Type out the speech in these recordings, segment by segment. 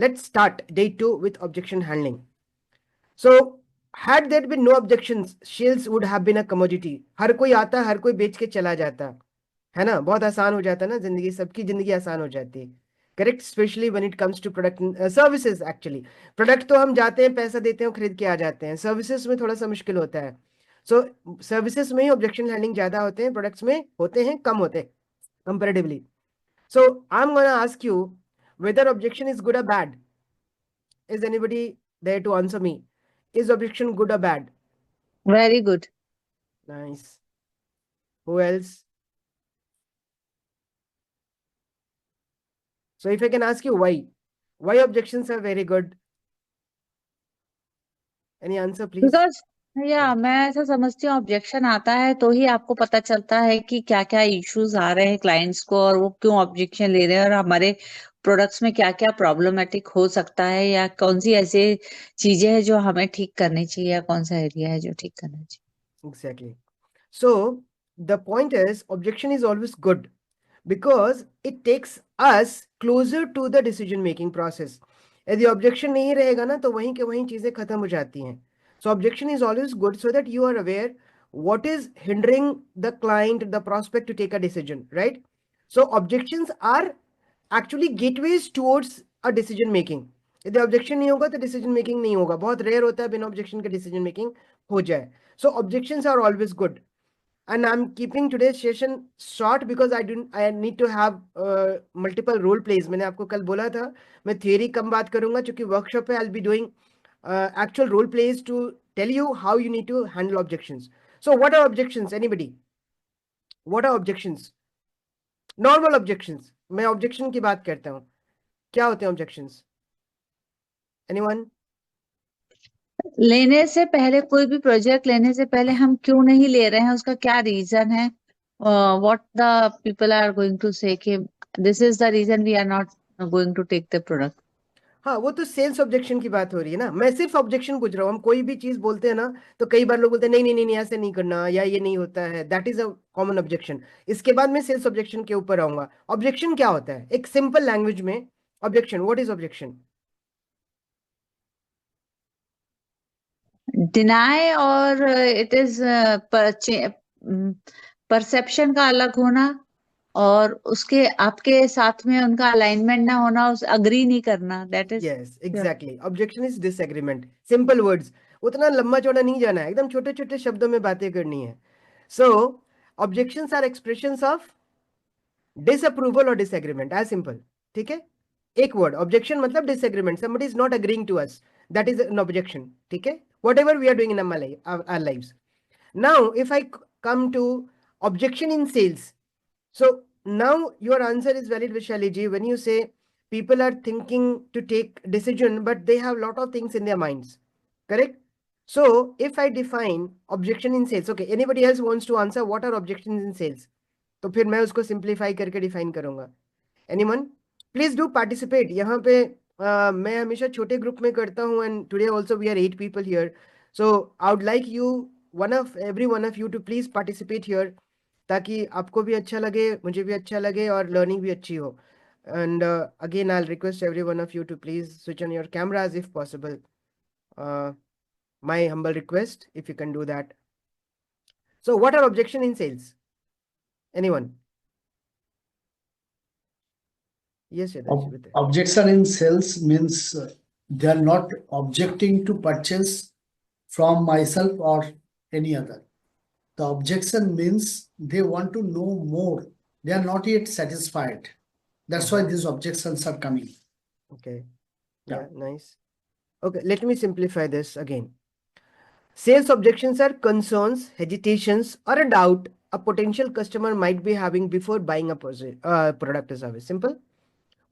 Let's start day 2 with objection handling. So, had there been no objections, sales would have been a commodity. हर कोई आता, हर कोई बेच के चला जाता, है ना? बहुत आसान हो जाता ना जिंदगी, सबकी जिंदगी आसान हो जाती है. Correct, specially when it comes to product services. Actually product तो हम जाते हैं, पैसा देते हैं, खरीद के आ जाते हैं. सर्विसेज में थोड़ा सा मुश्किल होता है. सो सर्विसेज में ही ऑब्जेक्शन हैंडलिंग ज्यादा होते हैं, प्रोडक्ट्स में होते हैं कम होते हैं comparatively. So I am gonna ask you whether objection is good or bad. Is anybody there to answer me? Is objection good or bad? Very good. Nice. Who else? So if I can ask you why objections are very good? Any answer, please? Because मैं ऐसा समझती हूँ, objection आता है तो ही आपको पता चलता है कि क्या क्या इश्यूज आ रहे हैं क्लाइंट्स को और वो क्यों ऑब्जेक्शन ले रहे हैं और हमारे प्रोडक्ट्स में क्या क्या प्रॉब्लमेटिक हो सकता है या कौन सी ऐसी चीजें हैं जो हमें ठीक करनी चाहिए या कौन सा एरिया है जो ठीक करना चाहिए. Exactly. So the point is, objection is always good because it takes us closer to the decision making process. यदि ऑब्जेक्शन नहीं रहेगा ना तो वहीं के वहीं चीजें खत्म हो जाती हैं. So objection is always good so that you are aware what is hindering the client, the prospect to take a decision, right? So objections are actually gateways towards a decision making. यदि objection नहीं होगा तो decision making नहीं होगा. बहुत rare होता है बिना ऑब्जेक्शन के डिसीजन मेकिंग हो जाए. So objections are always good. And I'm keeping today's session short because I need to have multiple role plays. मैंने आपको कल बोला था मैं theory कम बात करूंगा क्योंकि workshop पे I'll be doing actual role plays to tell you how you need to handle objections. So what are objections? Anybody? What are objections? Normal objections. मैं objection की बात करता हूँ. क्या होते हैं objections? Anyone? लेने से पहले, कोई भी प्रोजेक्ट लेने से पहले हम क्यों नहीं ले रहे हैं, उसका क्या रीजन है, what the people are going to say कि this is the reason we are not going to take the product. हाँ, वो तो सेल्स ऑब्जेक्शन की बात हो रही है ना. मैं सिर्फ ऑब्जेक्शन पूछ रहा हूँ. हम कोई भी चीज बोलते हैं ना तो कई बार लोग बोलते हैं नहीं नहीं नहीं ऐसे नहीं करना या ये नहीं होता है. That is a common objection. इसके बाद मैं सेल्स ऑब्जेक्शन के ऊपर आऊंगा. ऑब्जेक्शन क्या होता है एक सिंपल लैंग्वेज में? Objection, what is objection? Deny और इट इज परसेप्शन का अलग होना और उसके आपके साथ में उनका अलाइनमेंट ना होना, उस अग्री नहीं करना. That is yes, exactly. Objection is disagreement. Simple words. उतना लंबा चौड़ा नहीं जाना है, एकदम छोटे छोटे शब्दों में बातें करनी है. So objections are expressions of disapproval और डिसएग्रीमेंट. As simple. ठीक है, एक वर्ड. ऑब्जेक्शन मतलब disagreement. Somebody is not agreeing to us, that is an objection. ठीक है, whatever we are doing in our lives. Now if I come to objection in sales, so now your answer is valid, Vishali ji, when you say people are thinking to take decision but they have lot of things in their minds. Correct? So if I define objection in sales, okay, anybody else wants to answer what are objections in sales? तो फिर मैं उसको simplify करके define करूंगा. Anyone? Please do participate. यहाँ पे मैं हमेशा छोटे ग्रुप में करता हूँ and today also we are 8 people here. So I would like you, every one of you to please participate here ताकि आपको भी अच्छा लगे, मुझे भी अच्छा लगे और लर्निंग भी अच्छी हो. And again, I'll request every one of you to please switch on your cameras if possible. My humble request, if you can do that. So what are objection in sales? Anyone? Yes, Yadav. Objection in sales means they are not objecting to purchase from myself or any other. The objection means they want to know more. They are not yet satisfied. That's why these objections are coming. Okay. Yeah, nice. Okay, let me simplify this again. Sales objections are concerns, hesitations, or a doubt a potential customer might be having before buying a product or service. Simple.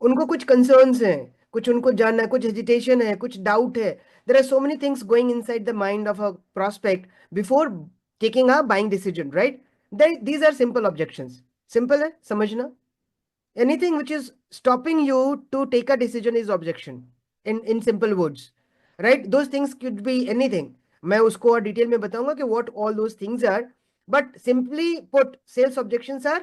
उनको कुछ concerns हैं, कुछ उनको जानना है, कुछ hesitation है, कुछ doubt है. There are so many things going inside the mind of a prospect before taking a buying decision, right? These are simple objections. Simple है, समझना. Anything which is stopping you to take a decision is objection. In simple words, right? Those things could be anything. मैं उसको और detail में बताऊंगा कि what all those things are. But simply put, sales objections are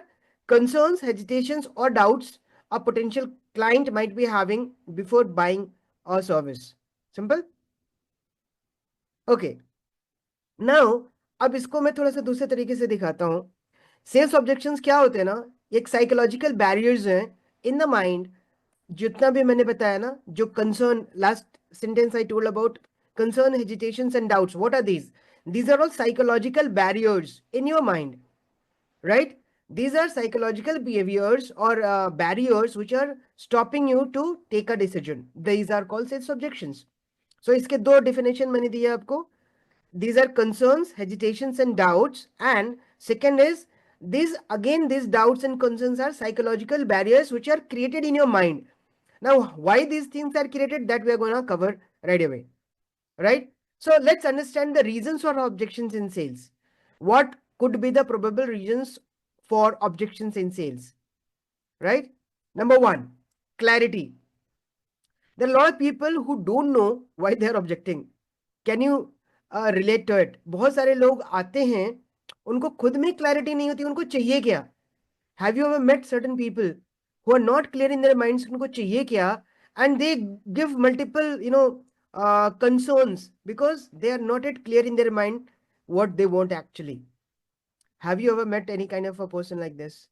concerns, hesitations, or doubts a potential client might be having before buying or service. Simple? Okay. Now, अब इसको मैं थोड़ा सा दूसरे तरीके से दिखाता हूँ. सेल्स ऑब्जेक्शंस क्या होते हैं ना, एक साइकोलॉजिकल बैरियर्स हैं इन द माइंड. जितना भी मैंने बताया ना, जो concern, last sentence I told about concern, hesitations and doubts, what are these are all psychological barriers in your mind, right? These are psychological behaviors or barriers which are stopping you to take a decision. These are called sales objections. So इसके दो definition मैंने दिए आपको. These are concerns, hesitations and doubts, and second is these doubts and concerns are psychological barriers which are created in your mind. Now, why these things are created, that we are going to cover right away. Right? So let's understand the reasons for objections in sales. What could be the probable reasons for objections in sales? Right? Number one, clarity. There are a lot of people who don't know why they are objecting. Can you relate to it? बहुत सारे लोग आते हैं, उनको खुद में clarity नहीं होती उनको चाहिए क्या. Have you ever met certain people who are not clear in their minds उनको चाहिए क्या, and they give multiple concerns because they are not yet clear in their mind what they want actually. Have you ever met any kind of a person like this?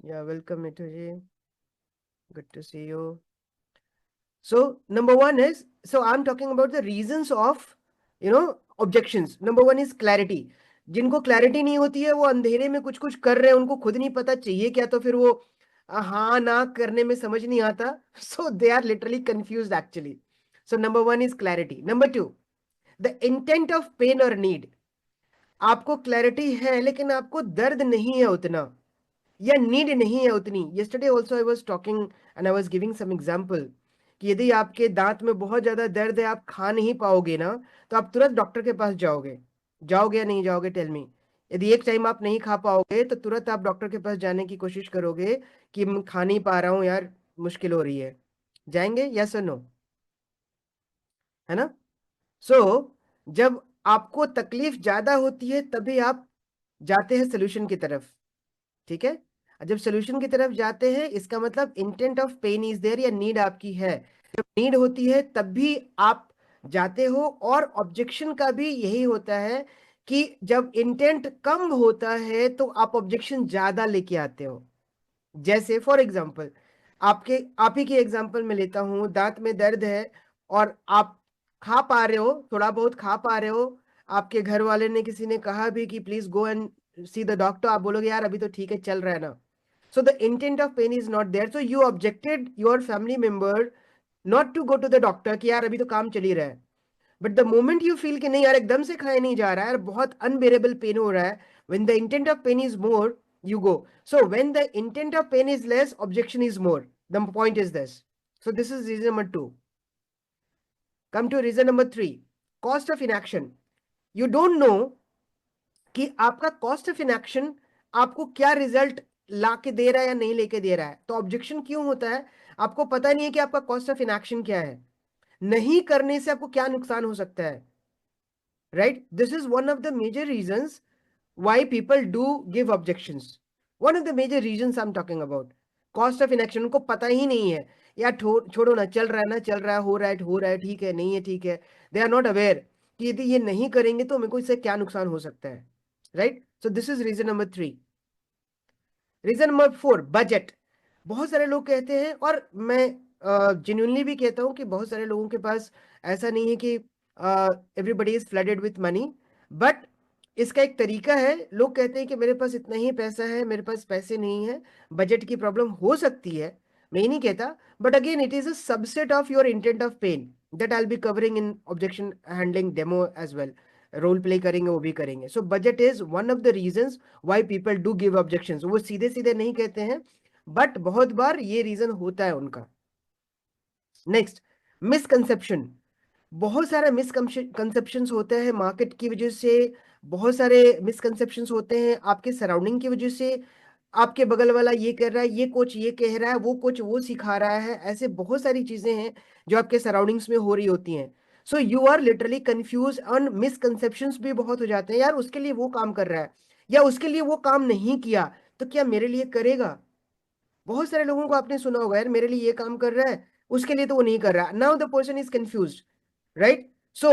Yeah, welcome Mituji. Good to see you. So number one is, so I'm talking about the reasons of objections. Number one is clarity. जिनको clarity नहीं होती है वो अंधेरे में कुछ कुछ कर रहे हैं, उनको खुद नहीं पता चाहिए क्या, तो फिर वो हाँ ना करने में समझ नहीं आता. So they are literally confused actually. So number one is clarity. Number two, the intent of pain or need. आपको क्लैरिटी है लेकिन आपको दर्द नहीं है उतना, या नीड नहीं है उतनी. Yesterday also I was talking and I was giving some example कि यदि आपके दांत में बहुत ज्यादा दर्द है, आप खा नहीं पाओगे ना, तो आप तुरंत डॉक्टर के पास जाओगे या नहीं जाओगे? Tell me. यदि एक टाइम आप नहीं खा पाओगे तो तुरंत आप डॉक्टर के पास जाने की कोशिश करोगे कि मैं खा नहीं पा रहा हूं यार, मुश्किल हो रही है. जाएंगे? यस और नो? है ना? सो जब आपको तकलीफ ज्यादा होती है तभी आप जाते हैं सोल्यूशन की तरफ. ठीक है? जब सोल्यूशन की तरफ जाते हैं इसका मतलब intent of pain is there, या नीड आपकी है. जब नीड होती है तब भी आप जाते हो. और ऑब्जेक्शन का भी यही होता है कि जब इंटेंट कम होता है तो आप ऑब्जेक्शन ज्यादा लेके आते हो. जैसे फॉर एग्जांपल, आप ही की एग्जांपल में लेता हूं, दांत में दर्द है और आप खा पा रहे हो, थोड़ा बहुत खा पा रहे हो, आपके घर वाले ने किसी ने कहा भी कि please go and see the doctor, आप बोलोगे यार अभी तो ठीक है, चल रहा है ना. So the intent of pain is not there. So you objected your family member not to go to the doctor कि यार अभी तो काम चल ही रहा है. But the moment you feel कि नहीं यार एकदम से खाया नहीं जा रहा है, बहुत unbearable pain हो रहा है, when the intent of pain is more, you go. So when the intent of pain is less, objection is more. The point is this. So this is reason number 2. Come to reason number 3. Cost of inaction. You don't know कि आपका cost of inaction आपको क्या result ला के दे रहा है या नहीं लेके दे रहा है. तो ऑब्जेक्शन क्यों होता है? आपको पता नहीं है कि आपका कॉस्ट ऑफ इनएक्शन क्या है, नहीं करने से आपको क्या नुकसान हो सकता है. Right? This is one of the major reasons why people do give objections. One of the major reasons I am talking about. Cost of inaction, उनको पता ही नहीं है यार, छोड़ो ना, चल रहा है ना, चल रहा है, हो रहा है, ठीक है, नहीं है ठीक है. दे आर नॉट अवेयर कि यदि ये नहीं करेंगे तो मेरे को इससे क्या नुकसान हो सकता है. Right? So this is reason number 3. Reason number 4, budget. बहुत सारे लोग कहते हैं, और मैं जेन्युइनली भी कहता हूं कि बहुत सारे लोगों के पास ऐसा नहीं है कि everybody is flooded with money, but इसका एक तरीका है. लोग कहते हैं कि मेरे पास इतना ही पैसा है, मेरे पास पैसे नहीं है. बजट की प्रॉब्लम हो सकती है, मैं नहीं कहता, but again it is a subset of your intent of pain that I will be covering in objection handling demo as well. Role play करेंगे, वो भी करेंगे. So budget is one of the reasons why people do give objections. वो सीधे सीधे नहीं कहते हैं, बट बहुत बार ये रीजन होता है उनका. Next, misconception. बहुत सारे मिसकंसेप्शंस होते हैं मार्केट की वजह से, बहुत सारे मिसकंसेप्शंस होते हैं आपके सराउंडिंग की वजह से. आपके बगल वाला ये कर रहा है, ये कोच ये कह रहा है, वो कोच वो सिखा रहा है, ऐसे बहुत सारी चीजें हैं जो आपके सराउंडिंग्स में हो रही होती हैं. So you are literally confuse on misconceptions भी बहुत हो जाते हैं. यार उसके लिए वो काम कर रहा है, या उसके लिए वो काम नहीं किया, तो क्या मेरे लिए करेगा? बहुत सारे लोगों को आपने सुना होगा, यार मेरे लिए ये काम कर रहा है, उसके लिए तो वो नहीं कर रहा. Now the person is confused, right? So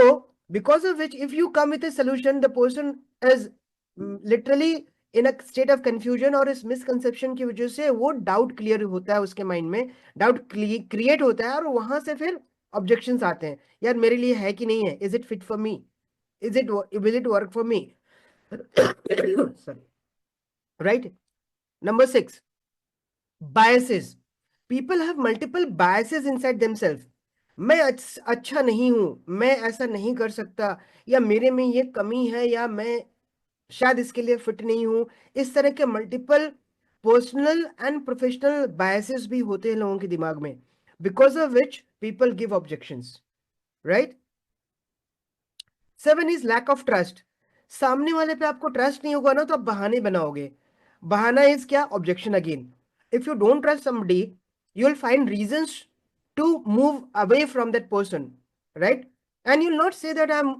because of which if you come with a solution, the person is literally in a state of confusion, और इस misconception की वजह से वो doubt clear होता है उसके mind में, doubt create होता है, और वहां से फिर objections आते हैं. यार मेरे लिए है कि नहीं है, is it fit for me, will it work for me? Sorry. Right? Number 6, biases. People have multiple biases inside themselves. मैं अच्छा नहीं हूं, मैं ऐसा नहीं कर सकता, या मेरे में ये कमी है, या मैं शायद इसके लिए फिट नहीं हूं. इस तरह के multiple personal and professional biases भी होते हैं लोगों के दिमाग में, because of which people give objections, right? 7 is lack of trust. सामने वाले पे आपको ट्रस्ट नहीं होगा ना, तो आप बहाने बनाओगे. बहाना इज क्या? Objection again. If you don't trust somebody, you will find reasons to move away from that person, right? And you'll not say that I'm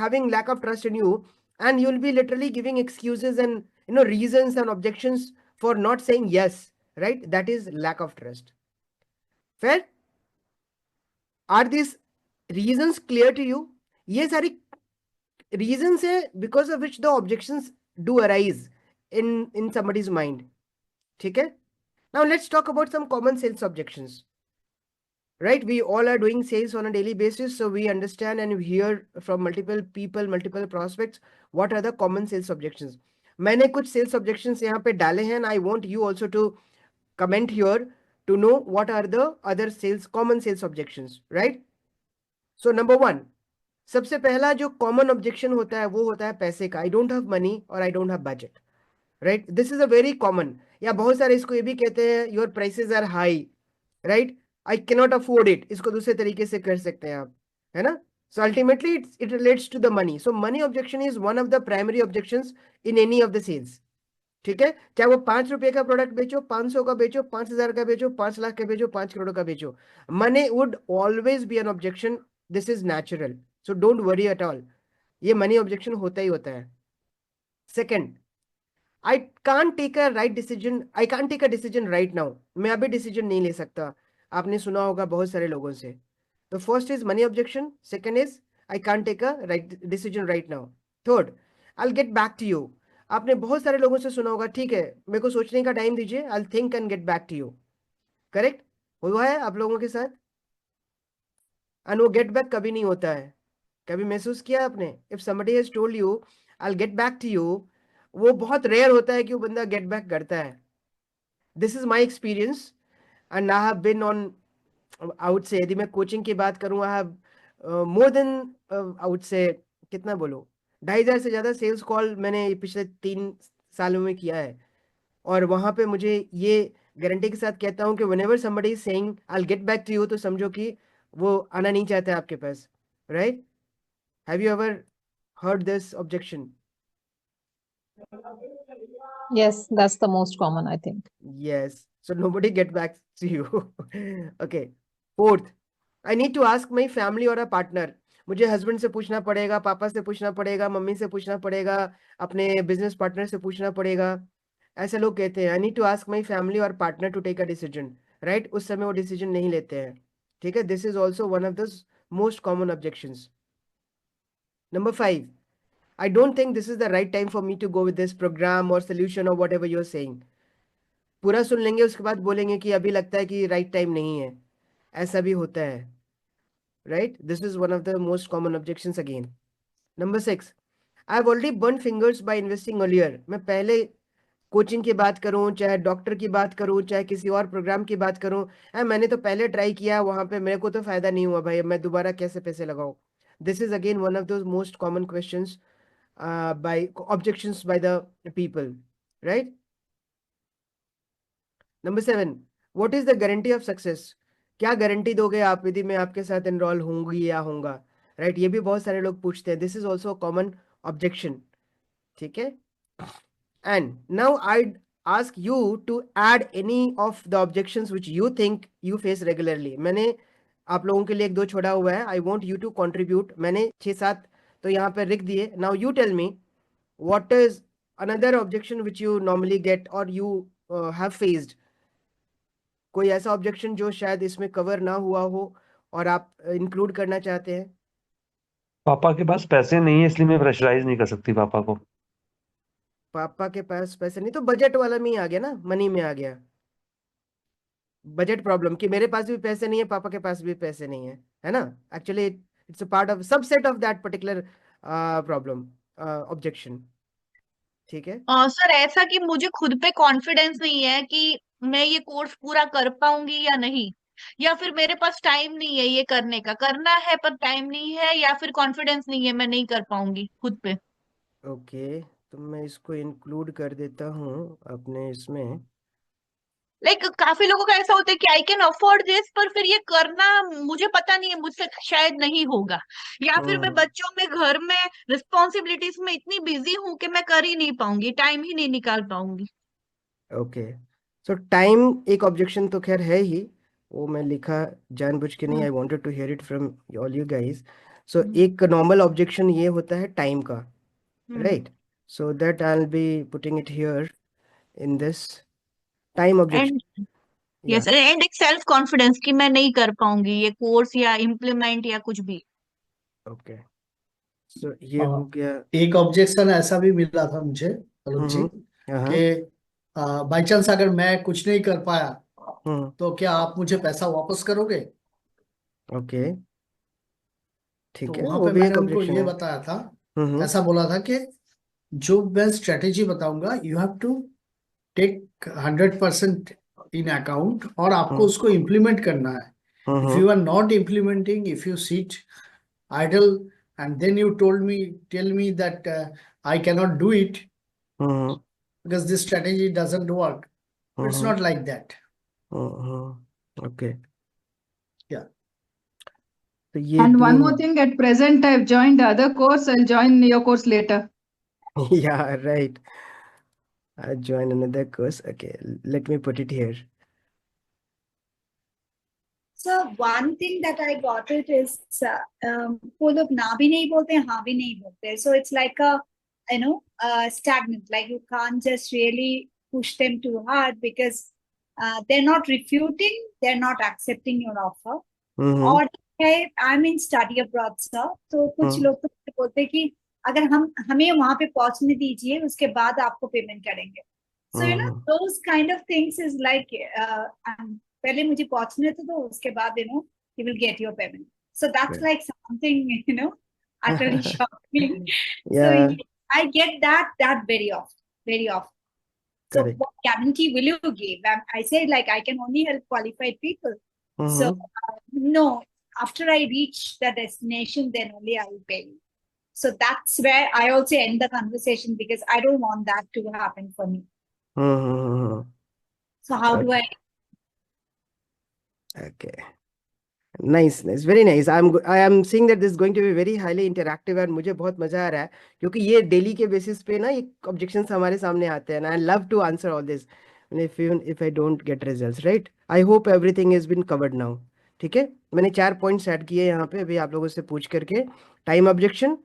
having lack of trust in you, and you'll be literally giving excuses and reasons and objections for not saying yes, right? That is lack of trust. Fair? Are these reasons clear to you? ये सारी reasons है because of which the objections do arise in somebody's mind. ठीक है? Now let's talk about some common sales objections. Right? We all are doing sales on a daily basis, so we understand and hear from multiple people, multiple prospects, what are the common sales objections. मैंने कुछ sales objections यहाँ पे डाले हैं, and I want you also to comment here to know what are the other common sales objections, right? So number 1, सबसे पहला जो common objection होता है वो होता है पैसे का. I don't have money or I don't have budget, right? This is a very common. या बहुत सारे इसको ये भी कहते हैं your prices are high, right? I cannot afford it. इसको दूसरे तरीके से कर सकते हैं आप, है ना? So ultimately it relates to the money. So money objection is one of the primary objections in any of the sales. ठीक है? चाहे वो 5 रुपए का प्रोडक्ट बेचो, 500 का बेचो, 5000 का बेचो, 5 लाख का बेचो, 5 करोड़ का बेचो, money would always be an objection. This is natural. So don't worry at all. ये money objection होता ही होता है. Second, I can't take a right decision. I can't take a decision right now. मैं अभी डिसीजन नहीं ले सकता. आपने सुना होगा बहुत सारे लोगों से. The first is money objection. Second is I can't take a right decision right now. Third, I'll get back to you. आपने बहुत सारे लोगों से सुना होगा, ठीक है मेरे को सोचने का टाइम दीजिए, I'll think and get back to you. Correct? हुआ है आप लोगों के साथ? And वो get back कभी नहीं होता है. कभी महसूस किया आपने? If somebody has told you I'll get back to you, वो बहुत रेयर होता है कि वो बंदा गेट बैक करता है. This is my experience and I have been on, I would say, यदि मैं कोचिंग की बात करूं, I have more than, I would say, कितना बोलो, 2500 से ज्यादा सेल्स कॉल मैंने पिछले 3 सालों में किया है. और वहां पे मुझे ये गारंटी के साथ कहता हूं कि whenever somebody is saying I will get back to you, तो समझो कि वो आना नहीं चाहता है आपके पास, right? Have you ever heard this objection? Yes, that's the most common, I think. Yes. So nobody get back to you. Okay. Fourth, I need to ask my family or a partner. मुझे husband से पूछना पड़ेगा, पापा से पूछना पड़ेगा, mummy से पूछना पड़ेगा, अपने बिजनेस पार्टनर से पूछना पड़ेगा. ऐसे लोग कहते हैं, I need to ask my family और partner to take a decision, right? उस समय वो डिसीजन नहीं लेते हैं. ठीक है? This is also one of the most common objections. Number 5, I don't think this is the right time for me to go with this program or solution or whatever you're saying. पूरा सुन लेंगे, उसके बाद बोलेंगे कि अभी लगता है कि राइट टाइम नहीं है. ऐसा भी होता है, right? This is one of the most common objections again. Number 6, I have already burn fingers by investing earlier. मैं पहले कोचिंग की बात करूं, चाहे डॉक्टर की बात करूं, चाहे किसी और प्रोग्राम की बात करूं, मैंने तो पहले ट्राई किया, वहां पे मेरे को तो फायदा नहीं हुआ भाई, मैं दोबारा कैसे पैसे लगाऊं? This is again one of the most common questions by objections by the people, right? Number 7, what is the guarantee of success? क्या गारंटी दोगे आप यदि मैं आपके साथ एनरोल होंगी या होऊंगा, राइट? ये भी बहुत सारे लोग पूछते हैं. This is also common objection. ठीक है? And now I ask you to add any of the objections which you think you face regularly. मैंने आप लोगों के लिए एक दो छोड़ा हुआ है. I want you to contribute. मैंने 6-7 तो यहाँ पे लिख दिए. Now you tell me what is another objection which you normally get or you have faced. कोई ऐसा ऑब्जेक्शन जो शायद इसमें कवर ना हुआ हो और आप इंक्लूड करना चाहते हैं? पापा के पास पैसे नहीं है, इसलिए मैं प्रेशराइज नहीं कर सकती पापा को। पापा के पास पैसे नहीं, तो बजट वाला में ही आ गया ना, मनी में आ गया। बजट प्रॉब्लम कि मेरे पास भी पैसे नहीं है, पापा के पास भी पैसे नहीं है ना? Actually it's a part of subset of that particular problem objection. ठीक है। सर ऐसा कि मुझे खुद पे कॉन्फिडेंस नहीं है कि मैं ये कोर्स पूरा कर पाऊंगी या नहीं, या फिर मेरे पास टाइम नहीं है ये करने का, करना है पर टाइम नहीं है, या फिर कॉन्फिडेंस नहीं है मैं नहीं कर पाऊंगी खुद पे। ओके, तो मैं इसको इंक्लूड कर देता हूँ अपने इसमें। लाइक काफी लोगों का ऐसा होता है कि आई कैन अफोर्ड दिस, पर फिर ये करना मुझे पता नहीं है, मुझसे शायद नहीं होगा, या फिर मैं बच्चों में घर में रिस्पॉन्सिबिलिटीज में इतनी बिजी हूँ कि मैं कर ही नहीं पाऊंगी, टाइम ही नहीं निकाल पाऊंगी। ओके, सो टाइम एक ऑब्जेक्शन तो खैर है ही, वो मैं लिखा जानबूझ के नहीं, I wanted to hear it from all you guys. So एक नॉर्मल ऑब्जेक्शन ये होता है टाइम का, right? So that I will be putting it here in this time objection. And yes, and एक सेल्फ कॉन्फिडेंस कि मैं नहीं कर पाऊंगी ये कोर्स या इम्प्लीमेंट या कुछ भी। ओके, सो ये हो गया। एक ऑब्जेक्शन ऐसा भी मिला था मुझे आलोक जी हाँ। कि बाई चांस अगर मैं कुछ नहीं कर पाया हम्म। तो क्या आप मुझे पैसा वापस करोगे? ओके, तो ठीक है, वहां वो पे भी मैंने एक उनको ऑब्जेक्शन ये है। बताया था, हम्म। ऐसा बोला था कि जो मैं स्ट्रेटेजी बताऊंगा you have to take 100% in account और आपको उसको इम्प्लीमेंट करना है। If you are not implementing, if you sit idle and then you tell me that I cannot do it because this strategy doesn't work. It's not like that. Okay, Yeah. तो ये And one दो more thing, at present I've joined the other course. I'll join your course later. yeah, right. I join another course. Okay, let me put it here. So one thing that I got it is वो लोग ना भी नहीं बोलते, हाँ भी नहीं बोलते. So it's like a stagnant. Like you can't just really push them too hard because they're not refuting, they're not accepting your offer. और I'm in study abroad, sir. तो कुछ लोग तो बोलते कि अगर हमें वहां पे पहुंचने दीजिए, उसके बाद आपको पेमेंट करेंगे. So those kind of things is like पहले मुझे पहुंचने तो दो, उसके बाद you will get your payment. So that's like something utterly shocking. Yeah. So I get that very often. So Correct. what guarantee will you give? I say like I can only help qualified people. So no, after I reach the destination, then only I will pay you. So that's where I also end the conversation because I don't want that to happen for me. So how do I? Okay. Nice, very nice. I am seeing that this is going to be very highly interactive and मुझे बहुत मजा आ रहा है क्योंकि ये daily के basis पे ना ये ऑब्जेक्शंस हमारे सामने आते हैं, and I love to answer all this. If I don't get results, right? I hope everything has been covered now. ठीक है, मैंने 4 पॉइंट्स ऐड किए यहाँ पे अभी आप लोगों से पूछ करके. Time objection,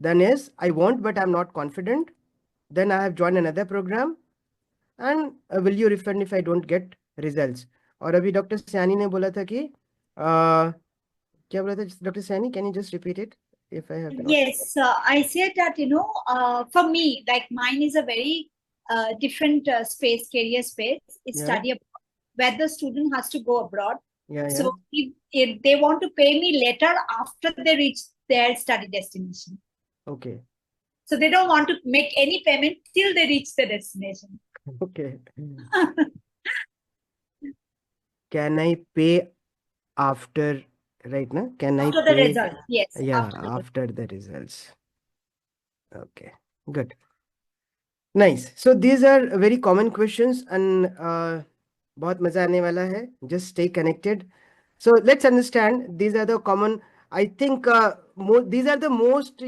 then is I want but I'm not confident, then I have joined another program, and will you refund if I don't get results. और अभी डॉक्टर सैनी ने बोला था कि क्या बोला था doctor Saini? Can you just repeat it if I have not... Yes, I said that for me, like mine is a very different space, career space. It's study abroad, where the student has to go abroad. So if they want to pay me later after they reach their study destination. Okay. So they don't want to make any payment till they reach the destination. Okay. Can I pay after, right now? Can after I the pay? results? Yes. Yeah, after the results. Okay, good. Nice. So these are very common questions and बहुत मजा आने वाला है. Just stay connected. So let's understand, these are the common, I think these are the most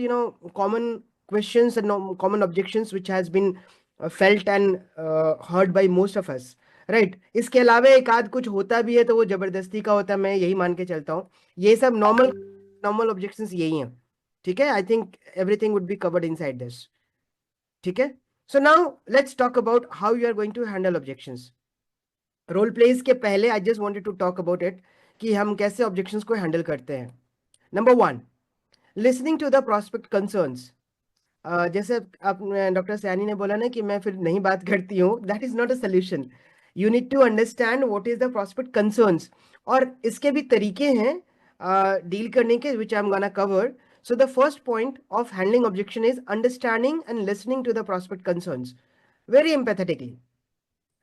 common questions and common objections which has been felt and heard by most of us, right? इसके अलावा एक आध कुछ होता भी है तो वो जबरदस्ती का होता है, मैं यही मान के चलता हूँ. ये सब normal objections यही हैं. ठीक है, I think everything would be covered inside this. ठीक है. So now let's talk about how you are going to handle objections. Role plays के पहले I just wanted to talk about it कि हम कैसे ऑब्जेक्शंस को हैंडल करते हैं. नंबर 1, listening to the prospect concerns. जैसे आप डॉक्टर सैनी ने बोला ना कि मैं फिर नहीं बात करती हूँ, that is not a solution. You need to understand what is the prospect concerns, और इसके भी तरीके हैं डील करने के, which I am gonna cover. So the first point of handling objection is understanding and listening to the prospect concerns very empathetically,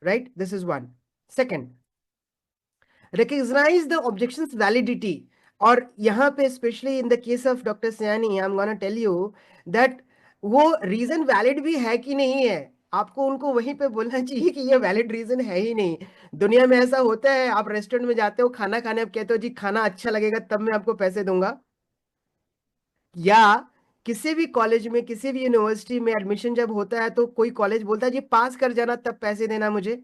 right? This is one. Second, recognize the objection's validity. और यहाँ पे especially in the case of Dr. Sayani, I'm gonna tell you that वो reason valid भी है कि नहीं है, आपको उनको वहीं पे बोलना चाहिए कि ये valid reason है ही नहीं. दुनिया में ऐसा होता है, आप रेस्टोरेंट में जाते हो खाना खाने, आप कहते हो जी खाना अच्छा लगेगा तब मैं आपको पैसे दूंगा, या किसी भी कॉलेज में किसी भी यूनिवर्सिटी में एडमिशन जब होता है तो कोई कॉलेज बोलता है जी पास कर जाना तब पैसे देना मुझे,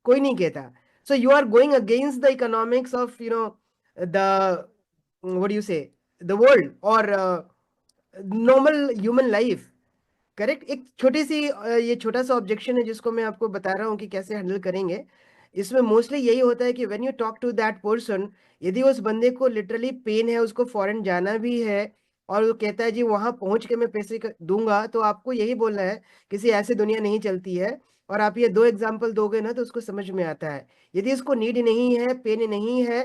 कोई नहीं कहता. So you are going against the economics of the what do you say the world और नॉर्मल ह्यूमन लाइफ. करेक्ट. एक छोटी सी ये छोटा सा ऑब्जेक्शन है जिसको मैं आपको बता रहा हूँ कि कैसे हैंडल करेंगे. इसमें मोस्टली यही होता है कि when you talk to that person, यदि उस बंदे को लिटरली पेन है, उसको फॉरेन जाना भी है और वो कहता है जी वहां पहुंच के मैं पैसे दूंगा, तो आपको यही बोलना है किसी ऐसी दुनिया नहीं चलती है. और आप ये 2 एग्जाम्पल दोगे ना तो उसको समझ में आता है. यदि इसको नीड नहीं है, पेन नहीं है,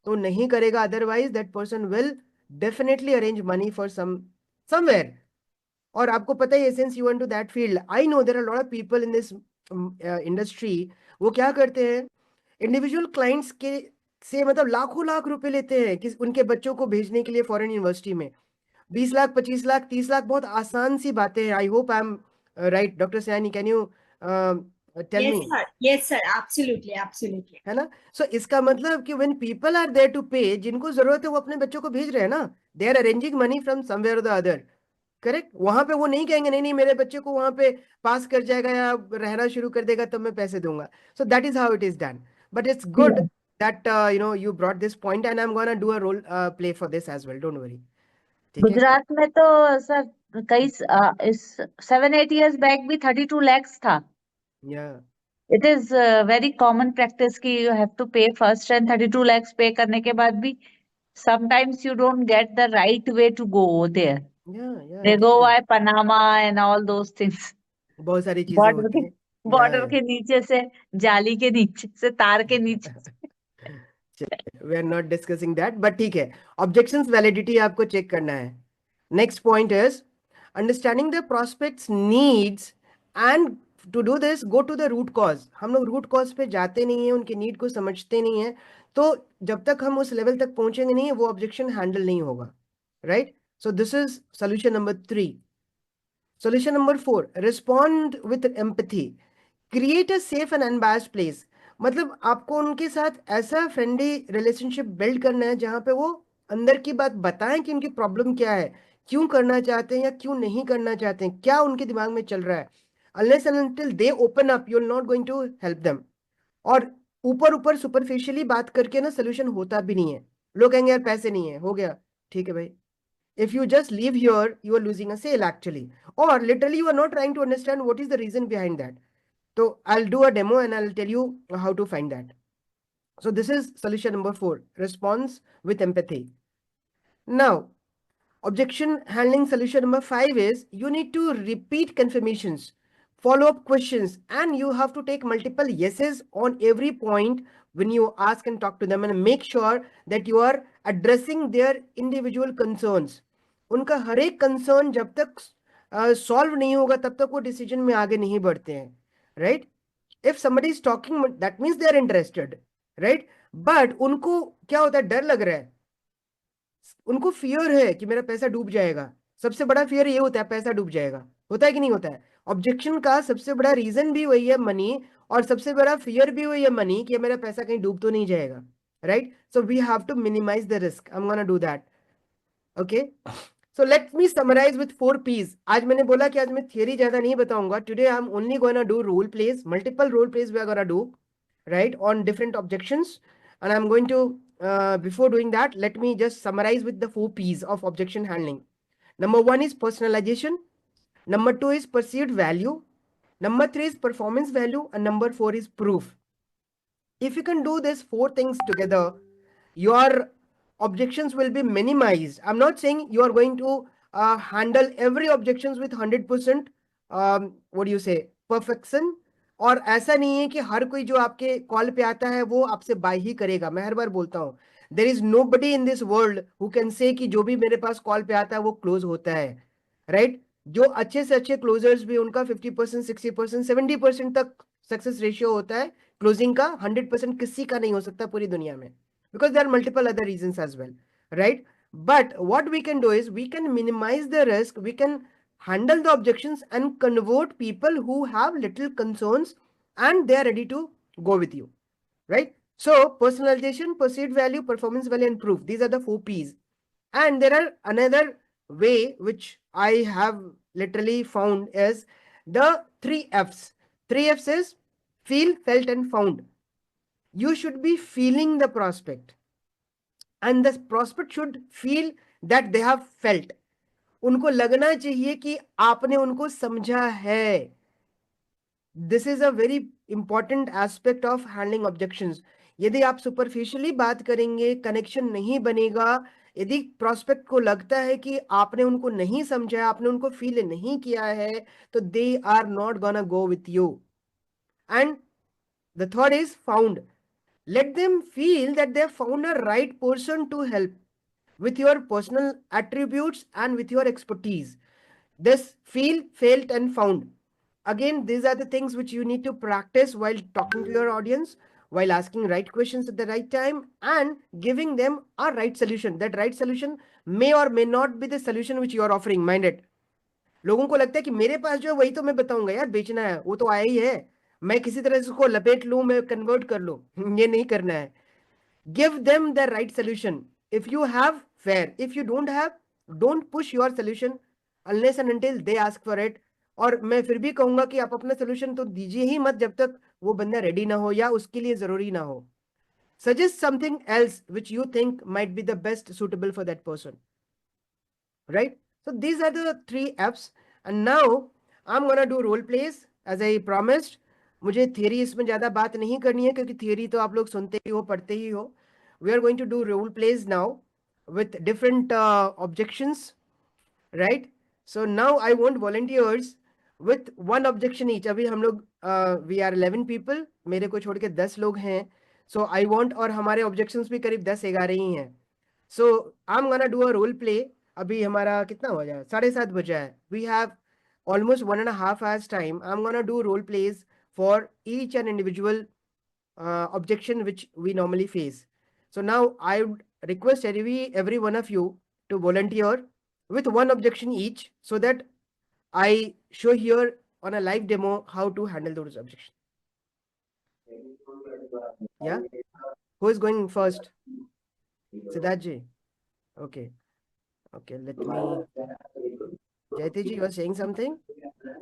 तो नहीं करेगा. Otherwise that person will definitely arrange money for somewhere. और आपको पता है since you want to that field, I know there are lot of people in this industry. वो क्या करते हैं, इंडिविजुअल क्लाइंट्स के से मतलब लाखों लाख रुपए लेते हैं कि उनके बच्चों को भेजने के लिए फॉरेन यूनिवर्सिटी में. 20 लाख, 25 लाख, 30 लाख बहुत आसान सी बातें हैं. I hope I am right. Doctor Saini, can you tell me? Yes, sir. Absolutely, absolutely. है ना. सो इसका मतलब कि when people are there to pay, जिनको जरूरत है वो अपने बच्चों को भेज रहे हैं ना, they are arranging money from somewhere और द अदर. करेक्ट. वहां पे वो नहीं कहेंगे नहीं नहीं मेरे बच्चे को वहां पे पास कर जाएगा या रहना शुरू कर देगा तब मैं पैसे दूंगा. So that is how it is done. But it's good that you brought this point and I'm gonna do a role play for this as well. Don't worry. ठीक है. गुजरात में तो सर कई इस 7-8 years बैक भी 32 lakhs था. Yeah. It is very common practice कि you have to पे फर्स्ट, एंड 32 lakhs पे करने के बाद भी sometimes you don't get the right way to go there. Yeah, They it go is by Panama and all those things. बहुत सारी चीजें बॉर्डर होती के हैं. बॉर्डर के नीचे से, जाली के नीचे से, तार के नीचे से. We are not discussing that, but ठीक है. ऑब्जेक्शंस वैलिडिटी आपको चेक करना है. Next point is understanding the prospects needs, and to do this go to the root cause. हम लोग रूट कॉज पे जाते नहीं है, उनके नीड को समझते नहीं है, तो जब तक हम उस लेवल तक पहुंचेंगे नहीं वो ऑब्जेक्शन हैंडल नहीं होगा. Right. So this is solution number 3. Solution number 4, respond with empathy. Create a safe and unbiased place. मतलब आपको उनके साथ ऐसा फ्रेंडली रिलेशनशिप बिल्ड करना है जहां पे वो अंदर की बात बताएं कि उनकी प्रॉब्लम क्या है, क्यों करना चाहते हैं या क्यों नहीं करना चाहते हैं, क्या उनके दिमाग में चल रहा है. Unless and until they open up, you're not going to help them. और ऊपर ऊपर सुपरफिशियली बात करके ना सोल्यूशन होता भी नहीं है. लोग कहेंगे यार पैसे नहीं है, हो गया, ठीक है भाई. If you just leave here, you are losing a sale actually, or literally you are not trying to understand what is the reason behind that. So I'll do a demo and I'll tell you how to find that. So this is solution number 4, response with empathy. Now, objection handling solution number 5 is you need to repeat confirmations, follow-up questions, and you have to take multiple yeses on every point when you ask and talk to them, and make sure that you are addressing their individual concerns. उनका हर एक concern जब तक solve नहीं होगा तब तक वो decision में आगे नहीं बढ़ते हैं. Right. If somebody is talking that means they are interested. Right. But उनको क्या होता है, डर लग रहा है, उनको फियर है कि मेरा पैसा डूब जाएगा. सबसे बड़ा फियर ये होता है पैसा डूब जाएगा. होता है कि नहीं होता है. ऑब्जेक्शन का सबसे बड़ा रीजन भी वही है मनी, और सबसे बड़ा फियर भी वही है मनी कि मेरा पैसा कहीं डूब तो नहीं जाएगा. Right. So we have to minimize the risk. I am gonna do that. Okay. So let me summarize with 4 P's. आज मैंने बोला कि आज मैं थियरी ज्यादा नहीं बताऊंगा. Today I'm only gonna do role plays, multiple role plays we are gonna do, right, on different objections. And I'm going to, before doing that, let me just summarize with the 4 P's of objection handling. Number 1 is personalization. Number 2 is perceived value. Number 3 is performance value. And number 4 is proof. If you can do these 4 things together, your objections will be minimized. I'm not saying you are going to handle every objections with 100% what do you say perfection, और ऐसा नहीं है कि हर कोई जो आपके call पे आता है वो आपसे बाय ही करेगा. मैं हर बार बोलता हूँ, there is nobody in this world who can say कि जो भी मेरे पास कॉल पे आता है वो क्लोज होता है, राइट? जो अच्छे से अच्छे क्लोजर्स भी उनका 50%, 60%, 70% तक सक्सेस रेशियो होता है क्लोजिंग का. 100% किसी का नहीं हो सकता पूरी दुनिया में, because there are multiple other reasons as well, right? But what we can do is we can minimize the risk, we can handle the objections and convert people who have little concerns and they are ready to go with you, right? So personalization, perceived value, performance value, and proof, these are the 4 P's. And there are another way which I have literally found is the 3 F's. 3 F's is feel, felt, and found. You should be feeling the prospect, and the prospect should feel that they have felt. उनको लगना चाहिए कि आपने उनको समझा है. This is a very important aspect of handling objections. यदि आप सुपरफिशियली बात करेंगे, कनेक्शन नहीं बनेगा. यदि प्रोस्पेक्ट को लगता है कि आपने उनको नहीं समझा, आपने उनको फील नहीं किया है, तो they are not gonna go with you. And the third is found. Let them feel that they have found a right person to help with your personal attributes and with your expertise. This feel, felt, and found. Again, these are the things which you need to practice while talking to your audience, while asking right questions at the right time, and giving them a right solution. That right solution may or may not be the solution which you are offering. Mind it. लोगों को लगता है कि मेरे पास जो है वही तो मैं बताऊंगा यार, बेचना है वो तो आया ही है, मैं किसी तरह से उसको लपेट लूं, मैं कन्वर्ट कर लूं. ये नहीं करना है. Give them the right solution. If you have, fair. If you don't have, don't push your solution unless and until they ask for it. और मैं फिर भी कहूंगा कि आप अपना सोल्यूशन तो दीजिए ही मत जब तक वो बंदा रेडी ना हो या उसके लिए जरूरी ना हो. Suggest something else which you think might be the best suitable for that person, right? So these are the 3 F's. And now I'm gonna do role plays as I promised. मुझे theory इसमें ज़्यादा बात नहीं करनी है क्योंकि theory तो आप लोग सुनते ही हो, पढ़ते ही हो. We are going to do role plays now with different objections, right? So now I want volunteers with 1 objection each. अभी हम लोग we are 11 people, मेरे को छोड़ के 10 लोग हैं. So I want, और हमारे objections भी करीब 10-11 ही हैं. So I'm gonna do a role play. अभी हमारा कितना हो जाए, 7:30 बजा है. We have almost 1.5 hours time. I'm gonna do role plays for each and individual objection which we normally face. So now I would request every one of you to volunteer with 1 objection each so that I show here on a live demo how to handle those objections. Yeah? Who is going first? Siddharth ji. Okay. Okay, let me. Jayati ji, you are saying something?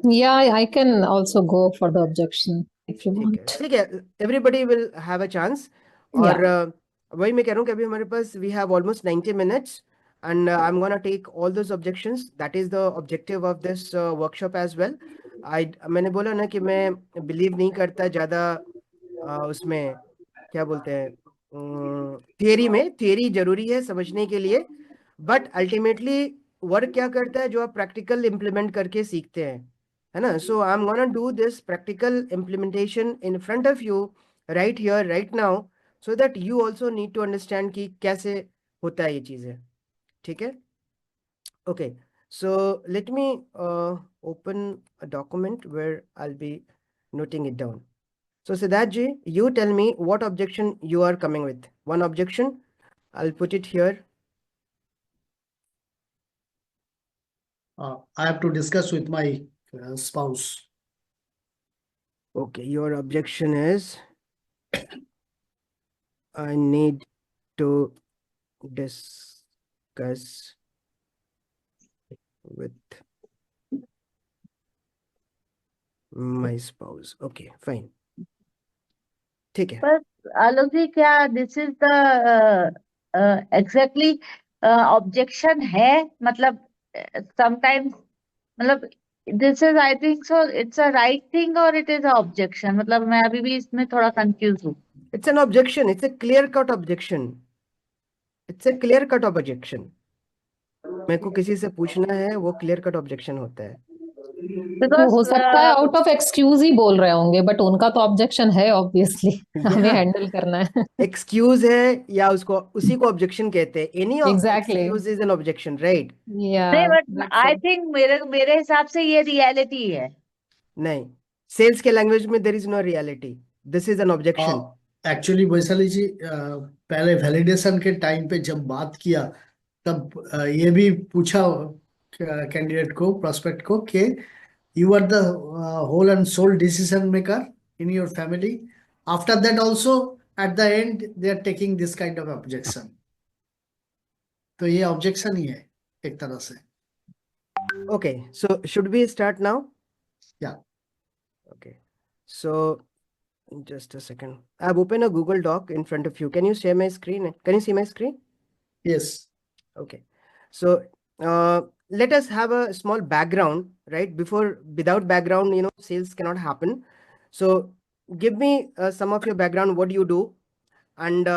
Yeah, I can also go for the objection if you want. ठीक है, everybody will have a chance. और वही मैं कह रहा हूँ कि अभी हमारे पास we have almost 90 minutes and I'm gonna take all those objections. That is the objective of this workshop as well. मैंने बोला ना कि मैं believe नहीं करता ज़्यादा उसमें क्या बोलते हैं थियरी में. थियरी जरूरी है समझने के लिए, बट अल्टीमेटली वर्क क्या करता है, जो आप प्रैक्टिकल इम्प्लीमेंट करके सीखते हैं, है ना. So I am gonna do this practical implementation in front of you right here right now, so that you also need to understand कि कैसे होता है ये चीज़ें. ठीक है, okay. So let me open a document where I will be noting it down. So Siddharth ji, you tell me what objection you are coming with. 1 objection. I'll put it here. I have to discuss with my spouse. Okay, your objection is I need to discuss with my spouse. Okay, fine. ठीक है. पर आलोक जी, क्या this is the exactly objection है? मतलब sometimes, मतलब This is, I think so, it's a right thing or it is a objection? मतलब मैं अभी भी इसमें थोड़ा कंफ्यूज हूँ. It's an objection. It's a clear-cut objection. It's a clear-cut objection. मेरे को किसी से पूछना है, वो clear-cut objection होता है. वो Because हो सकता है आउट ऑफ एक्सक्यूज ही बोल रहे होंगे, बट उनका तो ऑब्जेक्शन है ऑब्वियसली. हमें Yeah. हैंडल करना है. Excuse है या उसको उसी को objection कहते हैं. Any Exactly. excuse is an objection, right? नहीं, Yeah, but that's I it. Think मेरे हिसाब से ये रियलिटी है. नहीं. Sales के language में there is no reality. This is an objection. Actually Vaishali ji पहले वैलिडेशन के टाइम पे जब बात किया तब ये भी पूछा कैंडिडेट को, प्रोस्पेक्ट को, कि you are the whole and sole decision maker in your family. After that also at the end they are taking this kind of objection. तो ये ऑब्जेक्शन ही है एक तरह से. Okay, so should we start now? Yeah. Okay. So just a second. I've opened a Google Doc in front of you. Can you share my screen? Can you see my screen? Yes. Okay. So let us have a small background, right? Without background, sales cannot happen. So give me some of your background, what you do, and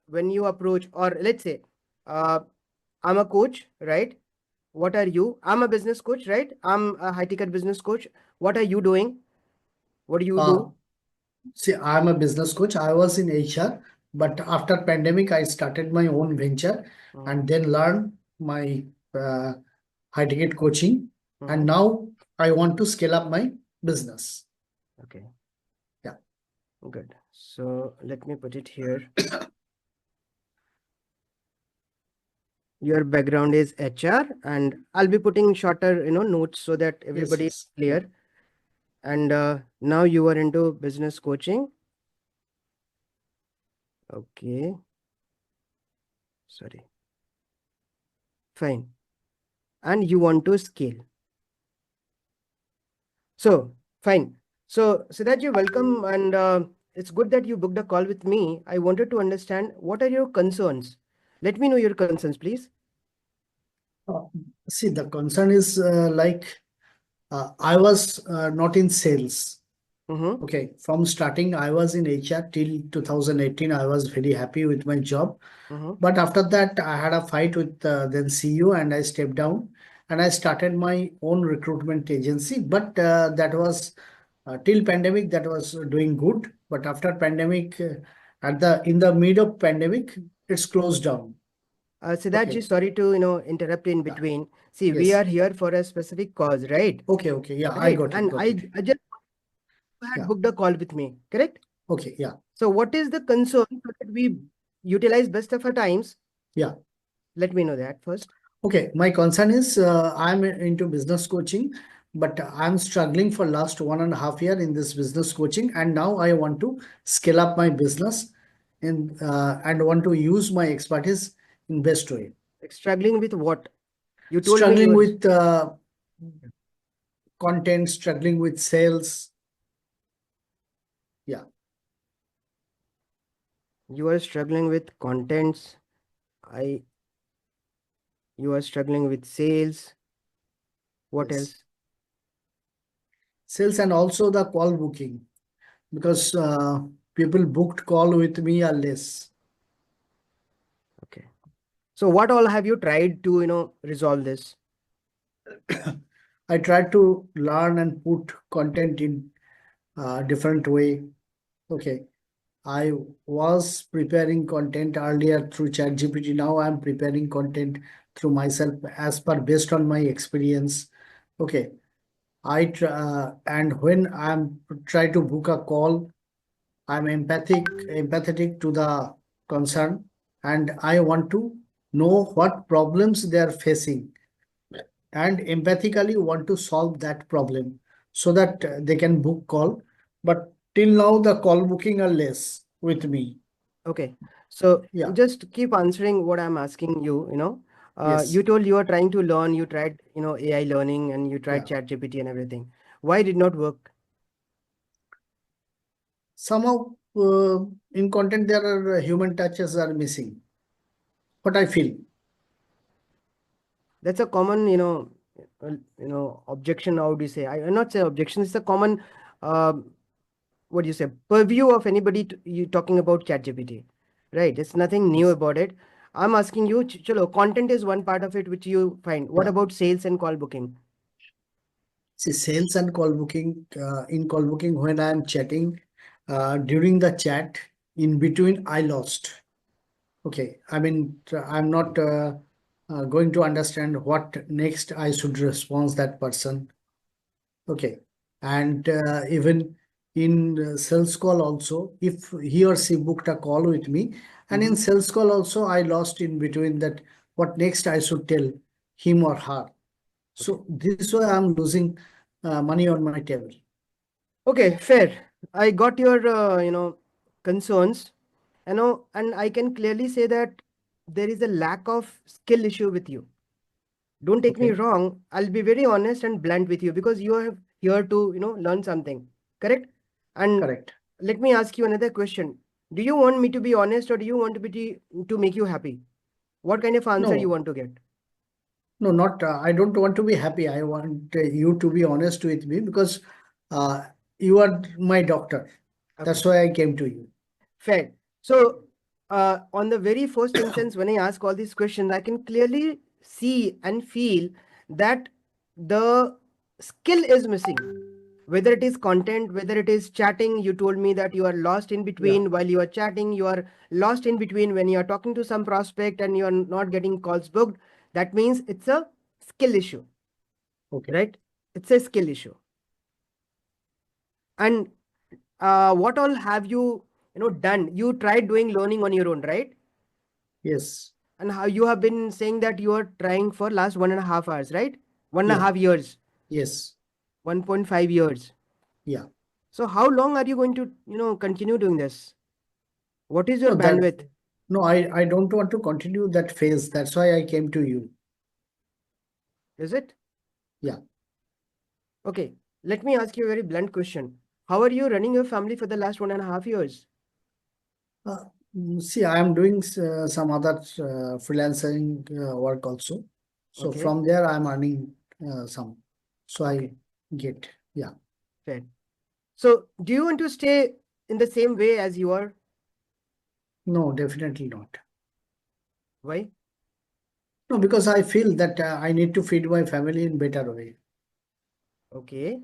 when you approach, or let's say, I'm a coach, right? What are you? I'm a business coach, right? I'm a high-ticket business coach. What are you doing? What do you do? See, I'm a business coach. I was in HR, but after pandemic, I started my own venture and then learned my high ticket coaching. And now I want to scale up my business. Okay. Yeah. Good. So let me put it here. Your background is HR, and I'll be putting shorter, notes so that everybody is clear. And now you are into business coaching. Okay. Sorry. Fine. And you want to scale. So, fine. So, Siddharth, welcome. And it's good that you booked a call with me. I wanted to understand what are your concerns. Let me know your concerns, please. See, the concern is I was not in sales. Okay, from starting, I was in HR till 2018. I was very happy with my job. But after that, I had a fight with then CEO and I stepped down and I started my own recruitment agency. But that was till pandemic, that was doing good. But after pandemic, in the mid of pandemic, it's closed down. Siddharth, sorry to interrupt in between. See, we are here for a specific cause, right? Okay, yeah, right. I got it. And I just had booked a call with me, correct? Okay, yeah. So what is the concern so that we utilize best of our times? Yeah. Let me know that first. Okay, my concern is I'm into business coaching, but I'm struggling for last 1.5 years in this business coaching, and now I want to scale up my business and want to use my expertise in best way. Struggling with what? You told struggling me with content, struggling with sales. Yeah. You are struggling with contents. You are struggling with sales. What else? Sales and also the call booking, because people booked call with me are less. Okay. So what all have you tried to, resolve this? I tried to learn and put content in different way. Okay. I was preparing content earlier through ChatGPT. Now I'm preparing content through myself based on my experience. Okay. And when I'm try to book a call, I'm empathetic to the concern, and I want to know what problems they are facing, and empathically want to solve that problem so that they can book call. But till now, the call booking are less with me. Okay. So Yeah. just keep answering what I'm asking you, Yes. you told you are trying to learn, you tried, AI learning and you tried ChatGPT and everything. Why did not work? Somehow in content, there are human touches are missing. What I feel. That's a common, objection, how do you say? I will not say objection. It's a common, what do you say, purview of anybody you talking about ChatGPT, right? It's nothing new about it. I'm asking you, chalo, content is one part of it which you find. What Yeah. about sales and call booking? See, sales and call booking, in call booking, when I'm chatting, during the chat, in between, I lost. Okay, I mean, I'm not going to understand what next I should respond that person. Okay, and even in sales call also, if he or she booked a call with me, and in sales call also, I lost in between that what next I should tell him or her. So this way I'm losing money on my table. Okay, fair. I got your, concerns, and I can clearly say that there is a lack of skill issue with you. Don't take me Okay. wrong. I'll be very honest and blunt with you because you are here to, learn something. Correct? And Correct. let me ask you another question. Do you want me to be honest or do you want to make you happy? What kind of answer you No, want to get? no, not. I don't want to be happy. I want you to be honest with me because you are my doctor. That's Okay, why I came to you. fair. So, on the very first instance, when I ask all these questions, I can clearly see and feel that the skill is missing. Whether it is content, whether it is chatting, you told me that you are lost in between while you are chatting, you are lost in between when you are talking to some prospect and you are not getting calls booked. That means it's a skill issue, Okay. right? It's a skill issue. And what all have you, done? You tried doing learning on your own, right? Yes. And how you have been saying that you are trying for last 1.5 hours, right? One and a Yeah. half years, Yes. 1.5 years. Yeah. So how long are you going to, continue doing this? What is your No, that. bandwidth? No, I don't want to continue that phase. That's why I came to you. Is it? Yeah. Okay. Let me ask you a very blunt question. How are you running your family for the last 1.5 years? See, I am doing some other freelancing work also. So Okay. from there, I'm earning some. So I Okay. get, yeah. Fair. So do you want to stay in the same way as you are? No, definitely not. Why? No, because I feel that I need to feed my family in better way. Okay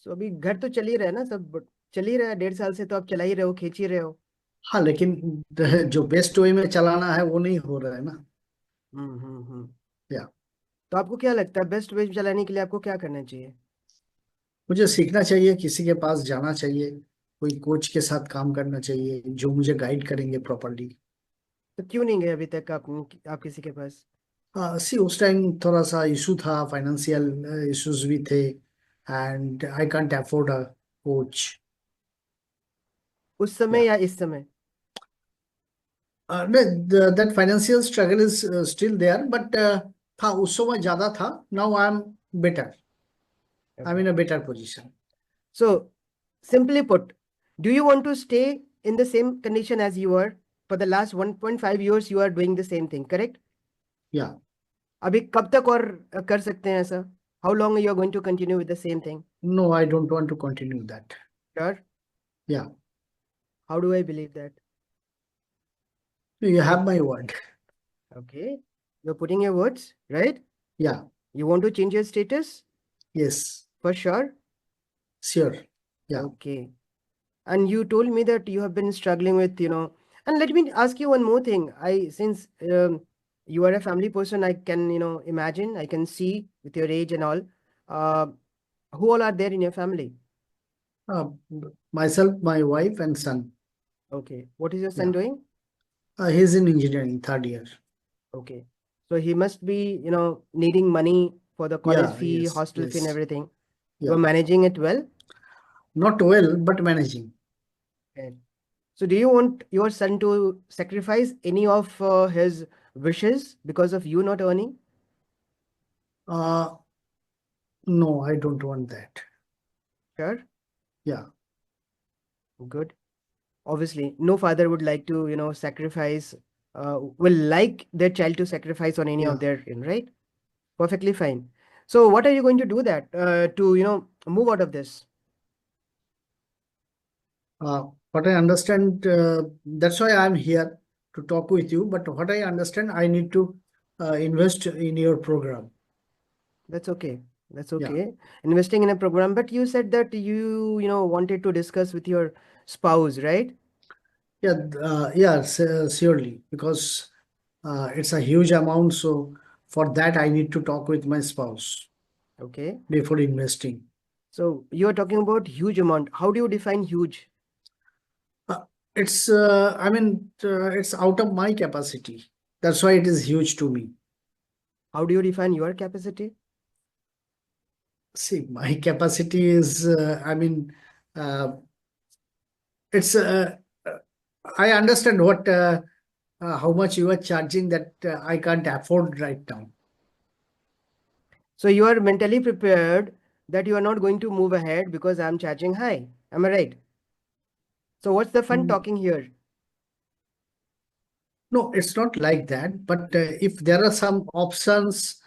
so अभी घर तो चल ही रहा है ना सब चल ही रहा है 1.5 साल से तो आप चला ही रहे हो खींच ही रहे हो हाँ, लेकिन जो बेस्ट वे में चलाना है वो नहीं हो रहा है ना। या तो आपको क्या लगता है बेस्ट वे चलाने के लिए आपको क्या करना चाहिए मुझे सीखना चाहिए, किसी के पास जाना चाहिए, कोई कोच के साथ काम करना चाहिए जो मुझे गाइड करेंगे प्रॉपरली। तो क्यों नहीं गए अभी तक आप किसी के पास सी उस टाइम थोड़ा सा इशू था, फाइनेंशियल इश्यूज भी थे, and I can't afford a coach. उस समय या इस समय that financial struggle is still there, but था उस समय ज्यादा था। Now I am better, I am in a better position. so simply put do you want to stay in the same condition as you were for the last 1.5 years you are doing the same thing correct या अभी कब तक और कर सकते हैं ऐसा how long you are going to continue with the same thing no, I don't want to continue that. sure या how do I believe that you have my word. okay you're putting your words right या you want to change your status yes for sure sure. या okay and you told me that you have been struggling with and let me ask you one more thing since you are a family person I can imagine I can see with your age and all uh, who all are there in your family myself, my wife and son. okay what is your son Yeah. doing He's in engineering, third year. okay so he must be needing money for the college Yeah, fee yes, hostel fee and yes. everything Yeah. you're managing it well Not well, but managing. okay. So do you want your son to sacrifice any of his wishes because of you not earning Uh, no, I don't want that. sure Yeah. good obviously no father would like to sacrifice will like their child to sacrifice on any of Yeah. their right perfectly fine So what are you going to do that to move out of this? What I understand, that's why I'm here to talk with you. But what I understand, I need to invest in your program. That's okay. That's Yeah. okay. Investing in a program, but you said that you wanted to discuss with your spouse, right? Yeah, surely, because it's a huge amount. So for that, I need to talk with my spouse Okay. before investing. So you are talking about huge amount. How do you define huge? It's, I mean, it's out of my capacity. That's why it is huge to me. How do you define your capacity? See, my capacity is, I mean, it's, I understand what, how much you are charging that I can't afford right now. So you are mentally prepared that you are not going to move ahead because I'm charging high. Am I right? So what's the fun Mm. talking here? No, it's not like that. But if there are some options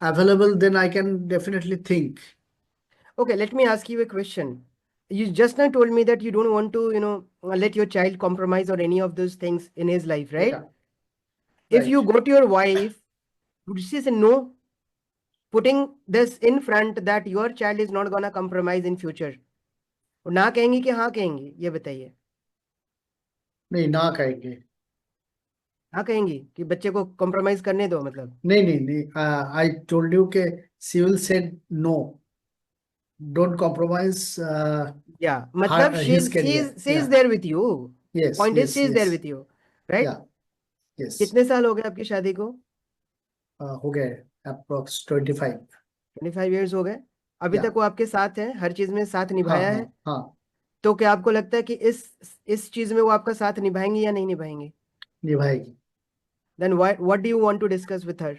available, then I can definitely think. Okay, let me ask you a question. You just now told me that you don't want to, let your child compromise on any of those things in his life, right? Yeah. If you Right. go to your wife, would she say no? Putting this in front that your child is not gonna compromise in future. और ना कहेंगी कि हाँ कहेंगी, ये बताइए। नहीं, ना कहेंगे। हाँ कहेंगी कि बच्चे को compromise करने दो मतलब। नहीं, I told you कि she will say no. Don't compromise Yeah, मतलब his career. she is Yeah. there with you. Yes, Point is yes, she is there yes. with you, right? Yeah. Yes. कितने साल हो गए आपकी शादी को? हो गए approx 25. 25 years हो गए। अभी Yeah. तक वो आपके साथ है, हर चीज में साथ हाँ, निभाया है। हाँ, तो क्या आपको लगता है कि इस चीज में वो आपका साथ निभाएंगी या नहीं निभाएंगी? निभाएगी। Then what do you want to discuss with her?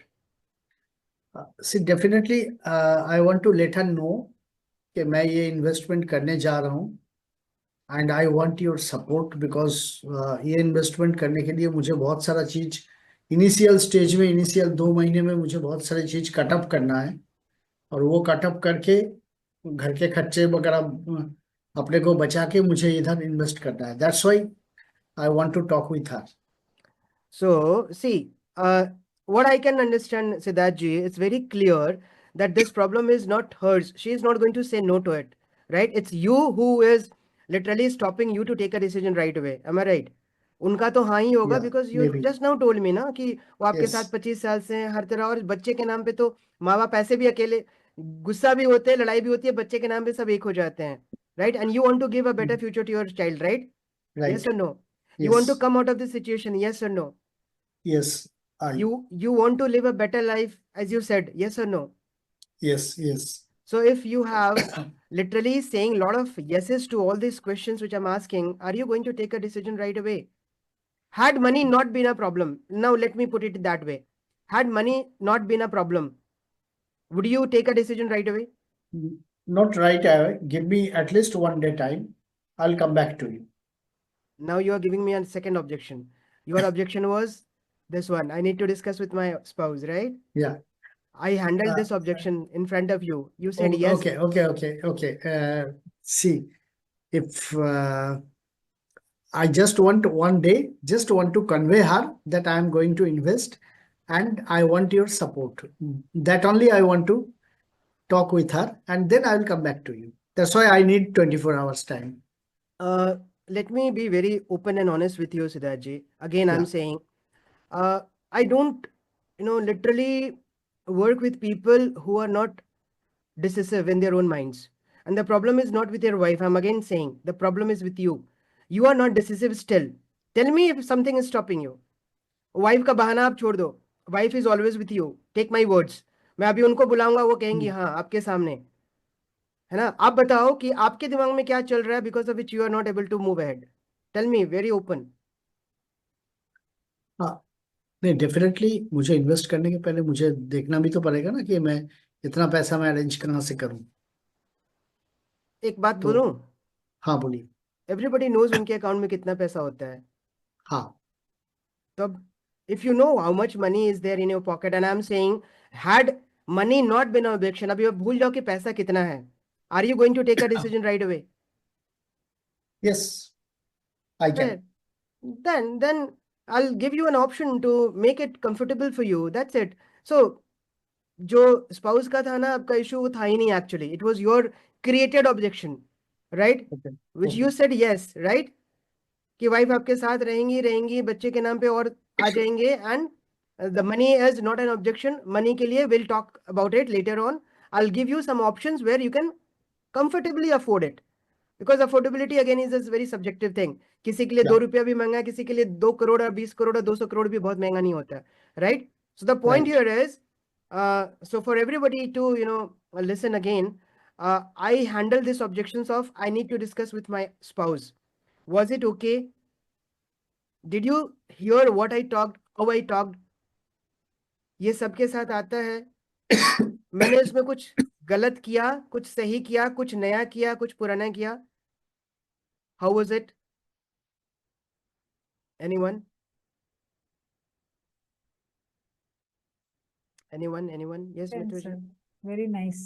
See, definitely, I want to let her know कि मैं ये इन्वेस्टमेंट करने जा रहा हूँ and I want your support because ये इन्वेस्टमेंट करने के लिए मुझे बहुत सारा चीज इनिशियल स्टेज में, इनिशियल 2 महीने में मुझे बहुत सारी चीज कटअप करना है और वो कटअप करके घर के खर्चे वगैरह अपने को बचा के मुझे इधर इन्वेस्ट करना है। That's why I want to talk with her. So, see, what I can understand, Siddharth ji, it's very clear that this problem is not hers. She is not going to say no to it, right? It's you who is literally stopping you to take a decision right away. Am I right? उनका तो हाँ ही होगा Yeah, because you maybe. just now told me ना कि वो आपके Yes. साथ 25 साल से हैं हर तरह, और बच्चे के नाम पे तो माँ बाप ऐसे भी अकेले, गुस्सा भी होते हैं, लड़ाई भी होती है, बच्चे के नाम पे सब एक हो जाते हैं, right? And you want to give a better future to your child, right? Right. Yes or no? You want to Yes. come out of this situation, yes or no? Yes. You want to live a better life, as you said, yes or no? Yes. Yes. So if you have literally saying a lot of yeses to all these questions which I'm asking, are you going to take a decision right away? Had money not been a problem, now let me put it that way. Had money not been a problem, would you take a decision right away? Not right away. Give me at least 1 day time. I'll come back to you. Now you are giving me a second objection. Your objection was this one. I need to discuss with my spouse, right? Yeah. I handled this objection in front of you. You said yes. Okay. See, if I just want 1 day, just want to convey her that I am going to invest and I want your support. That only I want to talk with her and then I will come back to you. That's why I need 24 hours time. Let me be very open and honest with you, Siddharth ji. Again, I'm Yeah. saying, I don't, literally work with people who are not decisive in their own minds. And the problem is not with your wife. I'm again saying the problem is with you. You are not decisive still. Tell me if something is stopping you. Wife का बहाना आप छोड़ दो. Wife is always with you. Take my words. मैं अभी उनको बुलाऊंगा, वो कहेंगी हाँ आपके सामने, है ना? आप बताओ कि आपके दिमाग में क्या चल रहा है because of which you are not able to move ahead. Tell me very open. हाँ, नहीं, डेफिनेटली मुझे इन्वेस्ट करने के पहले मुझे देखना भी तो पड़ेगा ना कि मैं इतना पैसा मैं अरेंज कहाँ से करूँ। एक बात तो बोलूं, हाँ, बोलिए। एवरीबडी नोज उनके अकाउंट में कितना पैसा होता है। हाँ, तो अब if you know how much money is there in your pocket, and I am saying, had money not been objection, अभी आप भूल जाओ कि पैसा कितना है, are you going to take a decision right away? Yes, I can. Then I'll give you an option to make it comfortable for you, that's it. So जो spouse का था ना आपका इशू, वो था ही नहीं actually, it was your created objection, right, Okay. Which you said yes, right, कि wife आपके साथ रहेंगी रहेंगी बच्चे के नाम पे और आ जाएंगे, and the money is not an objection, money के लिए will talk about it later on, I will give you some options where you can comfortably afford it, because affordability again is a very subjective thing, किसी के लिए Yeah. 2 रुपया भी महंगा, किसी के लिए 2 करोड़ और 20 करोड़ और 200 करोड़ भी बहुत महंगा नहीं होता है, right? So the point Right. Here is, so for everybody to listen again, I handle this objections of I need to discuss with my spouse, was it okay, did you hear what I talked, how I talked, ये सबके साथ आता है, मैंने इसमें कुछ गलत किया, कुछ सही किया, कुछ नया किया, कुछ पुराना किया, how was it, anyone? Anyone? Yes, Well, Mituji? sir. Very nice.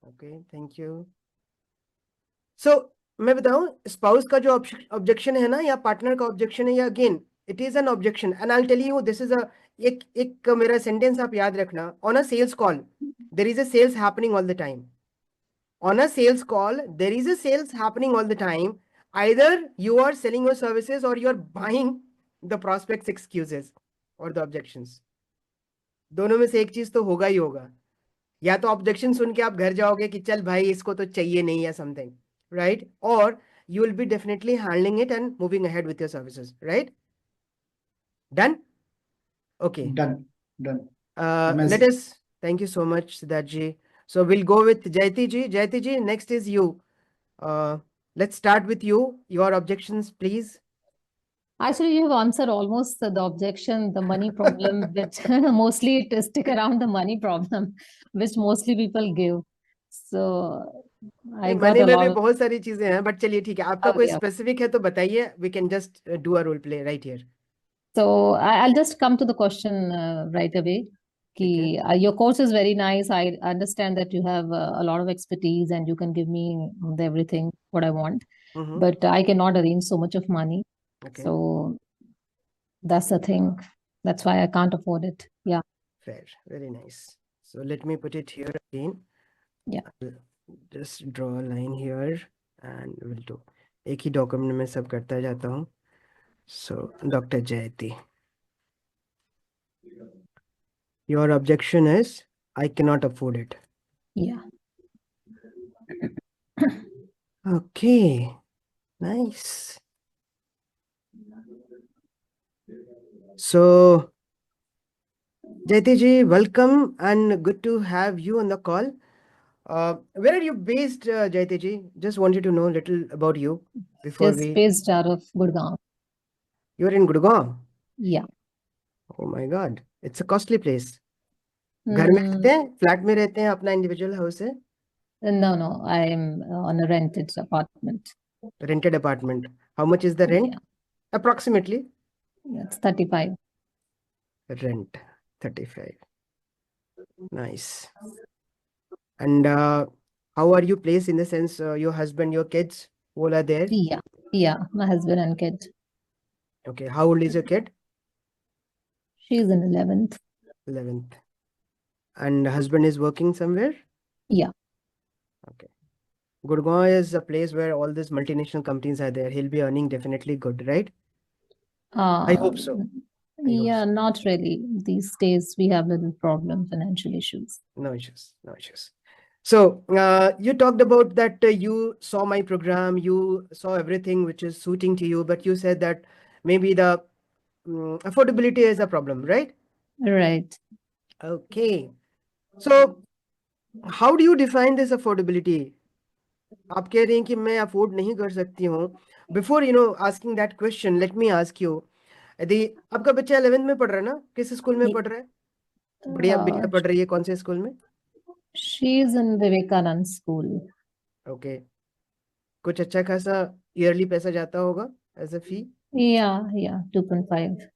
Okay, thank you. So मैं बताऊं, स्पाउस का जो ऑब्जेक्शन है ना, या पार्टनर का ऑब्जेक्शन है, या again it is an objection, and I tell you this is a, एक मेरा सेंटेंस आप याद रखना, on a sales call there is a sales happening all the time, on a sales call there is a sales happening all the time, either you are selling your services or you are buying the prospect's excuses or the objections, दोनों में से एक चीज तो होगा ही होगा, या तो ऑब्जेक्शन सुन के आप घर जाओगे कि चल भाई इसको तो चाहिए नहीं या समथिंग, राइट, और you will be definitely handling it and moving ahead with your services, right? Done? Okay. Done. Let Amazing. us, thank you so much, Siddharth ji. So we'll go with Jayati ji. Jayati ji, next is you. Let's start with you. Your objections, please. Actually, you have answered almost the objection, the money problem, which mostly it stick around the money problem, which mostly people give. So I got money a में भी lot. बहुत सारी चीजें हैं, but चलिए ठीक है, आपका कोई Okay. स्पेसिफिक है तो बताइए, we can just do a role play right here. So I'll just come to the question right away. ठीक है. Ki, your course is very nice. I understand that you have a lot of expertise and you can give me everything what I want, Mhm. but I cannot arrange so much of money. Okay. So that's the thing. That's why I can't afford it. Yeah. Fair. Very nice. So let me put it here again. Yeah. I'll just draw a line here and we'll do. एक ही document में सब करता जाता हूँ. So Dr. Jayati, your objection is I cannot afford it. Yeah. Okay. Nice. So Jayati ji, welcome and good to have you on the call. Where are you based, Jayati ji? Just wanted to know a little about you before Just we. based out of Gurgaon. You're in Gurgaon. Yeah. Oh my God, it's a costly place. घर में रहते हैं, flat में रहते हैं, अपना individual house है? No, I'm on a rented apartment. Rented apartment. How much is the rent? Yeah. Approximately. That's 35. Rent 35. Nice. And how are you placed in the sense your husband, your kids, all are there? Yeah, my husband and kid. Okay, how old is your kid? She's in 11th. 11th. And husband is working somewhere? Yeah. Okay. Gurgaon is a place where all these multinational companies are there. He'll be earning definitely good, right? I hope so. Yeah, not really. These days we have little problem, financial issues. No issues, no issues. So you talked about that you saw my program, you saw everything which is suiting to you, but you said that maybe the affordability is a problem, right? Right. Okay. So how do you define this affordability? आप कह रही हैं कि मैं afford नहीं कर सकती हूँ. Before asking that question, let me ask you. यदि आपका बच्चा 11th में पढ़ रहा है ना, किस स्कूल में पढ़ रहा है? बढ़िया बिटिया पढ़ रही है, कौन से स्कूल में? She is in Vivekanand school. Okay. कुछ अच्छा खासा ईयरली पैसा जाता होगा as a fee? Yeah, 2.5.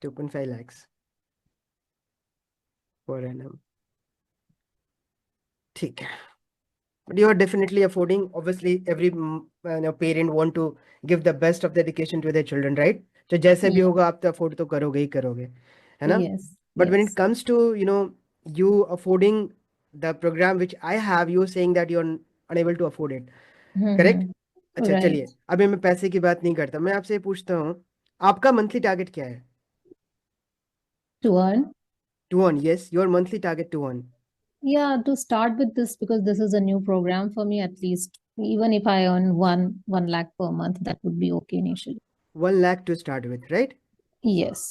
2.5 lakhs per annum. ठीक है, but you are definitely affording. Obviously, every parent want to give the best of the education to their children, right? तो जैसे भी Yeah. होगा आप तो अफोर्ड तो करोगे ही करोगे, है ना? Yes. But when it Yes. comes to you affording the program which I have, you saying that you're unable to afford it, correct? अच्छा Right. चलिए, अभी मैं पैसे की बात नहीं करता, मैं आपसे ये पूछता हूँ, आपका मंथली टारगेट क्या है? To earn. To earn, yes, your monthly target to earn. Yeah, to start with this, because this is a new program for me, at least even if I earn 1 lakh per month, that would be okay initially. 1 lakh to start with, right? Yes.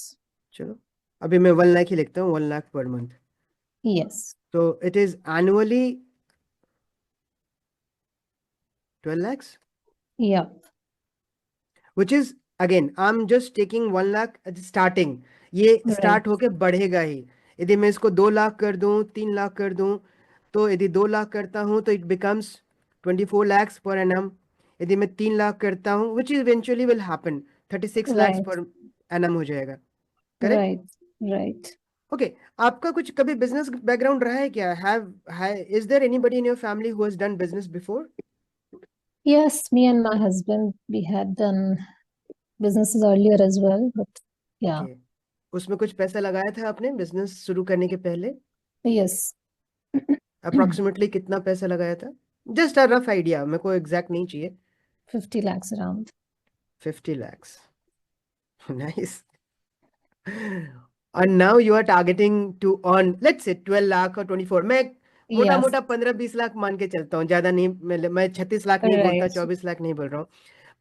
चलो, अभी मैं 1 लाख ही लिखता हूँ, 1 lakh per month. Yes. So it is annually 12 lakhs, Yeah. which is again, I'm just taking 1 lakh at the starting. ये Right. Start होके बढ़ेगा ही. यदि मैं इसको 2 लाख कर दूं, 3 लाख कर दूं, तो यदि 2 लाख करता हूं तो it becomes 24 lakhs per annum. यदि मैं 3 लाख करता हूं, which eventually will happen, 36 lakhs Right. per annum हो जाएगा, correct? Right. Right. Okay, आपका कुछ कभी बिजनेस बैकग्राउंड रहा है क्या? Is there anybody in your family who has done business before? Yes, me and my husband, we had done businesses earlier as well, but yeah. Okay. उसमें कुछ पैसा लगाया था आपने बिजनेस शुरू करने के पहले? Yes. अप्रोक्सीमेटली कितना पैसा लगाया था? जस्ट अ रफ आइडिया, मेरे को एग्जैक्ट नहीं चाहिए. 50 lakhs around. 50 lakhs. Nice. And now you are targeting to earn, let's say 12 lakh or 24. मैं मोटा Yes. मोटा 15-20 लाख मान के चलता हूँ, ज्यादा नहीं. मैं 36 लाख नहीं बोलता, Right. 24 लाख नहीं बोल रहा हूँ.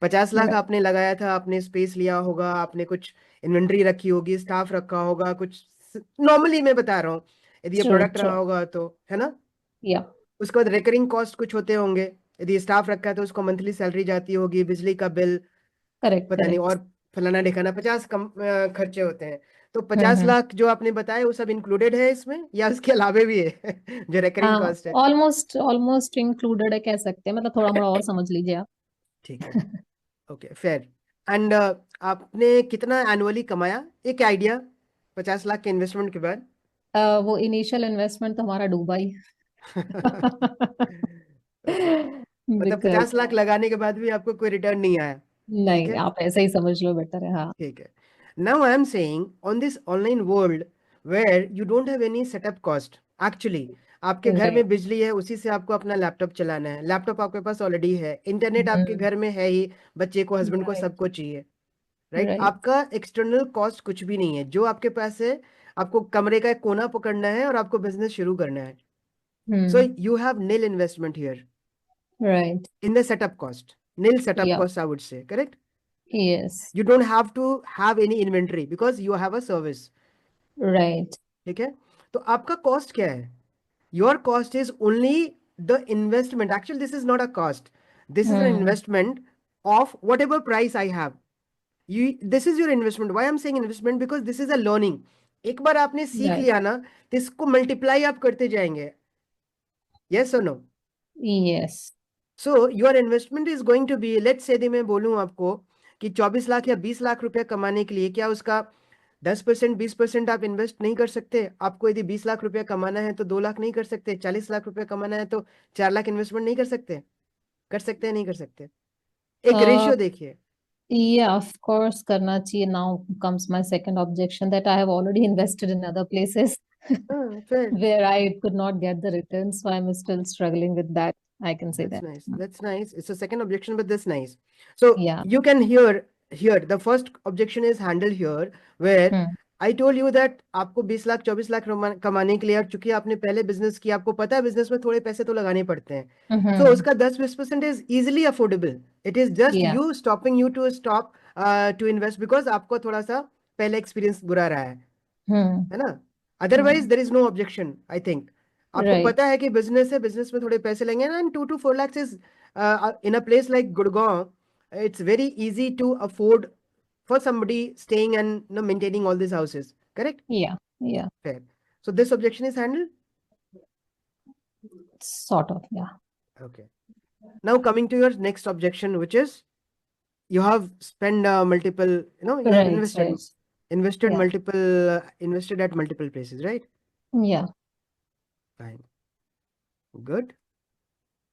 50 लाख Right. आपने लगाया था, आपने स्पेस लिया होगा, आपने कुछ इन्वेंट्री रखी होगी, स्टाफ रखा होगा, कुछ नॉर्मली मैं बता रहा हूँ, यदि ये True. प्रोडक्ट रहा True. होगा तो, है ना? Yeah. उसके बाद रिकरिंग कॉस्ट कुछ होते होंगे. यदि स्टाफ रखा है तो उसको मंथली सैलरी जाती होगी, बिजली का बिल, Correct. पता नहीं, Correct. और फलाना ढिकाना 50 खर्चे होते हैं. तो 50 लाख जो आपने बताया वो सब इंक्लूडेड है इसमें, या उसके अलावे भी है जो रिकरिंग कॉस्ट है? ऑलमोस्ट इंक्लूडेड है कह सकते हैं, मतलब थोड़ा मोड़ा और समझ लीजिए आप. ठीक है, ओके, फेयर. एंड आपने कितना एनुअली कमाया, एक आइडिया, 50 लाख के इन्वेस्टमेंट के बाद? वो इनिशियल इन्वेस्टमेंट तो हमारा डूबा ही. मतलब Because 50 लाख लगाने के बाद भी आपको कोई रिटर्न नहीं आया? ठीक नहीं, है, आप ऐसे ही समझ लो, बेटर है. हाँ. ठीक है. Now I am saying on this online world where you don't have any setup cost, actually आपके घर Right. में बिजली है, उसी से आपको अपना लैपटॉप चलाना है, लैपटॉप आपके पास ऑलरेडी है, इंटरनेट आपके घर में है ही, बच्चे को, हस्बैंड को, Right. सबको चाहिए, राइट? Right. आपका एक्सटर्नल कॉस्ट कुछ भी नहीं है, जो आपके पास है, आपको कमरे का एक कोना पकड़ना है और आपको बिजनेस शुरू करना है. So you have nil investment here Right. in the setup cost, nil setup Yeah. cost, I would say, correct? Yes. You don't have to have any inventory because you have a service. Right. ठीक है, तो आपका cost क्या है? Your cost is only the investment. Actually this is not a cost, this is an investment of what ever price I have. This is your investment. Why I am saying investment? Because this is a learning. एक बार आपने सीख Right. लिया ना, तो इसको multiply आप करते जाएंगे. यस और no? Yes. So your investment is going to be, let's say मैं बोलूं आपको कि 24 लाख या 20 लाख रुपया कमाने के लिए, क्या उसका 10%, 20% आप इन्वेस्ट नहीं कर सकते? आपको यदि 20 लाख रुपया कमाना है तो 2 लाख नहीं कर सकते? 40 लाख रुपया कमाना है तो 4 लाख इन्वेस्टमेंट नहीं कर सकते? कर सकते हैं, नहीं कर सकते? एक रेशियो देखिए. Yeah, of course, करना चाहिए. Now comes my second objection that I have already invested in other places fair. where I could not get the returns, so I'm still struggling with that. I can say That's that. nice. That's nice. It's a second objection, but that's nice. So Yeah. you can hear here the first objection is handled here, where I told you that आपको 20 लाख 24 लाख कमाने के लिए, और चूंकि आपने पहले business किया, आपको पता है बिजनेस में थोड़े पैसे तो लगाने पड़ते हैं, तो उसका 10-20% is easily affordable. It is just Yeah. you stopping you to stop to invest because आपको थोड़ा सा पहले एक्सपीरियंस बुरा रहा है ना? Otherwise there is no objection, I think. आपको Right. पता है कि बिजनेस है, बिजनेस में थोड़े पैसे लेंगे ना, and 2 to 4 lakhs is in a place like Gurgaon, it's very easy to afford for somebody staying and maintaining all these houses, correct? Yeah. Yeah. Fair. So this objection is handled. Sort of. Yeah. Okay. Now coming to your next objection, which is you have spent multiple, you have Right. invested Right. Yeah. invested at multiple places, right? Yeah. Fine. Good.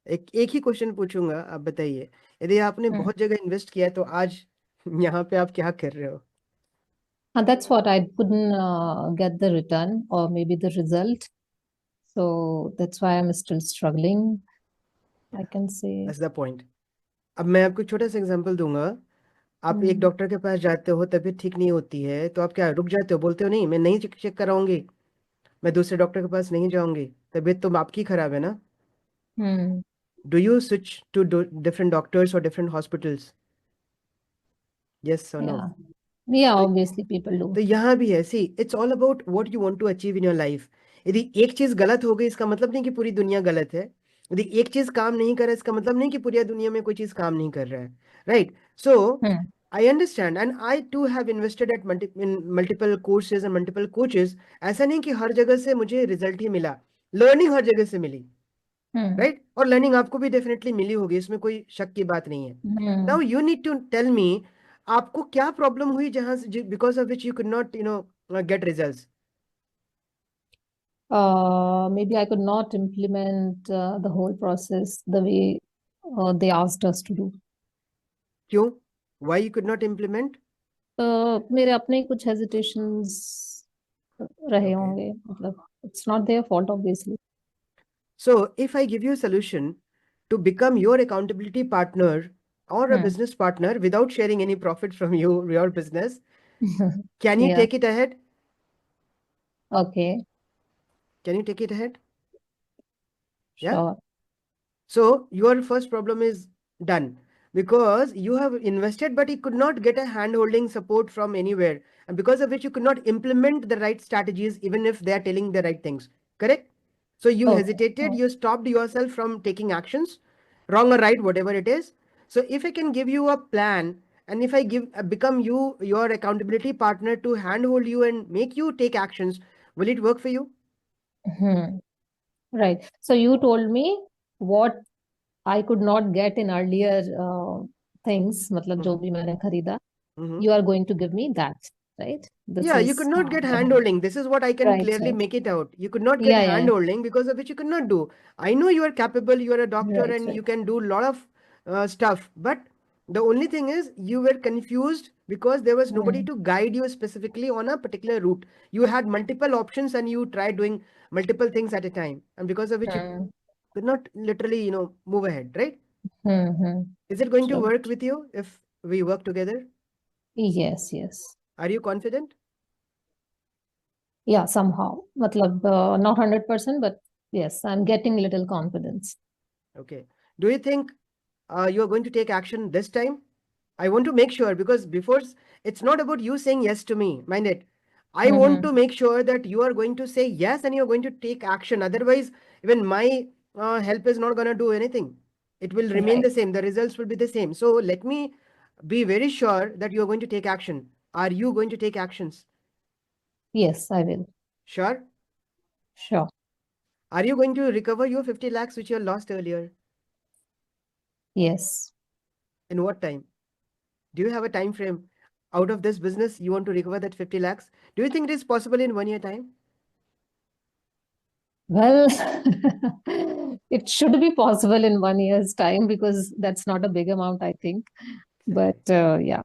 एक ही question पूछूंगा, आप बताइए, यदि आपने बहुत जगह invest किया है तो आज यहाँ पे आप क्या कर रहे हो? And that's what I couldn't get the return or maybe the result. So that's why I'm still struggling, I can say. That's the point. अब मैं आपको छोटा सा एग्जांपल दूंगा। आप एक डॉक्टर के पास जाते हो, तबीयत ठीक नहीं होती है, तो आप क्या रुक जाते हो, बोलते हो नहीं मैं नहीं चेक कराऊंगी, मैं दूसरे डॉक्टर के पास नहीं जाऊंगी, तबीयत तो आपकी खराब है ना? Hmm. Do you switch to different doctors or different hospitals? Yes or no? Yeah. Yeah, तो obviously people do. तो यहाँ भी है, see it's all about what you want to achieve in your life. यदि एक चीज गलत हो गई इसका मतलब नहीं कि पूरी दुनिया गलत है, यदि एक चीज काम नहीं कर रहा है इसका मतलब नहीं कि पूरी दुनिया में कोई चीज काम नहीं कर रहा है, right? So Hmm. I understand and I too have invested at multiple courses and multiple coaches. ऐसा नहीं कि हर जगह से मुझे रिजल्ट ही मिला, लर्निंग हर जगह से मिली, Hmm. राइट? और लर्निंग आपको भी डेफिनेटली मिली होगी, इसमें कोई शक की बात नहीं है। Hmm. Now you need to tell me, आपको क्या प्रॉब्लम हुई जहां से because of which you could not get results? Maybe I could not implement the whole process the way they asked us to do. क्यों? Why you could not implement? मेरे अपने ही कुछ hesitations रहे Okay. होंगे, मतलब it's not their fault obviously. So if I give you a solution to become your accountability partner or a business partner without sharing any profit from your business, can you Yeah. take it ahead? Okay. Can you take it ahead? Yeah. Sure. So your first problem is done because you have invested, but you could not get a hand-holding support from anywhere, and because of which you could not implement the right strategies, even if they are telling the right things. Correct? So you Okay. hesitated, you stopped yourself from taking actions, wrong or right, whatever it is. So if I can give you a plan, and if I become your accountability partner to handhold you and make you take actions, will it work for you? Right. So you told me what I could not get in earlier things, मतलब जो भी मैंने खरीदा, you are going to give me that, right? This Yeah, you is could not get the- hand-holding. This is what I can Right, clearly right. make it out. You could not get Yeah, yeah. hand-holding because of which you could not do. I know you are capable, you are a doctor, Right, and right. you can do a lot of stuff. But the only thing is you were confused because there was nobody to guide you specifically on a particular route. You had multiple options and you tried doing multiple things at a time. And because of which you could not literally, move ahead, right? Is it going to Sure. work with you if we work together? Yes, yes. Are you confident? Yeah, somehow. मतलब not 100%, but yes, I'm getting little confidence. Okay. Do you think you are going to take action this time? I want to make sure, because before it's not about you saying yes to me, mind it. I want to make sure that you are going to say yes and you're going to take action. Otherwise, even my help is not going to do anything. It will remain Right. the same. The results will be the same. So let me be very sure that you're going to take action. Are you going to take actions? Yes, I will. Sure. Sure. Are you going to recover your 50 lakhs which you lost earlier? Yes. In what time? Do you have a time frame? Out of this business, you want to recover that 50 lakhs? Do you think it is possible in 1 year time? Well, it should be possible in 1 year's time because that's not a big amount, I think. But yeah,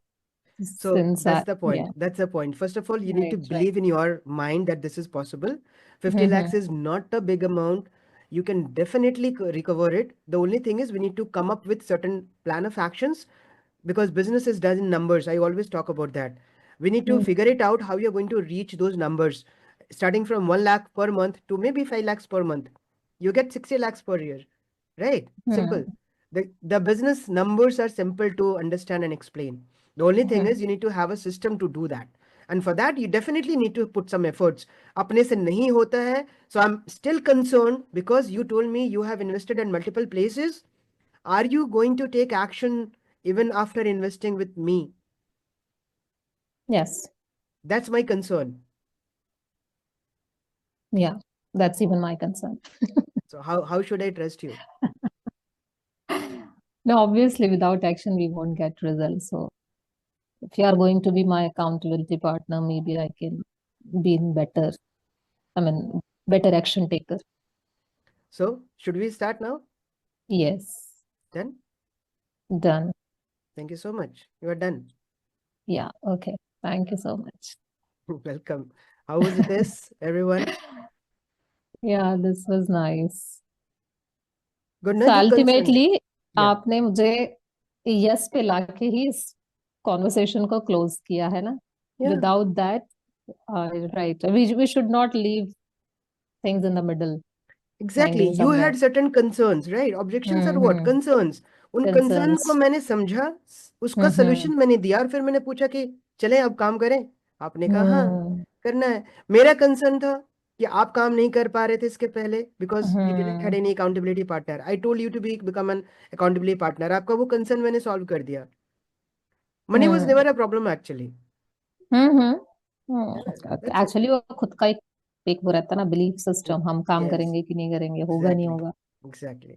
So since that's the point. yeah, That's the point. First of all, you need to right, right. believe in your mind that this is possible. 50 lakhs is not a big amount. You can definitely recover it. The only thing is we need to come up with certain plan of actions, because business is done in numbers. I always talk about that. We need to figure it out how you're going to reach those numbers, starting from 1 lakh per month to maybe 5 lakhs per month. You get 60 lakhs per year, right? Simple. The business numbers are simple to understand and explain. The only thing is you need to have a system to do that. And for that, you definitely need to put some efforts. अपने से नहीं होता है. So I'm still concerned because you told me you have invested in multiple places. Are you going to take action even after investing with me? Yes. That's my concern. Yeah, that's even my concern. So how should I trust you? No, obviously, without action, we won't get results. So if you are going to be my accountability partner, maybe I can be in better action taker. So should we start now? Yes, Done? done. Thank you so much. You are done. Yeah, okay. Thank you so much. Welcome. How was this, everyone? Yeah, this was nice. Good, So ना जो concerned है. ultimately Yeah, आपने मुझे yes पे लाके ही इस conversation को close किया है ना? yeah. Without that, right, we should not leave things in the middle, Exactly. hanging You somewhere. had certain concerns, right? Objections are what? Hmm, Concerns. उन कंसर्न concerns. को मैंने समझा, उसका सोल्यूशन मैंने दिया और फिर मैंने पूछा कि चलें अब काम करें. आपने कहा हाँ हम्म, करना है. मेरा कंसर्न था कि आप काम नहीं कर पा रहे थे इसके पहले because we didn't had any accountability partner. I told you to become an accountability partner. आपका वो कंसर्न मैंने सॉल्व कर दिया. Money was never a problem actually. Actually वो खुद का एक वो रहता है ना, बिलीफ सिस्टम, हम काम Yes. करेंगे कि नहीं करेंगे, होगा नहीं होगा. Exactly.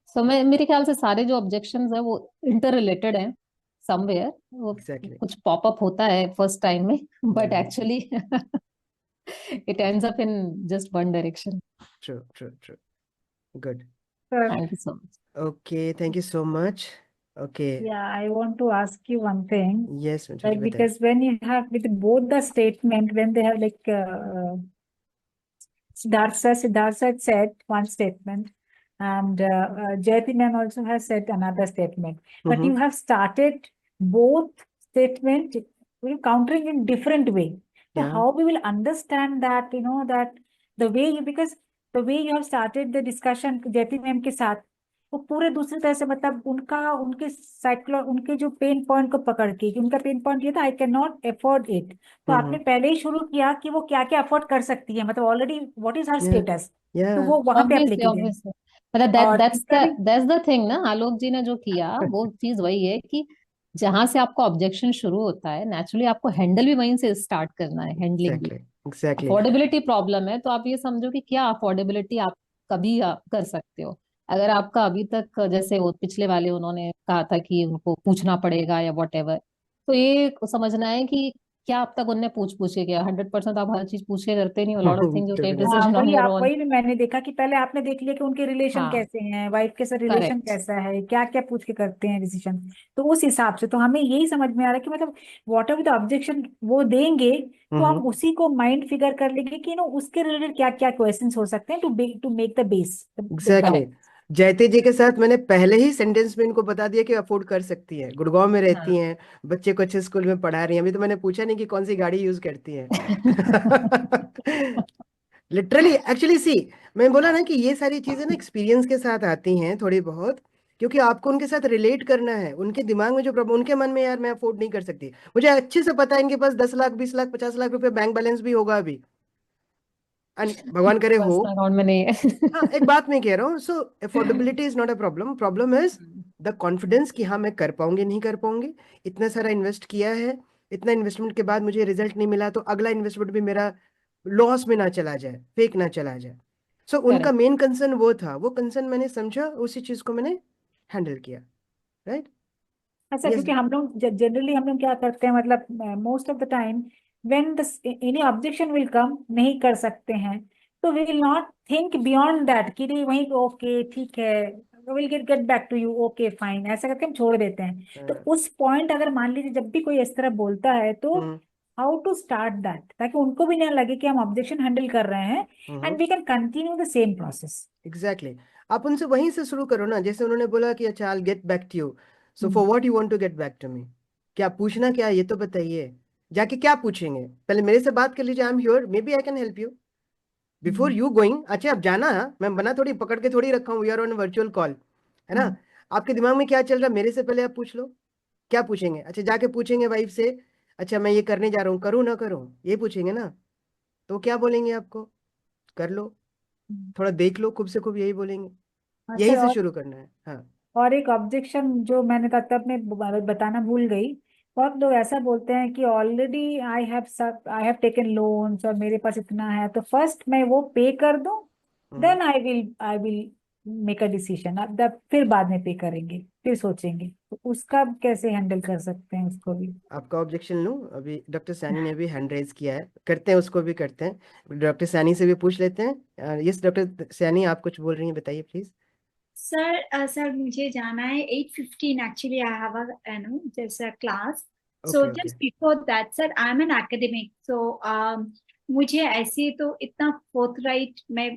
सो मेरे ख्याल से सारे जो ऑब्जेक्शंस है वो इंटर रिलेटेड हैं समवेयर. वो Exactly. कुछ पॉप अप होता है फर्स्ट टाइम में, but Yeah. Actually it ends up in just one direction. True. Good. Thank you so much. Okay, thank you so much. Okay. Yeah, I want to ask you one thing. Yes, Manjushri, Like, बताइए. because when you have with both the statement, when they have like Siddhartha had said one statement, and Jayati ma'am also has said another statement. But you have started both statement countering in different way. So Yeah. how we will understand that, you know, that the way you, because the way you have started the discussion Jayati ma'am के साथ, वो पूरे दूसरी तरह से, मतलब उनके जो पेन पॉइंट को पकड़ के, कि उनका पेन पॉइंट ये था आई कैन नॉट अफोर्ड इट. तो आपने पहले ही शुरू किया कि वो क्या क्या अफोर्ड कर सकती है, मतलब already what is her Yeah. Status, तो Yeah. वो वहां पे आप ऑब्वियसली लेके गए. ऑब्वियसली मतलब और दूसरा भी दैट्स द थिंग ना. आलोक जी ने जो किया वो चीज वही है कि जहां से आपका ऑब्जेक्शन शुरू होता है, नेचुरली आपको हैंडल भी वहीं से स्टार्ट करना है. हैंडलिंग भी Exactly. अफोर्डेबिलिटी प्रॉब्लम है, तो आप ये समझो कि क्या अफोर्डेबिलिटी आप कभी आप कर सकते हो. अगर आपका अभी तक, जैसे वो पिछले वाले उन्होंने कहा था कि उनको पूछना पड़ेगा या वॉट एवर, तो ये समझना है कि क्या अब तक उनने पूछ के किया. 100% आप हर चीज पूछ के करते नहीं हो. Lot of things you take Definitely. हाँ, डिसीजन ऑन योर ओन. वही भी मैंने देखा कि पहले आपने देख लिया कि उनके रिलेशन हाँ, कैसे हैं, वाइफ के साथ रिलेशन करेक्ट. कैसा है, क्या क्या पूछ के करते हैं डिसीजन. तो उस हिसाब से तो हमें यही समझ में आ रहा है कि मतलब व्हाट एवर द ऑब्जेक्शन वो देंगे, तो आप उसी को माइंड फिगर कर लेंगे कि नो उसके रिलेटेड क्या क्या क्वेश्चंस हो सकते हैं to make the base. Exactly. जयते जी के साथ मैंने पहले ही सेंटेंस में इनको बता दिया कि अफोर्ड कर सकती है, गुड़गांव में रहती हैं, बच्चे को अच्छे स्कूल में पढ़ा रही हैं. अभी तो मैंने पूछा नहीं कि कौन सी गाड़ी यूज करती हैं. लिटरली एक्चुअली सी, मैं बोला ना कि ये सारी चीजें ना एक्सपीरियंस के साथ आती हैं थोड़ी बहुत, क्योंकि आपको उनके साथ रिलेट करना है. उनके दिमाग में जो प्रॉब्लम, उनके मन में यार मैं अफोर्ड नहीं कर सकती, मुझे अच्छे से पता है इनके पास 10 लाख 20 लाख 50 लाख रुपए बैंक बैलेंस भी होगा अभी, भगवान करे हो. अकाउंट में नहीं है. हाँ, एक बात मैं कह रहा हूँ. So affordability is not a problem is the confidence कि हाँ मैं कर पाऊंगी नहीं कर पाऊंगी. इतना सारा इन्वेस्ट किया है, इतना इन्वेस्टमेंट के बाद मुझे रिजल्ट नहीं मिला, तो अगला इन्वेस्टमेंट भी मेरा लॉस में ना चला जाए, फेक ना चला जाए. सो उनका मेन कंसर्न वो था, वो कंसर्न मैंने समझा, उसी चीज को मैंने हैंडल किया. राइट. अच्छा, क्योंकि हम लोग जनरली हम लोग क्या करते हैं, मतलब most of the time when the any objection will come, नहीं कर सकते हैं, तो we will not think beyond that कि नहीं वहीं ओके ठीक है, will get back to you, okay fine, ऐसा करके हम छोड़ देते हैं. तो उस पॉइंट अगर मान लीजिए जब भी कोई इस तरह बोलता है, तो हाउ टू स्टार्ट दैट, ताकि उनको भी ना लगे कि हम ऑब्जेक्शन हैंडल कर रहे हैं, and we can continue the same process. Exactly. आप उनसे वहीं से शुरू करो ना, जैसे उन्होंने बोला कि अच्छा I get back to you. So for what you want to get back to me, क्या पूछना क्या है ये तो बताइए. जाके क्या पूछेंगे, पहले मेरे से बात कर लीजिए. I am here, maybe I can help you before you going. अच्छा अब जाना, मैं बना थोड़ी पकड़ के थोड़ी रखा हूँ, we are on virtual call, है ना. आपके दिमाग में क्या चल रहा है मेरे से पहले आप पूछ लो. क्या पूछेंगे? अच्छा जाके पूछेंगे वाइफ से, अच्छा मैं ये करने जा रहा हूँ, करूँ ना करूँ, ये पूछेंगे ना. तो क्या बोलेंगे आपको, कर लो, थोड़ा देख लो, खूब से खूब यही बोलेंगे. यही से शुरू करना है. हाँ. और एक ऑब्जेक्शन जो मैंने तब में बताना भूल गई, बहुत लोग ऐसा बोलते हैं कि already I have taken loans और मेरे पास इतना है, तो फर्स्ट मैं वो पे कर दूं, then I will make a decision, अब फिर बाद में पे करेंगे, फिर सोचेंगे, तो उसका कैसे हैंडल कर सकते हैं उसको भी? आपका ऑब्जेक्शन लूं? अभी डॉक्टर सैनी ने भी हैंड रेज किया है, करते हैं उसको भी करते हैं, डॉक्टर सैनी से भी पूछ लेते हैं। यस डॉक्टर सैनी, आप कुछ बोल रही हैं, बताइए प्लीज। सर मुझे जाना है 8:15 एक्चुअली आई हैव अ जैसा class. So okay okay just before that sir I am an academic, so मुझे ऐसे तो इतना फोर्थराइट मैं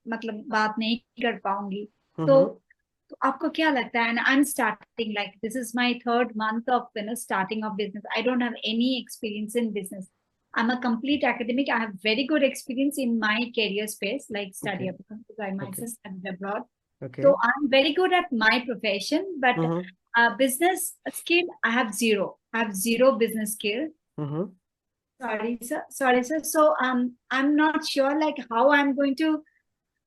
मतलब बात नहीं कर पाऊंगी. तो आपको क्या लगता है? And I am starting like this is my third month of starting of business. I don't have any experience in business. I'm a complete academic. I have very good experience in my career space, like study abroad, because I myself studied abroad. Okay So I'm very good at my profession, but business skill I have zero. I have zero business skill. Sorry, sir. Sorry, sir. So I'm not sure like how I'm going to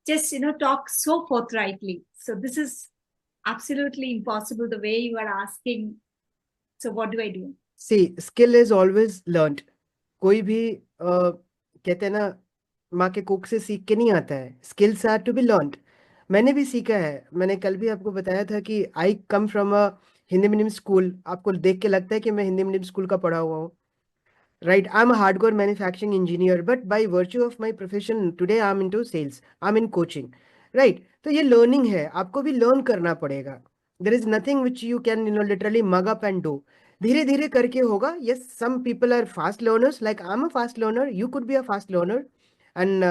just talk so forthrightly. So this is absolutely impossible the way you are asking. So what do I do? See, skill is always learned. कोई भी कहते हैं ना, माँ के कोख से सीख के नहीं आता है, skills are to be learned. मैंने भी सीखा है, मैंने कल भी आपको बताया था कि I come from a Hindi medium school. आपको देख के लगता है कि मैं हिंदी मीडियम स्कूल का पढ़ा हुआ हूँ, right? I am a hardcore manufacturing engineer, but by virtue of my profession today I am into sales, I am in coaching, right? तो ये लर्निंग है, आपको भी लर्न करना पड़ेगा। There is nothing which you can literally mug up and do. धीरे धीरे करके होगा। Yes, some people are fast learners, like I am a fast learner, you could be a fast learner, and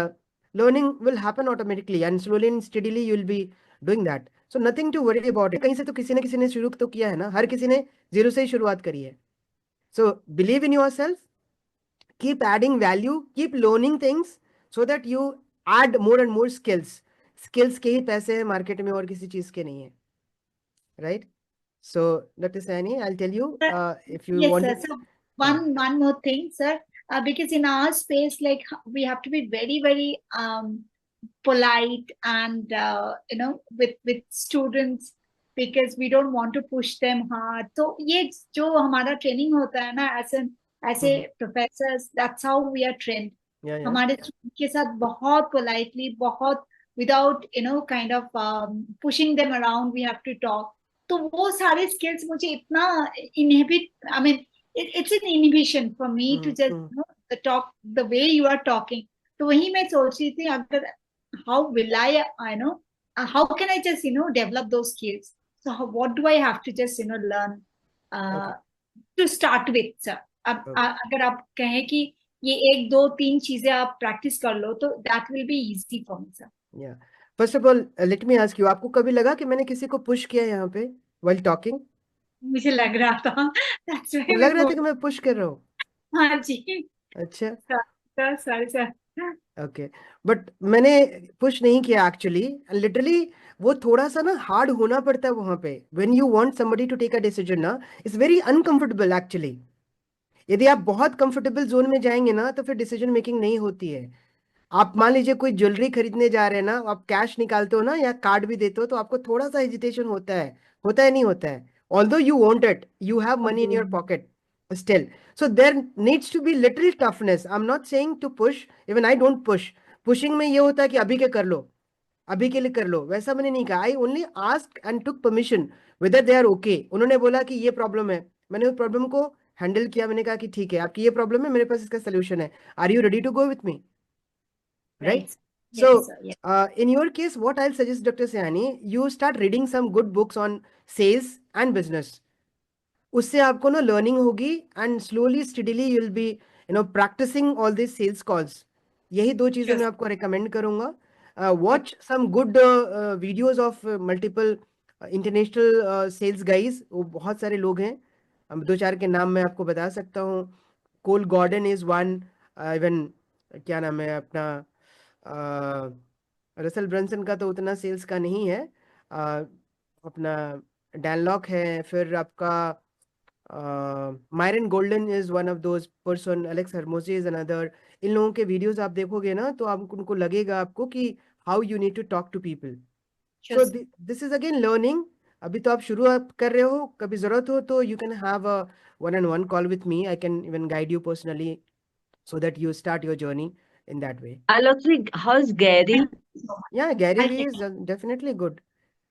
learning will happen automatically and slowly and steadily you will be doing that. So nothing to worry about it. कहीं से तो किसी ने शुरू तो किया है ना, हर किसी ने जीरो से ही शुरुआत करी है. So believe in yourself, keep adding value, keep learning things so that you add more and more skills. Skills के ही पैसे हैं मार्केट में, और किसी चीज के नहीं है, right? So Dr. Saini, I'll tell you if you Yes, want sir. So one more thing, sir, because in our space, like we have to be very, very polite and with students, because we don't want to push them hard. तो ये जो हमारा training होता है ना, ऐसे professors, that's how we are trained. हमारे student के साथ बहुत पोलाइटली, बहुत without kind of pushing them around we have to talk. तो वो सारे स्किल्स मुझे इतना inhibit, I mean it's an inhibition for me to just talk the way you are talking. तो वही मैं सोच रही थी, अगर how will I know how can I just develop those skills? So what do I have to just learn to start with, sir? अब अगर आप कहें कि ये 1 2 3 चीजें आप प्रैक्टिस कर लो, तो that will be easy for me, sir. Yeah. First of all, let me ask you, आपको कभी लगा कि मैंने किसी को पुश किया यहाँ पे while talking? मुझे लग रहा था, that's why लग रहा था कि मैं पुश कर रहा हूँ? हाँ जी. अच्छा, sorry sir. ओके, बट मैंने पुश नहीं किया एक्चुअली, लिटरली वो थोड़ा सा ना हार्ड होना पड़ता है वहां पे. When you want somebody to take a decision ना, इट्स वेरी अनकंफर्टेबल एक्चुअली. यदि आप बहुत कंफर्टेबल जोन में जाएंगे ना, तो फिर डिसीजन मेकिंग नहीं होती है. आप मान लीजिए कोई ज्वेलरी खरीदने जा रहे हैं ना, आप कैश निकालते हो ना या कार्ड भी देते हो, तो आपको थोड़ा सा हेजिटेशन होता है नहीं होता है. Although you want it, you have money in your pocket still. So there needs to be little toughness. I'm not saying to push, even I don't push. Pushing में ये होता है कि अभी के कर लो, अभी के लिए कर लो, वैसा मैंने नहीं कहा. I only asked and took permission whether they are okay. उन्होंने बोला कि ये प्रॉब्लम है, मैंने उस प्रॉब्लम को हैंडल किया. मैंने कहा कि ठीक है, आपकी ये प्रॉब्लम है, मेरे पास इसका सोल्यूशन है. Are you ready to go with me? Right? So Yes, sir. Yes. In your case, what I'll suggest, Dr. Sayani, you start reading some good books on sales and business. उससे आपको ना learning होगी, and slowly steadily you will be practicing all this sales calls. यही 2 चीजें मैं आपको recommend करूंगा. Watch some good videos of multiple international sales guys. वो बहुत सारे लोग हैं, 2-4 के नाम मैं आपको बता सकता हूँ. कोल गॉर्डन इज वन, इवन क्या नाम है अपना, रसल ब्रंसन का तो उतना सेल्स का नहीं है, अपना डैन लॉक है. फिर आपका Myron Golden is one of those person. Alex Hermosi is another. इन लोगों के वीडियोस आप देखोगे ना, तो आप उनको लगेगा आपको कि how you need to talk to people. So this is again learning. अभी तो आप शुरू कर रहे हो, कभी जरूरत हो तो you can have a one-on-one call with me. I can even guide you personally so that you start your journey in that way. Alokji, how's Gary? so much. Yeah, Gary I'll Vee take is definitely good.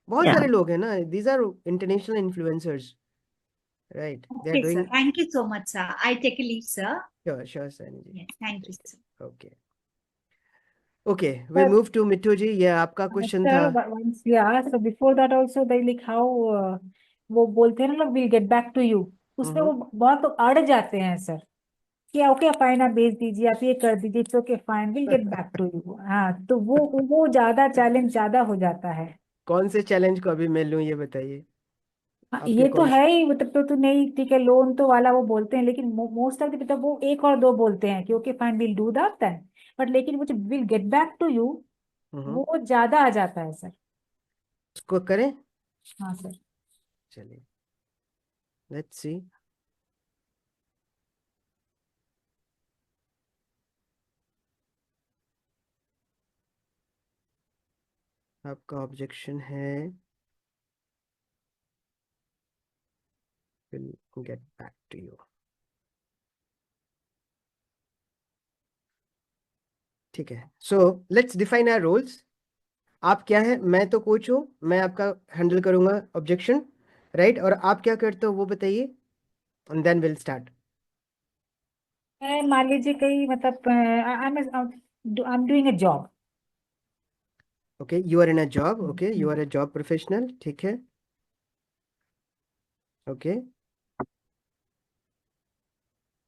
बहुत Yeah. सारे लोग हैं ना, these are international influencers, right? They are Okay, sir. doing. Thank you so much, sir. I take a leave, sir. Sure, Sunny ji. Yes, thank you, sir. Okay. Okay, we move to Mittu ji. ये आपका question था. Sir, once yeah, so before that also they like how वो बोलते हैं ना लोग, we'll get back to you, उसमें वो बहुत लोग अड़ जाते हैं सर कि ओके फाइन आप भेज दीजिए, आप ये कर दीजिए, it's okay fine will get back to you. हाँ, तो वो ज्यादा चैलेंज ज्यादा हो जाता है। कौन से चैलेंज को अभी मैं लूँ ये बताइए. हाँ, आपके ये तो कौन है ही, मतलब तो नहीं ठीक है, लोन तो वाला वो बोलते हैं, लेकिन मोस्ट ऑफ द पीपल वो एक और दो बोलते हैं कि okay fine will do that then, but लेकिन वो जो will get back to you वो ज्यादा आ जाता है सर। उसको करें. हाँ सर। चलिए, लेट्स सी. आपका ऑब्जेक्शन है will get back to you. ठीक है. So let's define our roles. आप क्या है, मैं तो कोच हूँ, मैं आपका हैंडल करूंगा ऑब्जेक्शन, राइट? और आप क्या करते हो वो बताइए, and then we'll start. मान लीजिए कहीं मतलब I am doing a job. Okay, you are in a job. Okay, you are a job professional. ठीक है. Okay.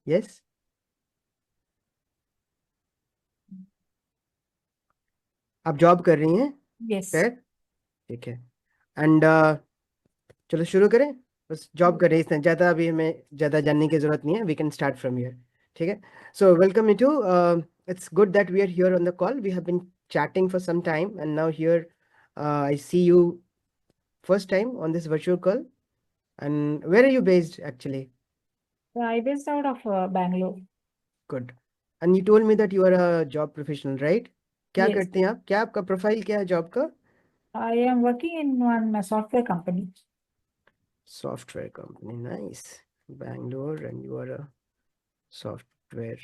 Yes. आप जॉब कर रही हैं, यस। ठीक है. एंड चलो शुरू करें. बस जॉब कर रही हैं, ज़्यादा अभी हमें ज़्यादा जानने की ज़रूरत नहीं है. We can start from here. ठीक है. So welcome you to. It's good that we are here on the call. We have been chatting for some time, and now here I see you first time on this virtual call. And where are you based actually? I based out of Bangalore. Good. And you told me that you are a job professional, right? क्या Yes. करते हैं आप, क्या आपका profile क्या है job का? I am working in one software company. Software company, nice. Bangalore, and you are a software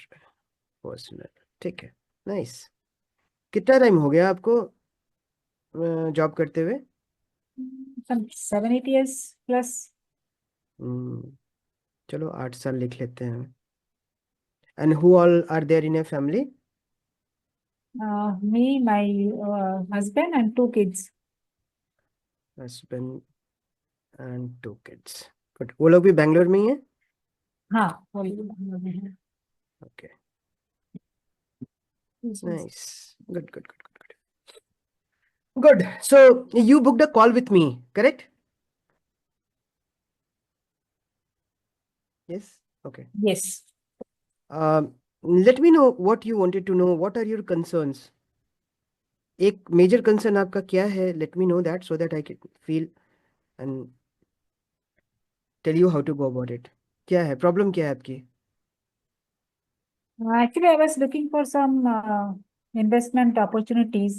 personnel. ठीक है, nice. कितना टाइम हो गया आपको जॉब करते हुए? Some 7-8 years plus. चलो 8 साल लिख लेते हैं. And who all are there in your family? Me, my husband and 2 kids. Husband and 2 kids. Good. वो लोग भी बैंगलोर में ही हैं? हाँ, वो लोग बैंगलोर में हैं। Okay. Nice. Good. Good. So you booked a call with me, correct? Yes. Okay. Yes. Let me know what you wanted to know. What are your concerns? एक major concern आपका क्या है? Let me know that so that I can feel and tell you how to go about it. क्या है problem, क्या है आपकी? Actually, I was looking for some investment opportunities.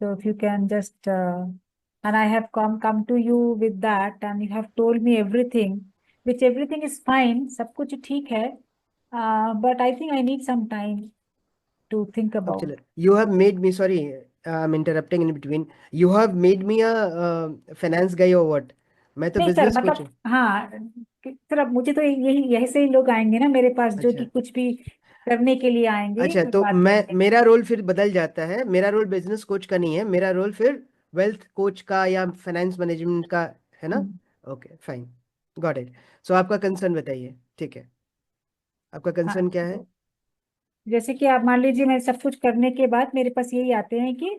So if you can just and I have come to you with that, and you have told me everything, which everything is fine, सब कुछ ठीक है, but I think I need some time to think about. Actually, you have made me, sorry, I'm interrupting in between. You have made me a finance guy or what? मैं तो नहीं sir, business coach मतलब हूँ. हाँ sir, अब मुझे तो यही से ही लोग आएंगे ना मेरे पास, जो कि अच्छा. कुछ भी करने के लिए आएंगे अच्छा, कोई तो बात मैं करने। मेरा रोल फिर बदल जाता है. मेरा रोल बिजनेस कोच का नहीं है, मेरा रोल फिर वेल्थ कोच का या फाइनेंस मैनेजमेंट का है ना? Okay, fine, got it. So आपका कंसर्न बताइए. ठीक है, आपका हाँ, कंसर्न क्या है? तो जैसे कि आप मान लीजिए मैं सब कुछ करने के बाद मेरे पास यही आते हैं कि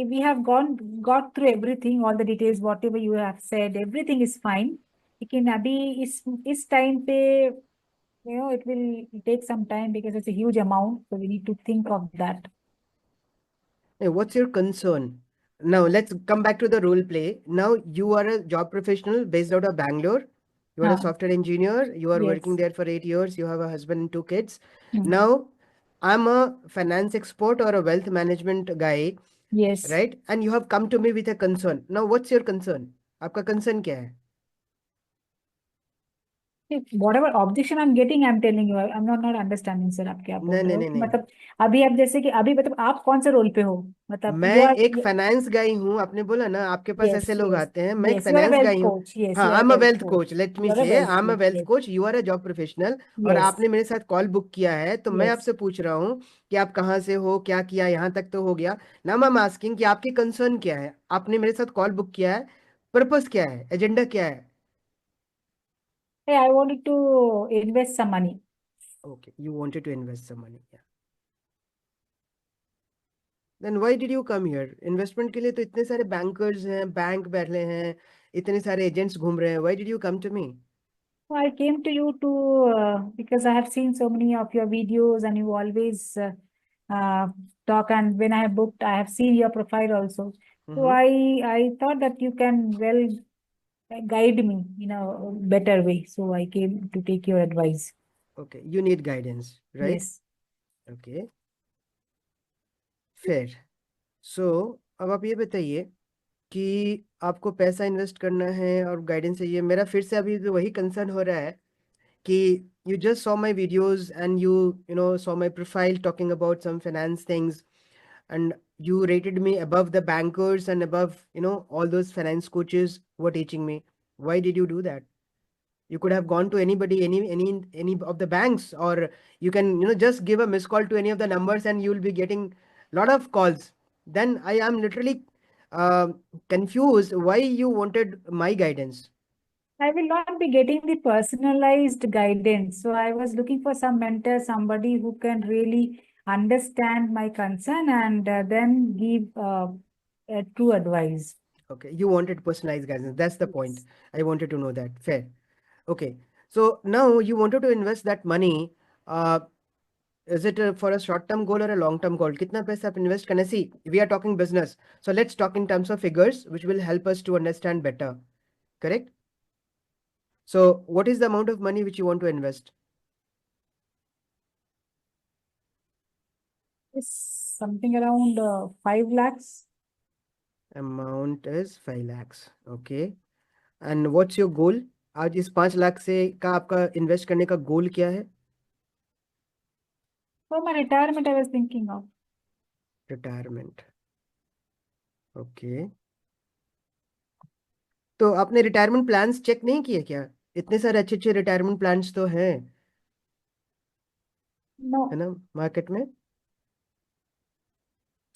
we have got through everything, all the details whatever you have said, everything is fine, लेकिन अभी इस टाइम पे you know it will take some time because it's a huge amount, so we need to think of that. Hey, what's your concern? Now let's come back to the role play. Now you are a job professional based out of Bangalore. You are a हाँ, software engineer. You are working yes. there for 8 years. You have a husband and 2 kids. Hmm. Now I'm a finance expert or a wealth management guy, Yes. right? And you have come to me with a concern. Now what's your concern? आपका concern क्या है? whatever objection I'm getting, I'm telling you, I'm not understanding sir, आप क्या बोल नहीं रहे नहीं हो नहीं कि नहीं, मतलब अभी आप जैसे कि अभी मतलब आप कौन से रोल पे हो, मतलब मैं you are एक फाइनेंस गाई हूँ। आपने बोला ना आपके पास yes ऐसे लोग yes आते हैं, मैं एक yes you are a finance wealth guy हूँ। coach, yes हाँ, you I are a am a wealth wealth coach, coach, let me you are a say, wealth I am a coach, wealth yes coach, you are a job professional, और yes आपने मेरे साथ call book किया है, तो मैं yes आपसे पूछ रहा हूँ कि आप कहाँ से हो, क्या किया, यहाँ तक तो हो गया ना। मैं आस्किंग कि आपकी कंसर्न क्या है, आपने मेरे साथ कॉल बुक किया है, पर्पस क्या है, एजेंडा क्या है? hey I wanted to invest some money. Okay, you wanted to invest some money, then why did you come here? Investment के लिए तो इतने सारे बैंकर्स हैं, बैंक बैठे हैं, इतने सारे एजेंट्स घूम रहे हैं, why did you come to me? So I came to you to because I have seen so many of your videos and you always uh, talk, and when I have booked, I have seen your profile also. So I thought that you can well guide me in a better way. So I came to take your advice. Okay, you need guidance, right? Yes. Okay, फिर सो अब आप ये बताइए कि आपको पैसा invest करना है और गाइडेंस चाहिए। मेरा फिर से अभी तो वही कंसर्न हो रहा है कि you just saw my videos and you know saw my profile talking about some finance things, and you rated me above the bankers and above all those finance coaches who are teaching me. Why did you do that? You could have gone to anybody, any of the banks, or you can just give a missed call to any of the numbers and you'll be getting lot of calls. Then I am literally uh, confused why you wanted my guidance. I will not be getting the personalized guidance. So I was looking for some mentor, somebody who can really understand my concern and then give a true advice. Okay, you wanted personalized guidance, that's the point. Yes. I wanted to know that. Fair. Okay, so now you wanted to invest that money. Is it for a short-term goal or a long-term goal? कितना पैसा आप invest करना? See, we are talking business, so let's talk in terms of figures, which will help us to understand better. Correct? So, what is the amount of money which you want to invest? It's something around 5 lakhs. Amount is 5 lakhs. Okay. And what's your goal? आज इस 5 लाख से का आपका invest करने का गोल क्या है? For my retirement, I was thinking of. Retirement. Okay, तो आपने रिटायरमेंट प्लान्स चेक नहीं किए क्या? इतने सारे अच्छे अच्छे रिटायरमेंट प्लान्स तो हैं, No. है ना, मार्केट में।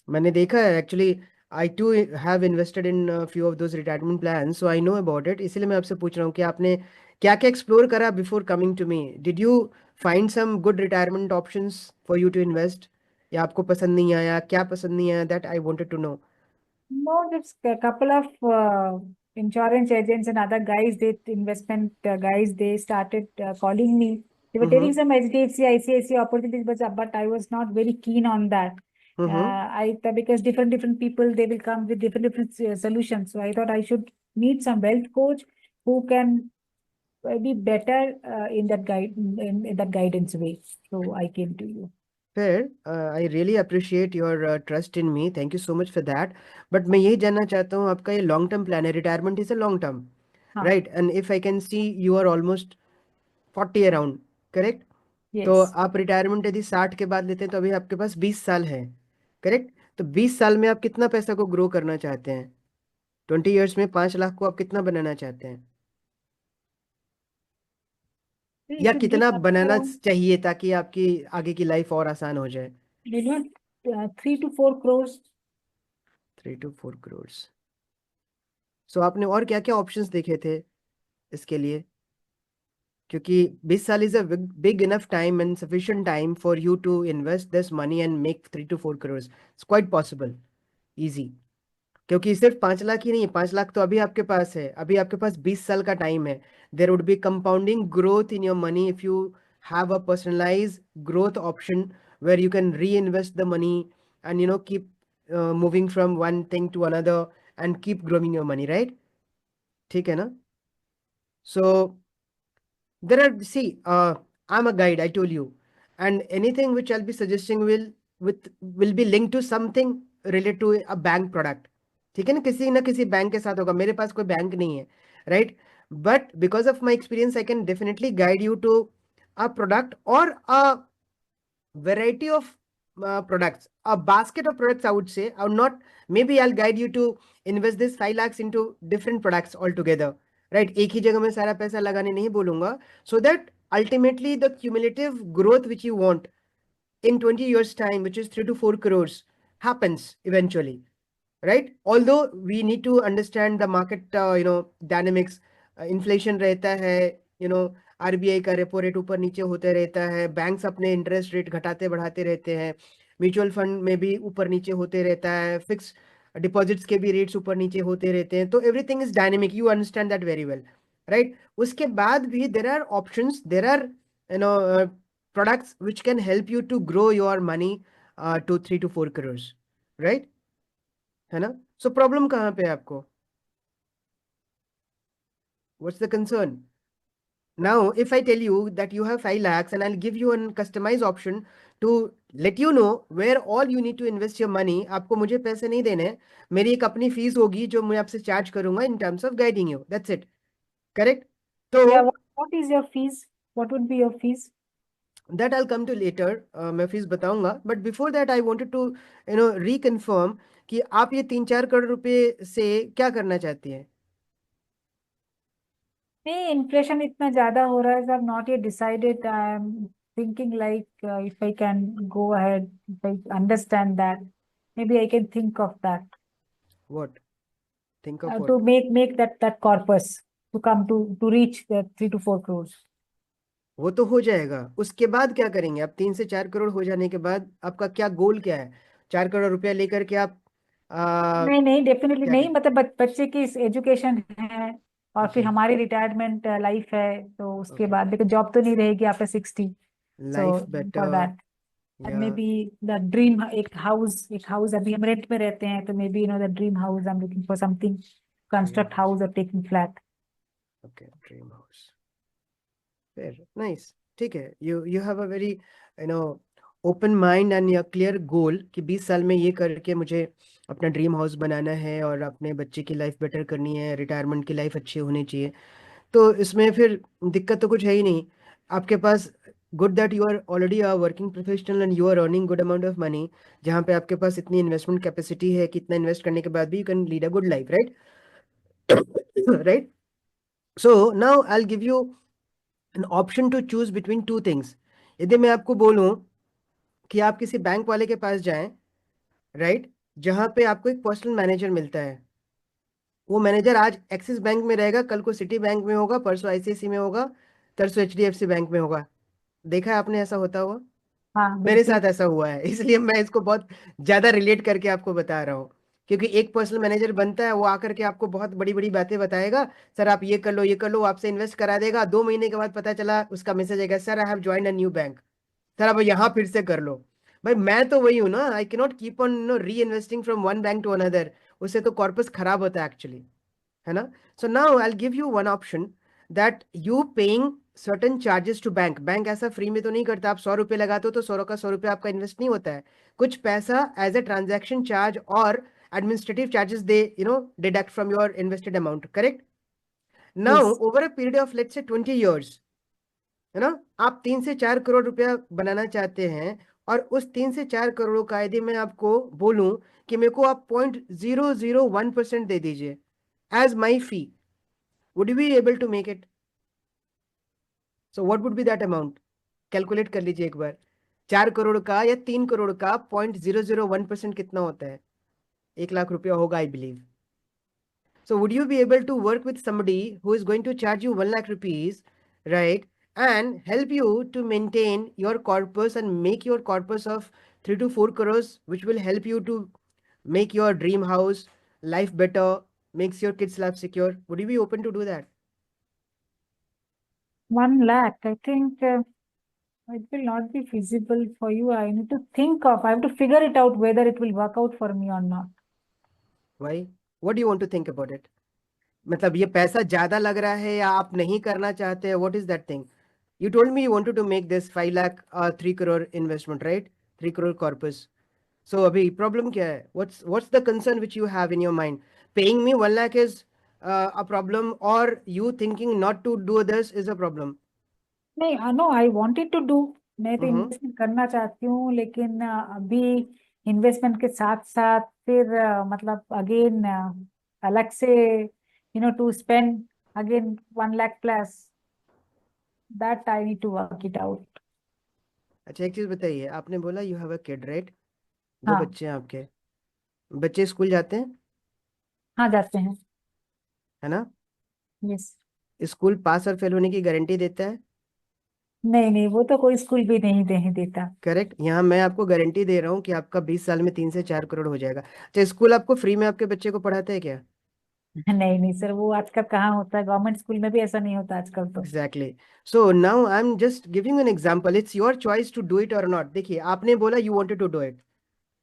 मैंने देखा है actually, I too have invested in few of those retirement plan, so I know about it. इसलिए मैं आपसे पूछ रहा हूँ कि आपने क्या क्या एक्सप्लोर करा before coming to me? Did you find some good retirement options for you to invest, या आपको पसंद नहीं आया? क्या पसंद नहीं आया, that I wanted to know. No, just a couple of insurance agents and other guys, investment guys, they started calling me. They were telling some HDFC, ICICI opportunities, but I was not very keen on that. Because different people, they will come with different solutions. So I thought I should meet some wealth coach who can be better in that guidance way. So I came to you. Fair. I really appreciate your trust in me. Thank you so much for that. But मैं यही जानना चाहता हूँ, आपका ये long term plan है, retirement is a long term, हाँ. Right? And if I can see you are almost 40 around, correct? तो Yes. आप रिटायरमेंट यदि 60 के बाद लेते हैं तो अभी आपके पास 20 साल है, करेक्ट? तो 20 साल में आप कितना पैसा को ग्रो करना चाहते हैं? 20 ईयर्स में 5 लाख को आप कितना बनाना चाहते हैं, It या should be कितना something बनाना around, चाहिए ताकि आपकी आगे की लाइफ और आसान हो जाए? 3 to 4 crores. 3 to 4 करोड़। सो आपने और क्या क्या ऑप्शंस देखे थे इसके लिए? क्योंकि 20 साल is a big enough time and sufficient time for you to invest this money and make 3 to 4 crore. It's quite possible, easy. क्योंकि सिर्फ 5 लाख ही नहीं है, 5 लाख तो अभी आपके पास है, अभी आपके पास 20 साल का टाइम है। There would be compounding growth in your money if you have a personalize growth option where you can reinvest the money and keep moving from one thing to another and keep growing your money, right? ठीक है ना? सो there are, see, I'm a guide, I told you, and anything which I'll be suggesting will be linked to something related to a bank product. ठीक है ना, किसी bank के साथ होगा। मेरे पास कोई बैंक नहीं है, right? but because of my experience, I can definitely guide you to a product or a variety of products, a basket of products, I would say. I would not, maybe I'll guide you to invest this 5 lakhs into different products altogether, right? एक ही जगह में सारा पैसा लगाने नहीं बोलूंगा, so that ultimately the cumulative growth which you want in 20 years time, which is 3 to 4 crores, happens eventually, right? Although we need to understand the market dynamics, inflation रहता है, RBI का रेपो रेट ऊपर नीचे होते रहता है, banks अपने interest rate घटाते बढ़ाते रहते हैं, म्यूचुअल फंड में भी ऊपर नीचे होते रहता है, फिक्स डिपॉजिट्स के भी रेट्स ऊपर नीचे होते रहते हैं, तो everything is dynamic, you understand that very well, right? उसके बाद भी there are options, there are products which can help you to grow your money to 3 to 4 crores, right? है ना? So problem कहाँ पे है आपको? What's the concern? Now, if I tell you that you have 5 lakhs and I'll give you a customized option to let you know where all you need to invest your money, आपको मुझे पैसे नहीं देने, मेरी एक अपनी fees होगी जो मैं आपसे चार्ज करूंगा in terms of guiding you. That's it. Correct? So Yeah, what is your fees? What would be your fees? that I'll come to later. मैं फीस बताऊंगा, but before that I wanted to reconfirm कि आप ये 3-4 करोड़ रुपए से क्या करना चाहती हैं? नहीं, इन्फ्लेशन इतना ज्यादा हो रहा है, so I've not yet decided. I'm thinking like if I can go ahead, if I understand that, maybe I can think of that. What? Think of what? To make that corpus to come to reach the 3 to 4 crores. वो तो हो जाएगा, उसके बाद क्या करेंगे आप? 3 से 4 करोड़ हो जाने के बाद आपका क्या गोल क्या है? 4 करोड़ रुपया लेकर के आप नहीं डेफिनेटली क्या नहीं, करें? मतलब बच्चे की एजुकेशन है और फिर जी, हमारी रिटायरमेंट लाइफ है, तो उसके Okay. बाद देखो जॉब तो नहीं रहेगी after 60, so life for better that may be the dream, एक हाउस अभी हम रेंट में रहते हैं, तो may be the dream house, I am looking for something, construct house और taking flat. Okay, dream house, फिर नाइस, ठीक है. You have a very open mind and a clear goal कि 20 साल में ये करके मुझे अपना ड्रीम हाउस बनाना है और अपने बच्चे की लाइफ बेटर करनी है, रिटायरमेंट की लाइफ अच्छी होनी चाहिए. तो इसमें फिर दिक्कत तो कुछ है ही नहीं आपके पास. Good that you are already a working professional and you are earning good amount of money, जहाँ पे आपके पास इतनी इन्वेस्टमेंट कैपेसिटी है कि इतना इन्वेस्ट करने के बाद भी you can lead a good life, right? Right. So now I will give you an option to choose between 2 things. यदि मैं आपको बोलूं कि आप किसी बैंक वाले के पास जाएं, राइट, जहां पे आपको एक पर्सनल मैनेजर मिलता है, वो मैनेजर आज एक्सिस बैंक में रहेगा, कल को सिटी बैंक में होगा, परसों ICICI में होगा, तरसों HDFC बैंक में होगा. देखा है आपने ऐसा होता हुआ? हाँ मेरे बिल्कुल. साथ ऐसा हुआ है, इसलिए मैं इसको बहुत ज्यादा रिलेट करके आपको बता रहा हूँ. क्योंकि एक पर्सनल मैनेजर बनता है, वो आकर के आपको बहुत बड़ी बड़ी बातें बताएगा, सर आप ये कर लो, ये कर लो, आपसे इन्वेस्ट करा देगा. 2 महीने के बाद पता चला उसका मैसेज आएगा, sir I have joined a new bank, sir अब यहाँ फिर से कर लो. भाई मैं तो वही हूँ ना, I can not keep on reinvesting from one bank to another, उससे तो कॉर्पस खराब होता है एक्चुअली, है ना? So now I will give you one option that you paying certain charges to bank. Bank ऐसा फ्री में तो नहीं करता. आप 100 रुपये लगाते हो तो 100 का 100 रुपये आपका इन्वेस्ट नहीं होता है. कुछ पैसा एज ए ट्रांजैक्शन चार्ज और administrative charges they deduct from your invested amount. Correct? Now over a period of let's say 20 years, है ना, आप 3 से 4 करोड़ रुपया बनाना चाहते हैं, और उस 3 से 4 करोड़ का यदि मैं आपको बोलूं कि मेरे को आप 0.001% दे दीजिए as my fee, would you be able to make it? So what would be that amount? Calculate कर लीजिए एक बार. 4 करोड़ का या 3 करोड़ का 0.001% कितना होता है? 1 लाख रुपया होगा, I believe. So would you be able to work with somebody who is going to charge you 1 lakh rupees, right, and help you to maintain your corpus and make your corpus of 3 to 4 crores, which will help you to make your dream house life better, makes your kids' life secure? Would you be open to do that? 1 lakh, I think it will not be feasible for you. I need to think of, I have to figure it out whether it will work out for me or not. Why? What do you want to think about it? मतलब ये पैसा ज्यादा लग रहा है या आप नहीं करना चाहते हैं? What is that thing? You told me you wanted to make this 5 lakh 3 crore investment, right? 3 crore corpus. So अभी प्रॉब्लम क्या है? What's the concern which you have in your mind? Paying me 1 lakh is a problem, or you thinking not to do this is a problem? नहीं, no I wanted to do, मैं तो हम्म investment करना चाहती हूँ, लेकिन अभी investment के साथ साथ फिर मतलब अगेन अलग से to spend again 1 lakh plus, that I need to work it out. अच्छा, एक चीज बताइए, आपने बोला you have a kid, right? 2 हाँ। बच्चे हैं आपके। बच्चे स्कूल जाते हैं, हाँ, जाते हैं। है ना? यस। स्कूल पास और फेल होने की गारंटी देता है? नहीं नहीं, वो तो कोई स्कूल भी नहीं देता। करेक्ट। यहाँ मैं आपको गारंटी दे रहा हूँ कि आपका 20 साल में 3 से 4 करोड़ हो जाएगा। अच्छा, स्कूल आपको फ्री में आपके बच्चे को पढ़ाते हैं क्या? नहीं नहीं सर, वो आजकल कहाँ होता है, गवर्नमेंट स्कूल में भी ऐसा नहीं होता आजकल तो। Exactly. So now I am just giving an example, it's your choice to do it और नॉट। देखिए, आपने बोला you wanted to do it,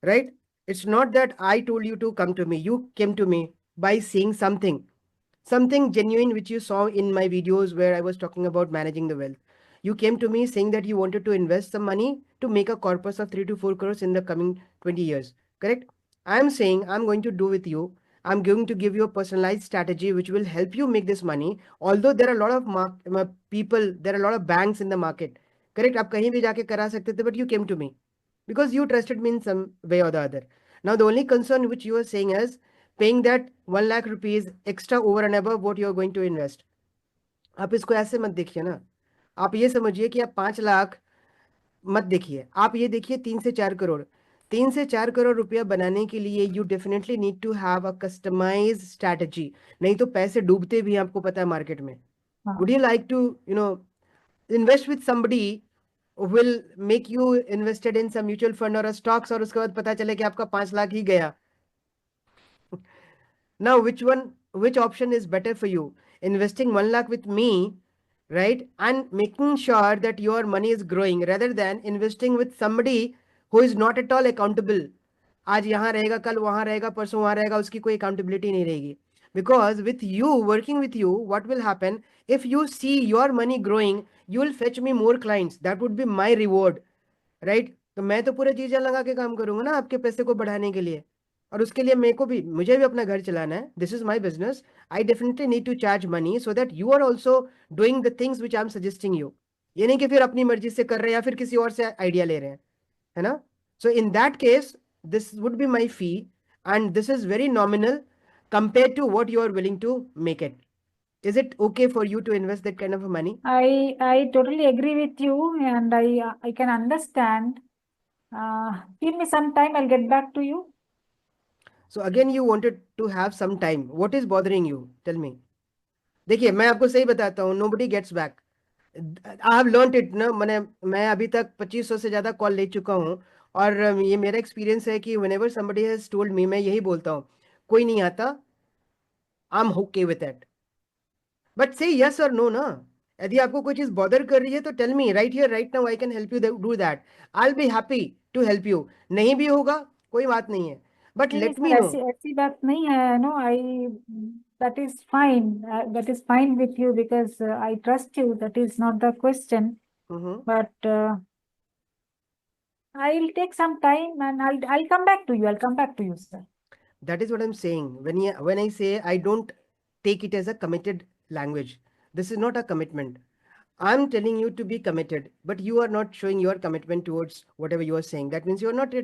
right? It's not that I told you to come to me. You came to me by seeing something genuine which you saw in my videos where I was talking about managing the wealth. You came to me saying that you wanted to invest some money to make a corpus of 3 to 4 crores in the coming 20 years. Correct? I'm saying I'm going to do with you. I'm going to give you a personalized strategy which will help you make this money. Although there are a lot of people, there are a lot of banks in the market. Correct? आप कहीं भी जाके करा सकते थे, but you came to me because you trusted me in some way or the other. Now, the only concern which you are saying is paying that 1 lakh rupees extra over and above what you are going to invest. आप इसको ऐसे मत देखिए ना, आप ये समझिए कि आप 5 लाख मत देखिए, आप ये देखिए 3 से 4 करोड़। 3 से 4 करोड़ रुपया बनाने के लिए you definitely need to have a customize strategy, नहीं तो पैसे डूबते भी हैं, आपको पता है मार्केट में। Would you like to invest with somebody will make you invested in some mutual fund or a stocks, और उसके बाद पता चले कि आपका 5 लाख ही गया? Now, which option is better for you? Investing 1 lakh with me, right, and making sure that your money is growing, rather than investing with somebody who is not at all accountable. आज यहाँ रहेगा, कल वहाँ रहेगा, परसों वहाँ रहेगा, उसकी कोई accountability नहीं रहेगी. Because with you, working with you, what will happen? If you see your money growing, you will fetch me more clients. That would be my reward, right? तो मैं तो पूरे जी जान लगा के काम करूंगा ना आपके पैसे को बढ़ाने के लिए, और उसके लिए मुझे भी अपना घर चलाना है. This is my business. I definitely need to charge money so that you are also doing the things which I am suggesting you. ये नहीं कि फिर अपनी मर्जी से कर रहे हैं या फिर किसी और से आइडिया ले रहे हैं, है ना? So in that case this would be my fee, and this is very nominal compared to what you are willing to make it. Is it okay for you to invest that kind of money? I totally agree with you, and I can understand. Give me some time, I'll get back to you. So again you wanted to have some time. What is bothering you? Tell me. देखिए, मैं आपको सही बताता हूँ, nobody gets back. I have learned it ना, मैं अभी तक 2500 से ज़्यादा कॉल ले चुका हूँ, और ये मेरा एक्सपीरियंस है कि whenever somebody has told me, मैं यही बोलता हूँ, कोई नहीं आता, I'm okay with it. But say yes or no ना. यदि आपको कोई चीज़ बॉदर कर रही है तो tell me right here right now, I can help you do that. I will be happy to help you. नहीं भी होगा कोई बात नहीं है, बट नहीं लेट मी सर, नो. ऐसी बात नहीं है. No, I that is fine. That is fine with you because I trust you. That is not the question. But I'll take some time and I'll come back to you. I'll come back to you, sir. That is what I'm saying. When I say I don't take it as a committed language, this is not a commitment. I'm telling you to be committed, but you are not showing your commitment towards whatever you are saying. That means you are not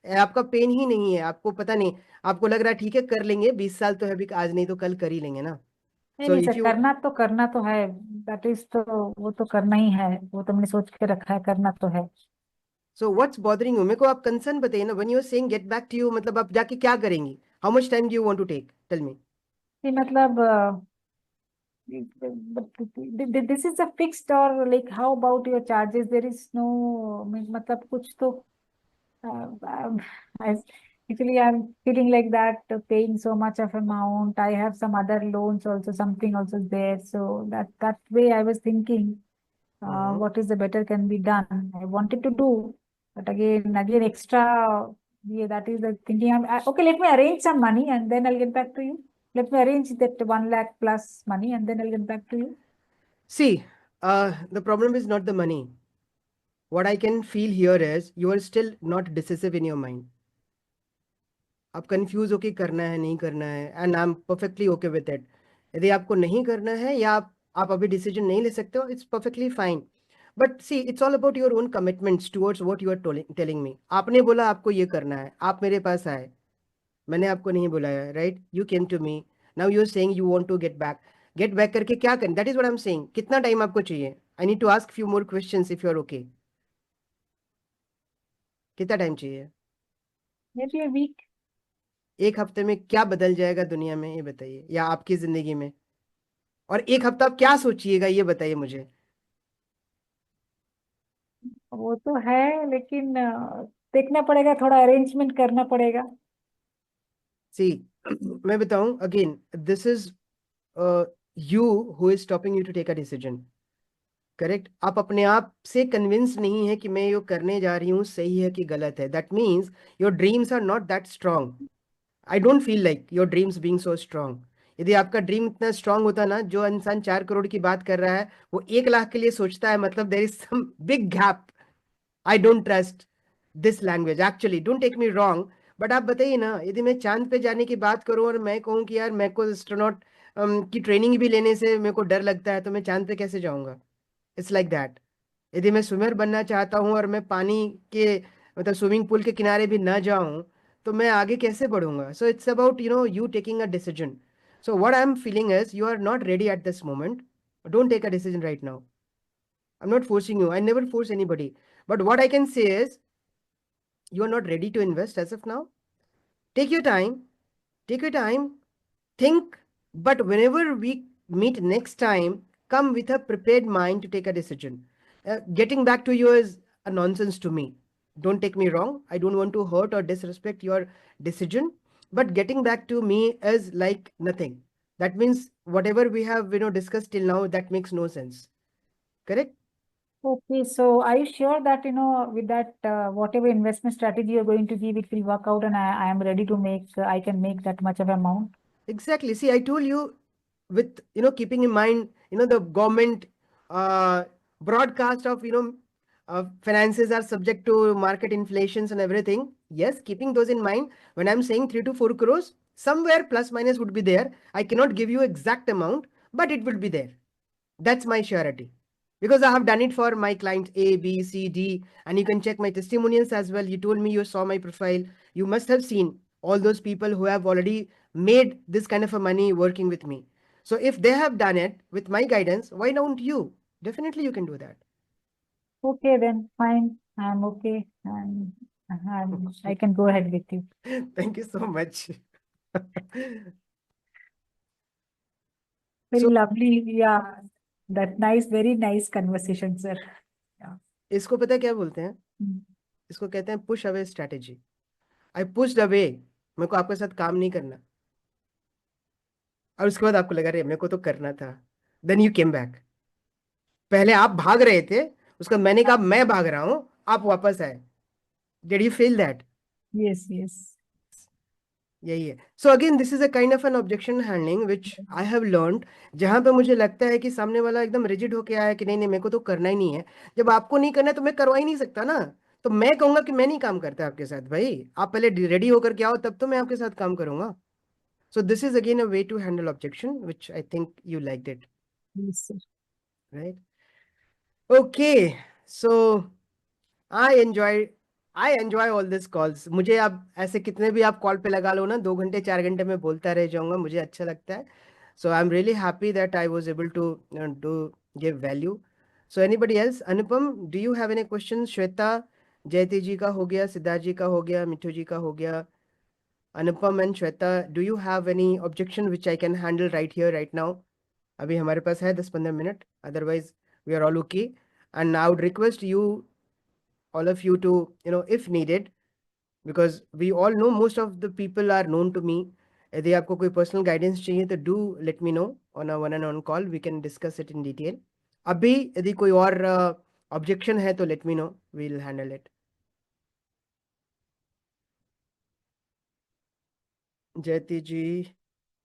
आपका pen ही नहीं है, आपको पता नहीं, आपको लग रहा है ठीक है कर लेंगे, 20 साल तो है भी, आज नहीं तो कल कर ही लेंगे ना. नहीं So नहीं if सर, you करना तो है. दैट इज तो वो तो करना ही है, वो तो हमने सोच के रखा है, करना तो है. So what's bothering you? मेरे को आप कंसर्न बताइए ना. When you are saying get back to you, मतलब आप जाके क्या करेंगी? How much time do you want to take? Tell me. नहीं मतलब this is a fixed, or like how about your charges? There is no मतलब कुछ तो actually I'm feeling like that, paying so much of amount. I have some other loans also, something also there. So that way I was thinking, what is the better can be done. I wanted to do, but again extra. Yeah, that is the thinking. Okay, let me arrange some money and then I'll get back to you. Let me arrange that 1 lakh plus money and then I'll get back to you. See, the problem is not the money. What I can feel here is you are still not decisive in your mind. आप confuse होके करना है नहीं करना है, and I am perfectly okay with it. यदि आपको नहीं करना है या आप अभी डिसीजन नहीं ले सकते हो, it's perfectly fine. But see, it's all about your own commitments towards what you are telling me. आपने बोला आपको ये करना है, आप मेरे पास आए, मैंने आपको नहीं बुलाया, right? You came to me, now you are saying you want to get back करके क्या करें? That is what I am saying. कितना टाइम आपको चाहिए? I need to ask few more questions if you are okay. कितना time चाहिए? maybe a week. एक हफ्ते में क्या बदल जाएगा दुनिया में, ये बताइए, या आपकी जिंदगी में? और एक हफ्ता आप क्या सोचिएगा, ये बताइए मुझे. वो तो है, लेकिन देखना पड़ेगा, थोड़ा अरेंजमेंट करना पड़ेगा. सी, मैं बताऊं again, this is you who is stopping you to take a decision. Correct? आप अपने आप से कन्विंस नहीं है कि मैं ये करने जा रही हूँ सही है कि गलत है. That means your dreams are not that strong. I don't feel like your dreams being so strong. यदि आपका ड्रीम इतना स्ट्रांग होता ना, जो इंसान 4 करोड़ की बात कर रहा है वो 1 लाख के लिए सोचता है, मतलब there is some big gap. I don't trust this language actually, don't take me wrong. But आप बताइए ना, यदि मैं चांद पे जाने की बात करूं और मैं कहूं कि यार मेरे को एस्ट्रोनॉट की ट्रेनिंग भी लेने से मेरे को डर लगता है, तो मैं चांद पे कैसे जाऊंगा? It's like that. यदि मैं स्विमर बनना चाहता हूँ और मैं पानी के, मतलब स्विमिंग पूल के किनारे भी ना जाऊं, तो मैं आगे कैसे बढ़ूंगा? So it's about you taking a decision. So what I am feeling is you are not ready at this moment. Don't take a decision right now. I'm not forcing you. I never force anybody. But what I can say is, you are not ready to invest as of now. Take your time. Take your time. Think. But whenever we meet next time, come with a prepared mind to take a decision. Getting back to you is a nonsense to me. Don't take me wrong. I don't want to hurt or disrespect your decision. But getting back to me is like nothing. That means whatever we have discussed till now, that makes no sense. Correct? Okay, so are you sure that, with that, whatever investment strategy you're going to give, it will work out, and I am ready to I can make that much of amount? Exactly. See, I told you, with keeping in mind the government broadcast of finances are subject to market inflations and everything. Yes, keeping those in mind, when I'm saying 3 to 4 crores, somewhere plus minus would be there. I cannot give you exact amount, but it will be there. That's my surety, because I have done it for my clients A, B, C, D, and you can check my testimonials as well. You told me you saw my profile. You must have seen all those people who have already made this kind of a money working with me. So if they have done it with my guidance, why don't you? Definitely you can do that. Okay, then fine. I'm okay, and I can go ahead with you. Thank you so much. Very So- lovely. Yeah, that nice, very nice conversation, sir. इसको पता है क्या बोलते हैं? इसको कहते हैं push away strategy. आई pushed away, मेरे को आपके साथ काम नहीं करना, और उसके बाद आपको लगा, अरे मेरे को तो करना था. Then you came back. पहले आप भाग रहे थे, उसका मैंने कहा मैं भाग रहा हूं, आप वापस आए. Did you feel that? Yes, yes. यही है. So again this is a kind of N objection handling which I have learned, जहां पे मुझे लगता है कि सामने वाला एकदम रिजिड होके आया कि नहीं नहीं मेरे को तो करना ही नहीं है. जब आपको नहीं करना है तो मैं करवा ही नहीं सकता ना. तो मैं कहूंगा कि मैं नहीं काम करता आपके साथ. भाई आप पहले रेडी होकर के आओ, तब तो मैं आपके साथ काम करूंगा. So this is again a way to handle objection, which I think you liked it, Yes, sir. right? Okay, so I enjoy all these calls. मुझे आप ऐसे कितने भी आप कॉल पे लगा लो ना, 2 घंटे 4 घंटे में बोलता रह जाऊंगा, मुझे अच्छा लगता है. So I'm really happy that I was able to give value. So anybody else? Anupam, do you have any questions? Shweta, जयती जी का हो गया, सिद्धार्थ जी का हो गया, मिठू जी का हो गया. Anupam and Shweta, do you have any objection which I can handle right here, right now? अभी हमारे पास है 10-15 minute. Otherwise, we are all okay. And I would request you, all of you, to, if needed, because we all know most of the people are known to me. यदि आपको कोई personal guidance चाहिए तो do let me know on a one-on-one call. We can discuss it in detail. अभी यदि कोई और objection है तो let me know. We'll handle it. जयती जी,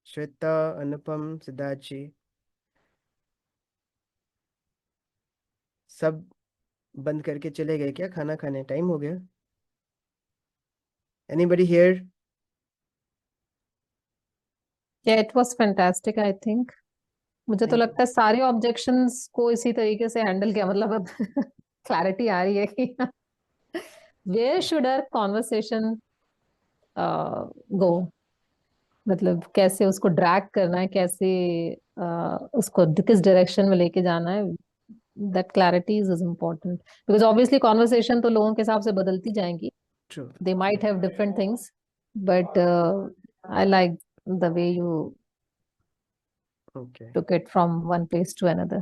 श्वेता, अनुपम, सिद्धार्थ जी, सब बंद करके चले गए क्या? खाना खाने टाइम हो गया. Anybody here? Yeah, it was fantastic, I think. मुझे तो Thank you. लगता है सारे ऑब्जेक्शंस को इसी तरीके से हैंडल किया, मतलब अब क्लैरिटी आ रही है कि वेयर शुड आवर कॉन्वर्सेशन गो, मतलब कैसे उसको ड्रैग करना है, कैसे उसको किस डायरेक्शन में लेके जाना है, that clarity is important, because obviously conversation तो लोगों के हिसाब से बदलती जाएंगी, True. they might have different things, but I like the way you Okay. took it from one place to another.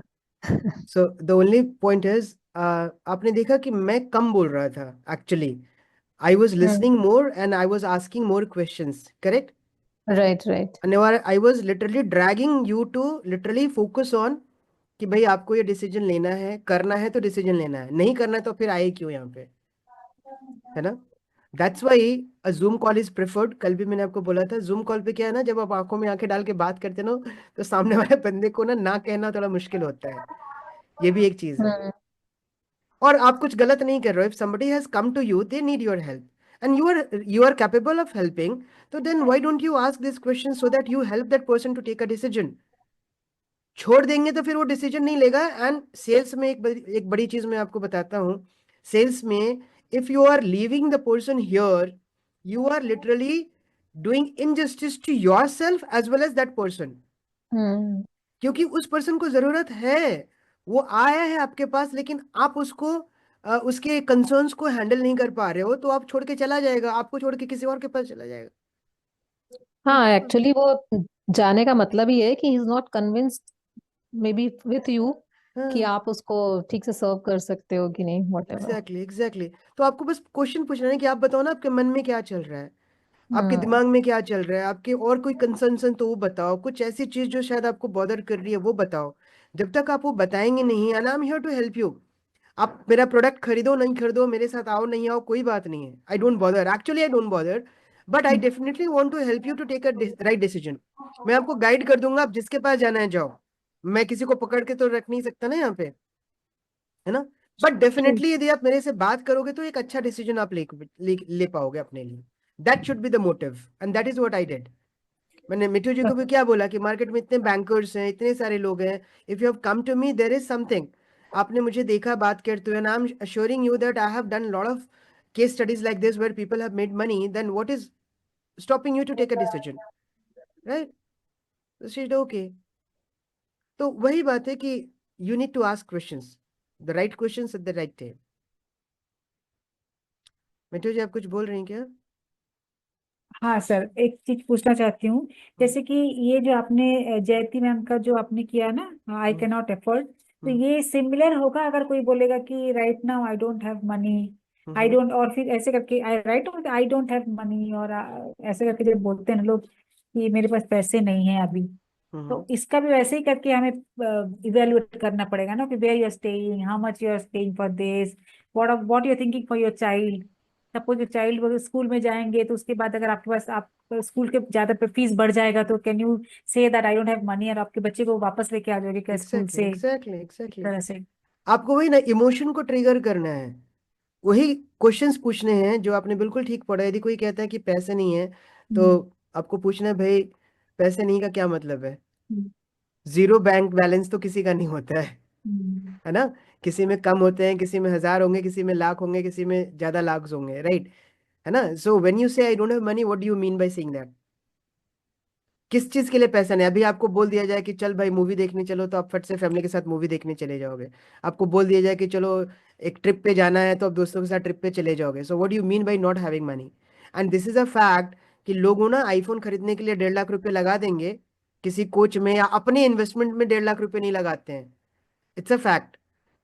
So the only point is, आपने देखा कि मैं कम बोल रहा था actually. I was listening more and I was asking more questions, correct? Right, right. And I was literally dragging you to literally focus on कि भाई आपको ये डिसीजन लेना है, करना है तो डिसीजन लेना है, नहीं करना है तो फिर आए क्यों यहाँ पे, है ना? That's why a Zoom call is preferred. कल भी मैंने आपको बोला था, जूम कॉल पे क्या है ना, जब आप आंखों में आंखें डाल के बात करते ना, तो सामने वाले बंदे को ना कहना थोड़ा मुश्किल होता है. ये भी एक चीज है. और आप कुछ गलत नहीं कर रहे हो. If somebody has come to you, they need your help and you are capable of helping, so then why don't you ask this question so that you help that person to take a decision. छोड़ देंगे तो फिर वो decision नहीं लेगा. And sales में एक बड़ी चीज मैं आपको बताता हूँ. सेल्स में if you are leaving the person here, you are literally doing injustice to yourself as well as that person. क्योंकि उस पर्सन को जरूरत है, वो आया है आपके पास, लेकिन आप उसको उसके कंसर्न्स को हैंडल नहीं कर पा रहे हो, तो आप छोड़ के चला जाएगा, आपको छोड़ के किसी और के पास चला जाएगा. हाँ, एक्चुअली वो जाने का मतलब ही है कि he is not convinced may be with you कि आप उसको ठीक से सर्व कर सकते हो कि नहीं, व्हाटएवर. एग्जैक्टली. तो आपको बस क्वेश्चन पूछना है कि आप बताओ ना, आपके मन में क्या चल रहा है, आपके दिमाग में क्या चल रहा है, आपके और कोई कंसर्न तो वो बताओ, कुछ ऐसी चीज जो शायद आपको बॉदर कर रही है वो बताओ. जब तक आप वो बताएंगे नहीं, and I am here to help you. आप मेरा प्रोडक्ट खरीदो नहीं खरीदो, मेरे साथ आओ नहीं आओ, कोई बात नहीं है. I don't bother, actually I don't bother, but I definitely want to help you to take a right decision. मैं आपको गाइड कर दूंगा, आप जिसके पास जाना है जाओ. मैं किसी को पकड़ के तो रख नहीं सकता ना यहाँ पे, है ना? बट डेफिनेटली यदि आप मेरे से बात करोगे तो एक अच्छा डिसीजन आप ले पाओगे अपने लिए. That should be the motive and that is what I did. मैंने मिठू जी को भी क्या बोला कि मार्केट में इतने बैंकर्स हैं, इतने सारे लोग हैं, if you have come to me there is something. आपने मुझे देखा बात करते हुए, I am assuring you that I have done lot of case studies like this where people have made money. Then what is stopping you to take a decision, right? Okay. तो वही बात है कि you need to ask questions, the right questions at the right time. Mithu ji आप कुछ बोल रही हैं क्या? हाँ सर, एक चीज पूछना चाहती हूँ, जैसे कि ये जो आपने जयती मैम का जो आपने किया ना, आई कैन नॉट एफोर्ड, तो ये सिमिलर होगा अगर कोई बोलेगा कि right now I don't have money, I don't, और फिर ऐसे करके I right I don't have money, और ऐसे करके जब बोलते हैं ना लोग कि मेरे पास पैसे नहीं है अभी, तो इसका भी वैसे ही करके हमें इवेल्युएट करना पड़ेगा ना, कि where you are staying, how much you are staying for this, what you are thinking for your child. Suppose child वो स्कूल में जाएंगे, तो उसके बाद अगर आपके पास आप स्कूल के ज्यादा पे फीस बढ़ जाएगा, तो can you say that I don't have money, और आपके बच्चे को वापस लेके आ जाओगे क्या स्कूल से, एग्जैक्टली. तरह से. आपको वही ना इमोशन को ट्रिगर करना है, वही क्वेश्चंस पूछने हैं जो आपने बिल्कुल ठीक पढ़ा. यदि कोई कहता है कि पैसे नहीं है, तो आपको पूछना है भाई पैसे नहीं का क्या मतलब है. जीरो बैंक बैलेंस तो किसी का नहीं होता है ना? किसी में कम होते हैं, किसी में 1000 होंगे, किसी में लाख होंगे, किसी में ज्यादा लाख होंगे, राइट? है ना? सो व्हेन यू से आई don't have money, what do you mean by saying that? किस चीज के लिए पैसा नहीं? अभी आपको बोल दिया जाए कि चल भाई मूवी देखने चलो, तो आप फट से फैमिली के साथ मूवी देखने चले जाओगे. आपको बोल दिया जाए कि चलो एक ट्रिप पे जाना है, तो आप दोस्तों के साथ ट्रिप पे चले जाओगे. So what do you mean by not having money? And this is a fact कि लोगों ना आईफोन खरीदने के लिए 1.5 लाख रुपए लगा देंगे किसी कोच में, या अपने इन्वेस्टमेंट में 1.5 लाख रुपए नहीं लगाते हैं. It's a fact.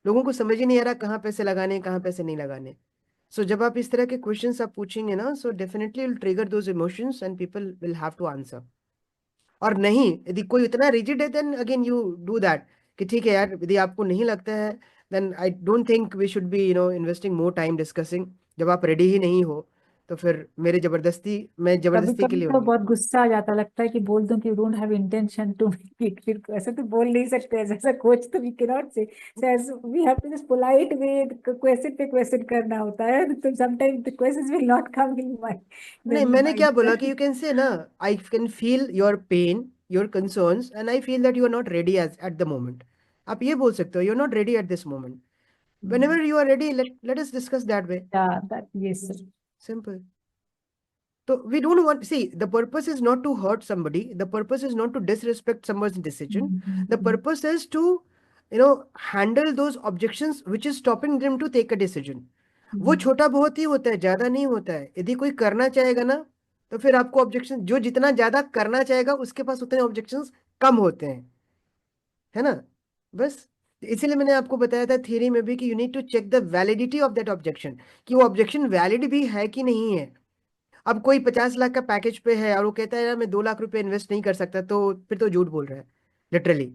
लोगों को समझ ही नहीं आ रहा कहाँ पैसे लगाने, कहाँ पैसे नहीं लगाने. सो जब आप इस तरह के क्वेश्चंस आप पूछेंगे ना, so definitely will trigger those emotions and people will have to answer. और नहीं, यदि कोई इतना रिजिड है, then again you do that कि ठीक है यार, यदि आपको नहीं लगता है, then I don't think we should be investing more time discussing. जब आप रेडी ही नहीं हो, तो फिर मैं कभी जबरदस्ती के कभी लिए तो नहीं. बहुत गुस्सा आ जाता, लगता है कि बोल दूं कि don't have intention to make, फिर ऐसे तो बोल नहीं सकते, ऐसा कोच तो we can not say, we have to just polite way question पे क्वेश्चन करना होता है, तो sometimes the questions will not come in my नहीं, मैंने क्या बोला कि यू कैन से ना, I can feel your pain your concerns and I feel that you are not ready as at the moment. आप ये बोल सकते हो, you're not ready at this moment. Whenever you are ready, let us discuss that way. Yeah, that yes, sir. Simple. So we don't want, see, the purpose is not to hurt somebody. The purpose is not to disrespect someone's decision. The purpose is to, handle those objections which is stopping them to take a decision. वो छोटा बहुत ही होता है, ज्यादा नहीं होता है. यदि कोई करना चाहेगा ना, तो फिर आपको ऑब्जेक्शन, जो जितना ज्यादा करना चाहेगा उसके पास उतने ऑब्जेक्शंस कम होते हैं, है ना. बस इसीलिए मैंने आपको बताया था थियरी में भी कि you need to check the validity of that objection, कि वो ऑब्जेक्शन वैलिड भी है कि नहीं है. अब कोई 50 लाख का पैकेज पे है और वो कहता है यार मैं 2 लाख रुपए इन्वेस्ट नहीं कर सकता, तो फिर तो झूठ बोल रहा है लिटरली.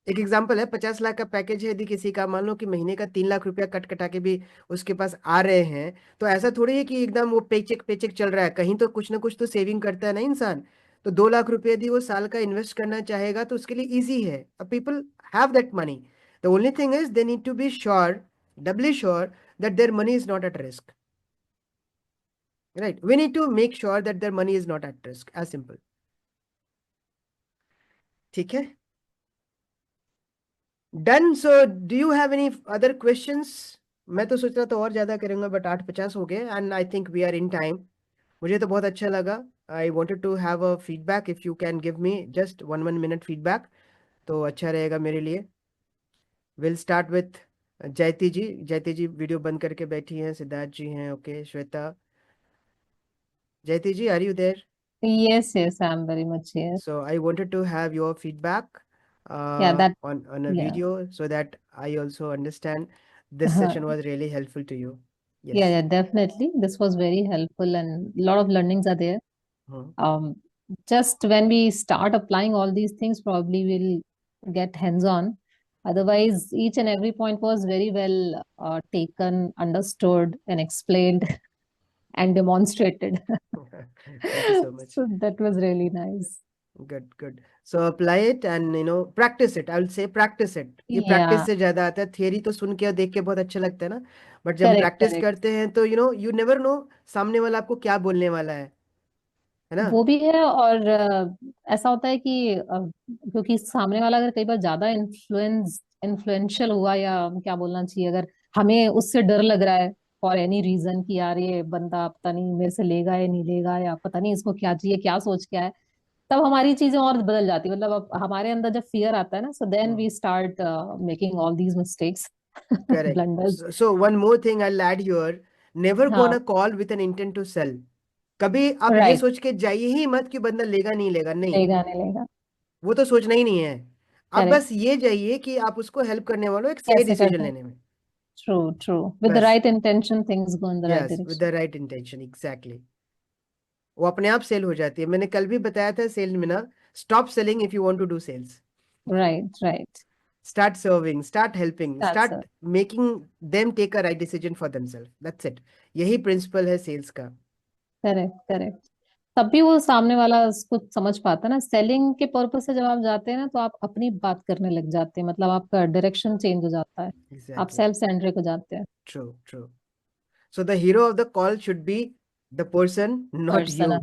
एक एग्जांपल है, 50 लाख का पैकेज है, यदि किसी का मान लो कि महीने का 3 लाख रुपया कट कटा के भी उसके पास आ रहे हैं, तो ऐसा थोड़ी है कि एकदम वो पेचेक चल रहा है, कहीं तो कुछ ना कुछ तो सेविंग करता है ना इंसान. तो 2 लाख रुपए यदि वो साल का इन्वेस्ट करना चाहेगा तो उसके लिए ईजी है. People have that money. The only thing is they need to be sure, doubly sure that their money is not at risk. Right. We need to make sure that their money is not at risk. As simple. ठीक है? Done. So, do you have any other questions? मैं तो सोच रहा था और ज्यादा करूंगा, but 8:50 हो गए, and I think we are in time. मुझे तो बहुत अच्छा लगा. I wanted to have a feedback. If you can give me just one minute feedback, तो अच्छा रहेगा मेरे लिए. We'll start with जयती जी. जयती जी वीडियो बंद करके बैठी हैं. सिद्धार्थ जी हैं. Okay. Shweta. Jayati ji, are you there? Yes, I'm very much here. So I wanted to have your feedback that on a yeah. video so that I also understand this session was really helpful to you. Yes. Yeah, definitely. This was very helpful and a lot of learnings are there. Just when we start applying all these things, probably we'll get hands-on. Otherwise, each and every point was very well taken, understood, and explained and demonstrated. Thank you so much. So that was really nice. Good. So apply it and practice it. I will say practice it. ये practice से ज्यादा आता है. Theory तो सुन के और देख के बहुत अच्छा लगता है ना. But जब practice करते हैं तो you never know सामने वाला आपको क्या बोलने वाला है ना. वो भी है. और ऐसा होता है कि क्योंकि सामने वाला अगर कई बार ज्यादा इन्फ्लुएंशियल हुआ, या क्या बोलना चाहिए, अगर हमें उससे डर लग रहा है फॉर एनी रीजन कि यार ये बंदा पता नहीं मेरे से लेगा या नहीं लेगा, या पता नहीं इसको क्या चाहिए, क्या सोच के आए, तब हमारी चीजें और बदल जाती है. मतलब अब हमारे अंदर जब फियर आता है ना, so then we start making all these mistakes, blunders. So one more thing I'll add here. Never go on a call with an intent to sell. कभी आप ये सोच के जाइए ही मत कि बंदा लेगा नहीं लेगा. नहीं, वो तो सोचना ही नहीं है. आप बस ये जाइए कि आप उसको हेल्प करने वालों एक सही डिसीजन लेने में. True. With the right intention, things go in the right direction. With the right intention, exactly. वो अपने आप सेल हो जाती है. मैंने कल भी बताया था सेल में ना, stop selling if you want to do sales. Right. Start serving, start helping, start making them take a right decision for themselves. That's it. यही प्रिंसिपल है सेल्स का. करेक्ट. तभी वो सामने वाला उसको समझ पाता है ना. सेलिंग के पर्पस से जब आप जाते हैं ना, तो आप अपनी बात करने लग जाते हैं. मतलब आपका डायरेक्शन चेंज हो जाता है. आप सेल्फ सेंट्रिक हो जाते हैं. True. So the hero of the call should be the person, not you.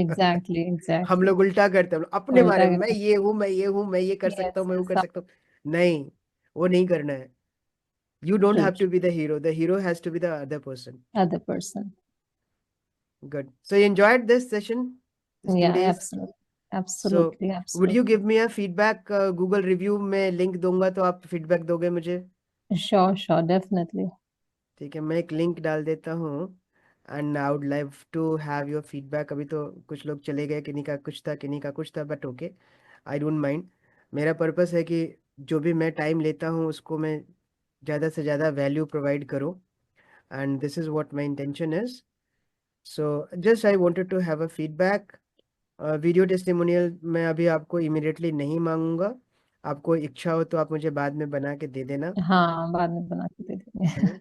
Exactly. हम लोग उल्टा करते हैं अपने बारे में. मैं ये हूँ, मैं ये कर सकता हूँ, मैं वो कर सकता हूँ. नहीं, वो नहीं करना है. You don't have to be the hero. The hero has to be the other person. Good. So you enjoyed this session? Yeah, absolutely. So would you give me a feedback? Google review में link दूंगा तो आप feedback दोगे मुझे? Sure, definitely. ठीक है, मैं एक लिंक डाल देता हूँ. And I would love to have your feedback. अभी तो कुछ लोग चले गए, किन्हीं का कुछ था, but okay, I don't mind. मेरा पर्पस है कि जो भी मैं टाइम लेता हूँ उसको मैं ज़्यादा से ज़्यादा वैल्यू प्रोवाइड करूँ. And this is what my intention is. So just I wanted to have a feedback. Video testimonial मैं अभी आपको इमीडिएटली नहीं मांगूंगा. आपको इच्छा हो तो आप मुझे बाद में बना के दे देना. हाँ, बाद में बना के दे देंगे.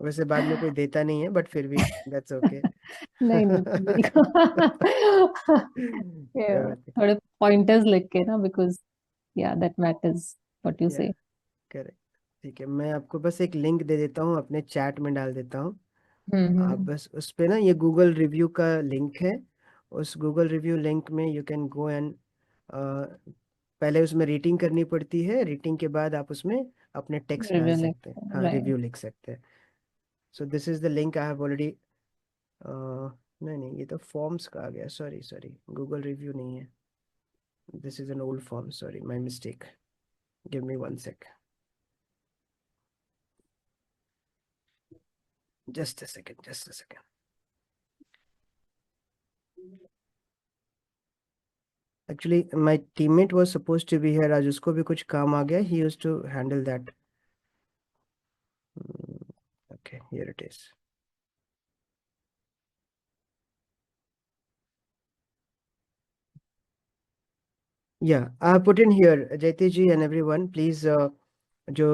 वैसे बाद में कोई देता नहीं है, बट फिर भी that's okay. नहीं. थोड़े पॉइंटर्स लिख के ना, because yeah, that matters what you say. Correct. ठीक है, मैं आपको बस एक लिंक दे देता हूँ, अपने चैट में डाल देता हूँ. आप बस उस पे ना, ये गूगल रिव्यू का लिंक है. उस गूगल रिव्यू लिंक में यू कैन गो एंड पहले उसमें रेटिंग करनी पड़ती है, रेटिंग के बाद आप उसमें अपने टेक्स्ट डाल Review like सकते हैं, हाँ right. रिव्यू लिख सकते हैं. सो this is the link I have already, नहीं नहीं ये तो फॉर्म्स का आ गया, सॉरी सॉरी, गूगल रिव्यू नहीं है, this is an old form, sorry my mistake, give me 1 sec, just a second. Actually, my teammate was supposed to be here. आज उसको भी कुछ काम आ गया. He used to handle that. Okay, here it is. Yeah, I have put in here, Jayati ji and everyone, please जो